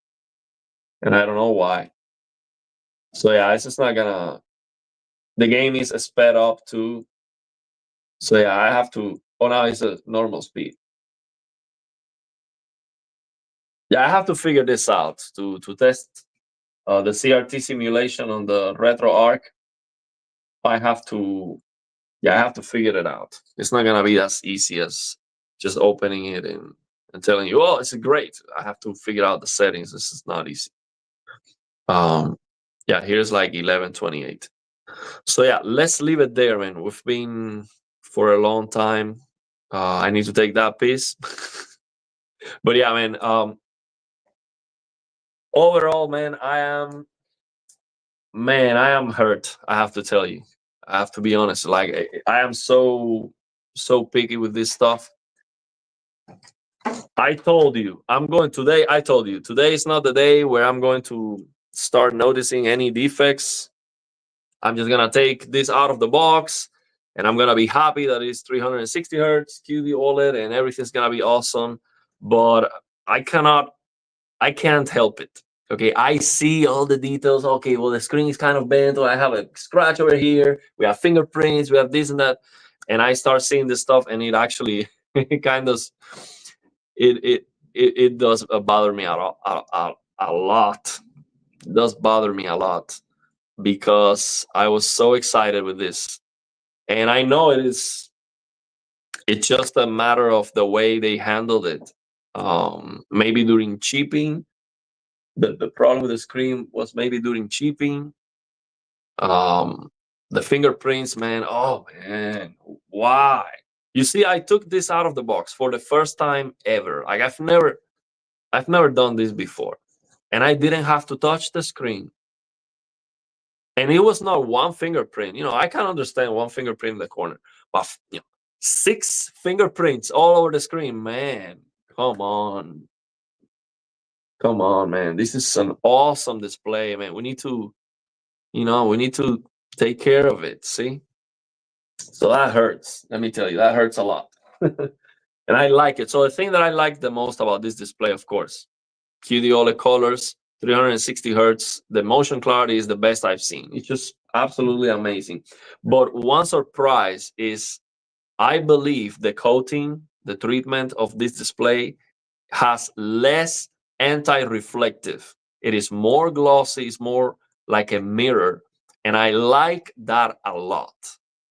and I don't know why. So yeah, it's just not gonna. The game is sped up too. So yeah, I have to. Oh, now it's a normal speed. Yeah, I have to figure this out to test the CRT simulation on the RetroArch. I have to. Yeah, I have to figure it out. It's not gonna be as easy as just opening it and telling you, "Oh, it's great." I have to figure out the settings. This is not easy. Yeah, here's like 1128. So yeah, let's leave it there, man. We've been for a long time. I need to take that piece. But yeah, man. Overall, man, I am hurt. I have to tell you. I have to be honest. Like I am so picky with this stuff. I told you today. I told you today is not the day where I'm going to start noticing any defects. I'm just gonna take this out of the box, and I'm gonna be happy that it's 360 hertz QD-OLED and everything's gonna be awesome. But I can't help it. Okay, I see all the details. Okay, well, the screen is kind of bent, or I have a scratch over here. We have fingerprints, we have this and that. And I start seeing this stuff, and it actually it kind of it does bother me a lot. It does bother me a lot because I was so excited with this. And I know it's just a matter of the way they handled it. Maybe during shipping, the problem with the screen was maybe during shipping. Um, the fingerprints, man. Oh man, why? You see, I took this out of the box for the first time ever. Like I've never done this before, and I didn't have to touch the screen. And it was not one fingerprint. I can understand one fingerprint in the corner, but 6 fingerprints all over the screen, man. Come on, come on, man. This is an awesome display, man. We need to take care of it. See, so that hurts. Let me tell you, that hurts a lot. And I like it. So the thing that I like the most about this display, of course, QDOLED colors, 360 hertz. The motion clarity is the best I've seen. It's just absolutely amazing. But one surprise is, I believe the coating, the treatment of this display has less anti-reflective. It is more glossy, it's more like a mirror. And I like that a lot.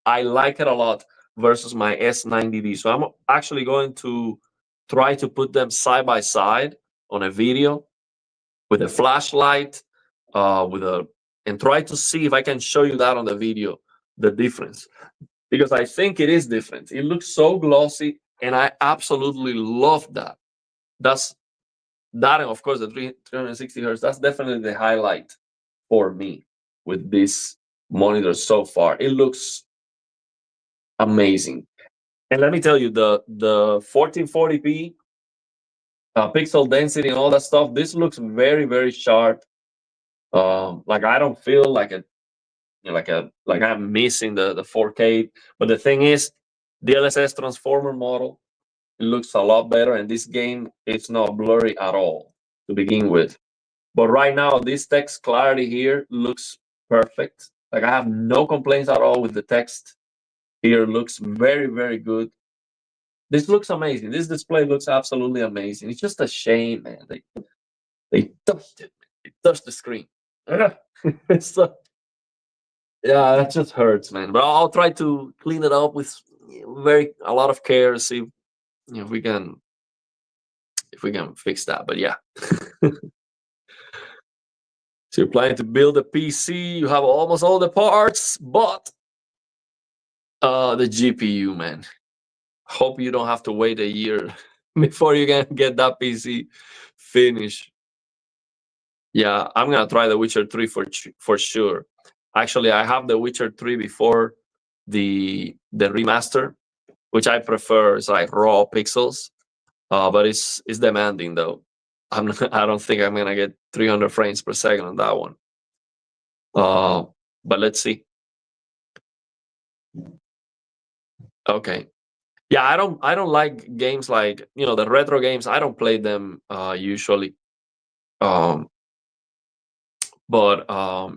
I like it a lot versus my S90D. So I'm actually going to try to put them side by side on a video with a flashlight, and try to see if I can show you that on the video, the difference. Because I think it is different. It looks so glossy, and I absolutely love that. That's that, and of course the 360 hertz. That's definitely the highlight for me with this monitor so far. It looks amazing. And let me tell you, the 1440p pixel density and all that stuff, this looks very, very sharp. Like I don't feel like like I'm missing the 4K. But the thing is, DLSS transformer model, it looks a lot better, and this game, it's not blurry at all to begin with. But right now, this text clarity here looks perfect. Like I have no complaints at all with the text here. Looks very, very good. This looks amazing. This display looks absolutely amazing. It's just a shame, man. They touched it. They touched the screen. So, yeah, that just hurts, man. But I'll try to clean it up with a lot of care. See if we can fix that. But yeah. So you're planning to build a PC. You have almost all the parts, but the GPU, man. Hope you don't have to wait a year before you can get that PC finished. Yeah, I'm gonna try The Witcher 3 for sure. Actually, I have The Witcher 3 before the remaster, which I prefer. It's like raw pixels, but it's demanding though. I don't think I'm gonna get 300 frames per second on that one. But let's see. Okay. Yeah, I don't like games like the retro games. I don't play them usually. But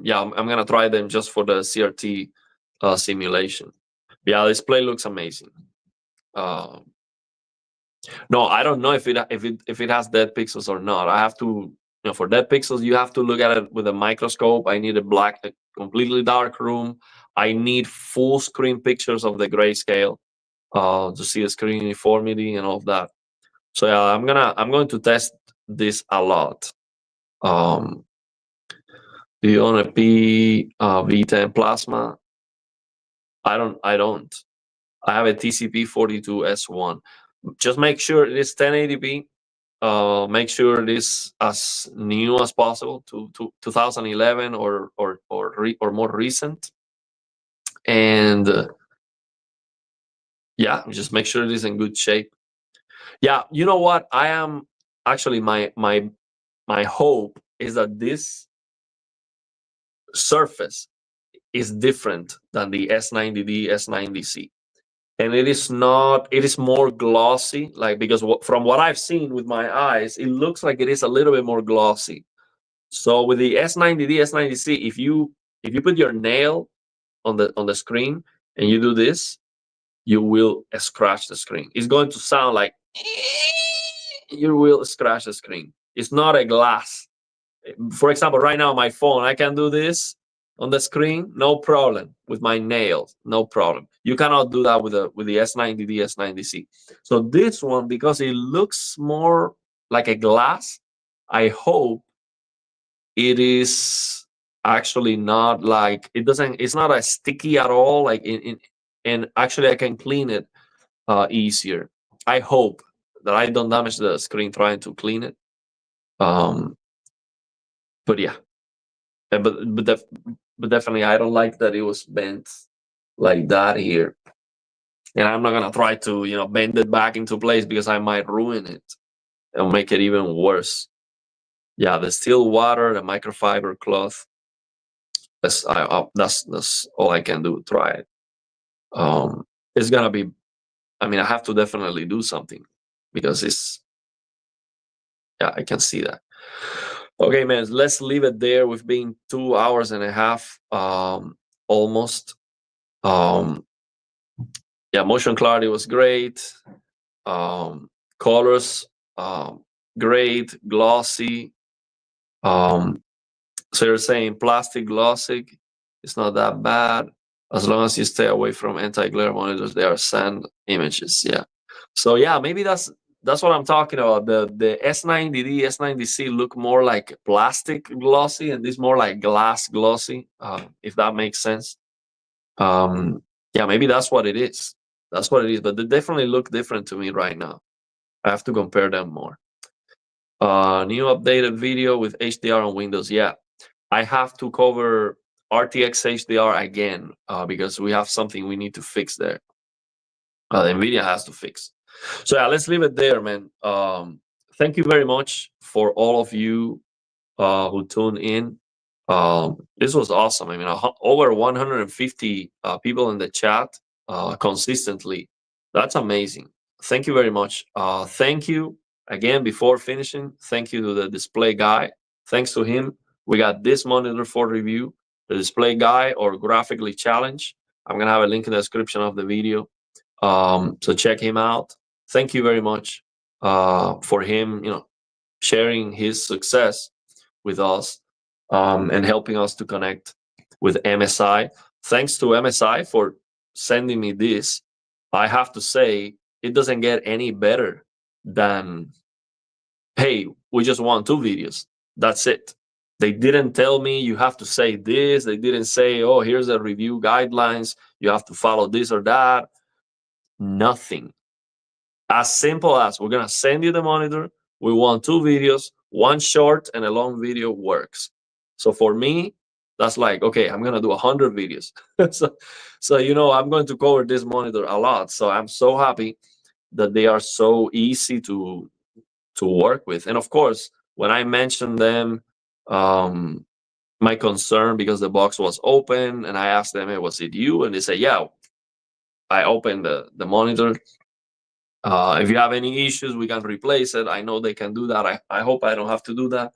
yeah, I'm gonna try them just for the CRT simulation. Yeah, this play looks amazing. No, I don't know if it has dead pixels or not. I have to, for dead pixels, you have to look at it with a microscope. I need a completely dark room. I need full screen pictures of the grayscale to see the screen uniformity and all of that. So yeah, I'm going to test this a lot. Do you own a V10 plasma? I don't. I have a TCP42S1. Just make sure it is 1080p. Make sure it is as new as possible to 2011 or more recent. And yeah, just make sure it is in good shape. Yeah, you know what? I am actually my hope is that this surface is different than the S90D, S90C. And it is not, it is more glossy, like, because from what I've seen with my eyes, it looks like it is a little bit more glossy. So with the S90D, S90C, if you put your nail on the screen and you do this, you will scratch the screen. It's going to sound like you will scratch the screen. It's not a glass. For example, right now my phone, I can do this on the screen, no problem. With my nails, no problem. You cannot do that with the S90D, S90C. So this one, because it looks more like a glass, I hope it is actually not like it doesn't. It's not as sticky at all. Like and actually I can clean it easier. I hope that I don't damage the screen trying to clean it. But yeah, but definitely I don't like that it was bent like that here, and I'm not gonna try to bend it back into place because I might ruin it and make it even worse. Yeah, the still water, the microfiber cloth. That's all I can do. Try it. It's gonna be. I mean, I have to definitely do something because it's. Yeah, I can see that. Okay, man. Let's leave it there. We've been 2 hours and a half, almost. Um, yeah, motion clarity was great. Colors, great, glossy. So you're saying plastic glossy, it's not that bad as long as you stay away from anti-glare monitors. They are sand images. Yeah. So yeah, maybe that's what I'm talking about. The S90D, S90C look more like plastic glossy, and this more like glass glossy. If that makes sense. Yeah, maybe that's what it is. That's what it is. But they definitely look different to me right now. I have to compare them more. New updated video with HDR on Windows. Yeah, I have to cover RTX HDR again because we have something we need to fix there. NVIDIA has to fix. So yeah, let's leave it there, man. Thank you very much for all of you who tuned in. This was awesome. I mean, over 150 people in the chat consistently. That's amazing. Thank you very much. Thank you again before finishing. Thank you to the display guy. Thanks to him, we got this monitor for review. The display guy or graphically challenged. I'm gonna have a link in the description of the video. So check him out. Thank you very much for him, sharing his success with us and helping us to connect with MSI. Thanks to MSI for sending me this. I have to say, it doesn't get any better than, hey, we just want 2 videos. That's it. They didn't tell me you have to say this. They didn't say, oh, here's the review guidelines. You have to follow this or that. Nothing. As simple as we're going to send you the monitor. We want 2 videos, one short and a long video works. So for me, that's like, okay, I'm going to do 100 videos. so, I'm going to cover this monitor a lot. So I'm so happy that they are so easy to work with. And of course, when I mentioned them, my concern because the box was open and I asked them, hey, was it you? And they say, yeah, I opened the monitor. If you have any issues, we can replace it. I know they can do that. I hope I don't have to do that.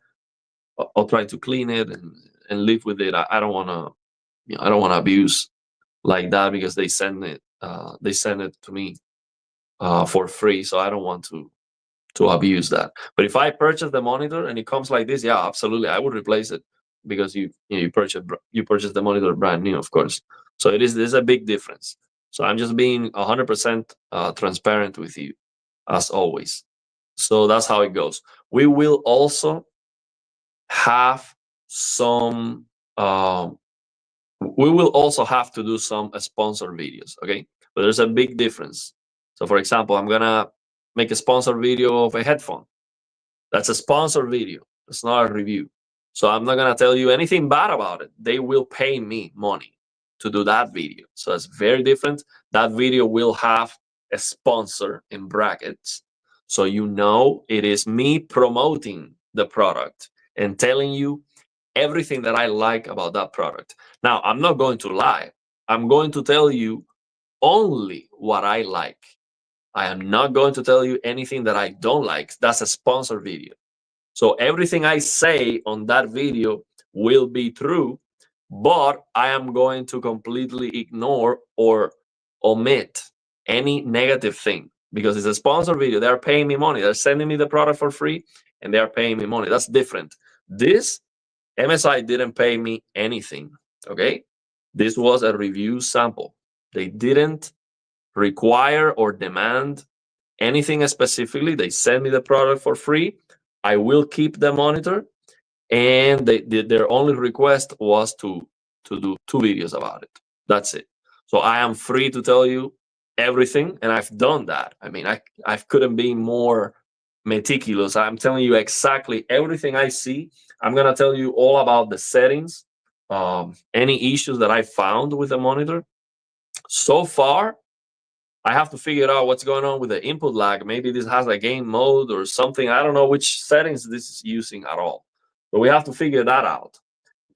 I'll try to clean it and live with it. I don't want to, I don't want to abuse like that because they send it to me for free. So I don't want to abuse that. But if I purchase the monitor and it comes like this, yeah, absolutely, I would replace it because you purchase the monitor brand new, of course. So there's a big difference. So I'm just being 100% transparent with you, as always. So that's how it goes. We will also have some. We will also have to do some sponsor videos, okay? But there's a big difference. So, for example, I'm gonna make a sponsor video of a headphone. That's a sponsor video. It's not a review. So I'm not gonna tell you anything bad about it. They will pay me money to do that video. So it's very different. That video will have a sponsor in brackets. So it is me promoting the product and telling you everything that I like about that product. Now, I'm not going to lie. I'm going to tell you only what I like. I am not going to tell you anything that I don't like. That's a sponsor video. So everything I say on that video will be true, but I am going to completely ignore or omit any negative thing because it's a sponsored video. They're paying me money. They're sending me the product for free and they're paying me money. That's different. This MSI didn't pay me anything. Okay. This was a review sample. They didn't require or demand anything specifically. They send me the product for free. I will keep the monitor, and their only request was to do 2 videos about it. That's it. So I am free to tell you everything, and I've done that. I mean, I couldn't be more meticulous. I'm telling you exactly everything I see. I'm gonna tell you all about the settings, any issues that I found with the monitor. So far, I have to figure out what's going on with the input lag. Maybe this has a game mode or something. I don't know which settings this is using at all. But we have to figure that out.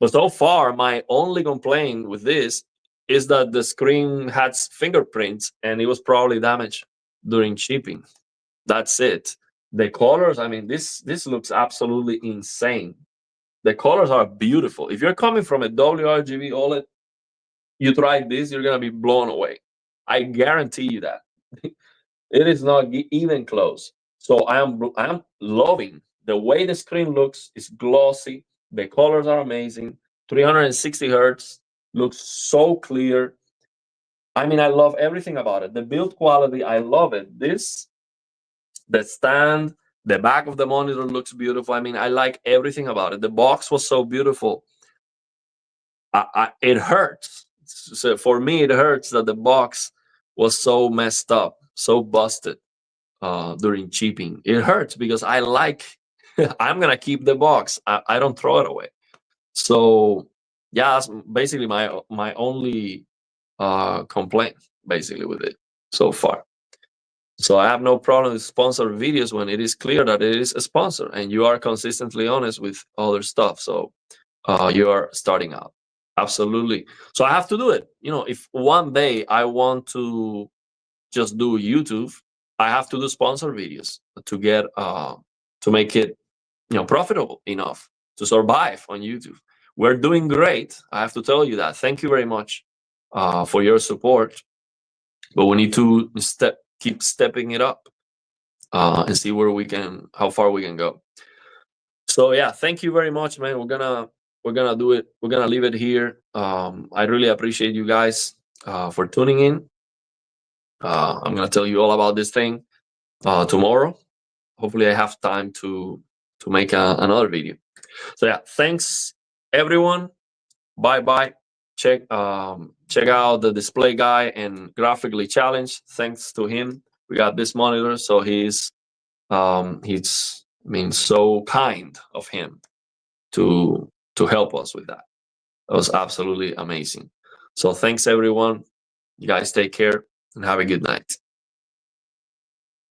But so far, my only complaint with this is that the screen had fingerprints and it was probably damaged during shipping. That's it. The colors, I mean, this looks absolutely insane. The colors are beautiful. If you're coming from a WRGB OLED, you try this, you're gonna be blown away. I guarantee you that. It is not even close. So I'm loving the way the screen looks. It's glossy. The colors are amazing. 360 hertz looks so clear. I mean, I love everything about it. The build quality, I love it. The stand, the back of the monitor looks beautiful. I mean, I like everything about it. The box was so beautiful. It hurts. So for me, it hurts that the box was so messed up, so busted during shipping. It hurts because I like, I'm gonna keep the box. I don't throw it away. So yeah, that's basically my only complaint basically with it so far. So I have no problem with sponsored videos when it is clear that it is a sponsor and you are consistently honest with other stuff. So you are starting out. Absolutely. So I have to do it. You know, if one day I want to just do YouTube, I have to do sponsor videos to get to make it, you know, profitable enough to survive on YouTube. We're doing great. I have to tell you that. Thank you very much for your support. But we need to keep stepping it up and see where we can, how far we can go. So yeah, thank you very much, man. We're gonna do it. We're gonna leave it here. I really appreciate you guys for tuning in. I'm gonna tell you all about this thing tomorrow. Hopefully, I have time to make another video. So yeah, thanks everyone. Bye bye. Check out the display guy and graphically challenged. Thanks to him, we got this monitor. So he's I mean, so kind of him to help us with that. That was absolutely amazing. So thanks everyone. You guys take care and have a good night.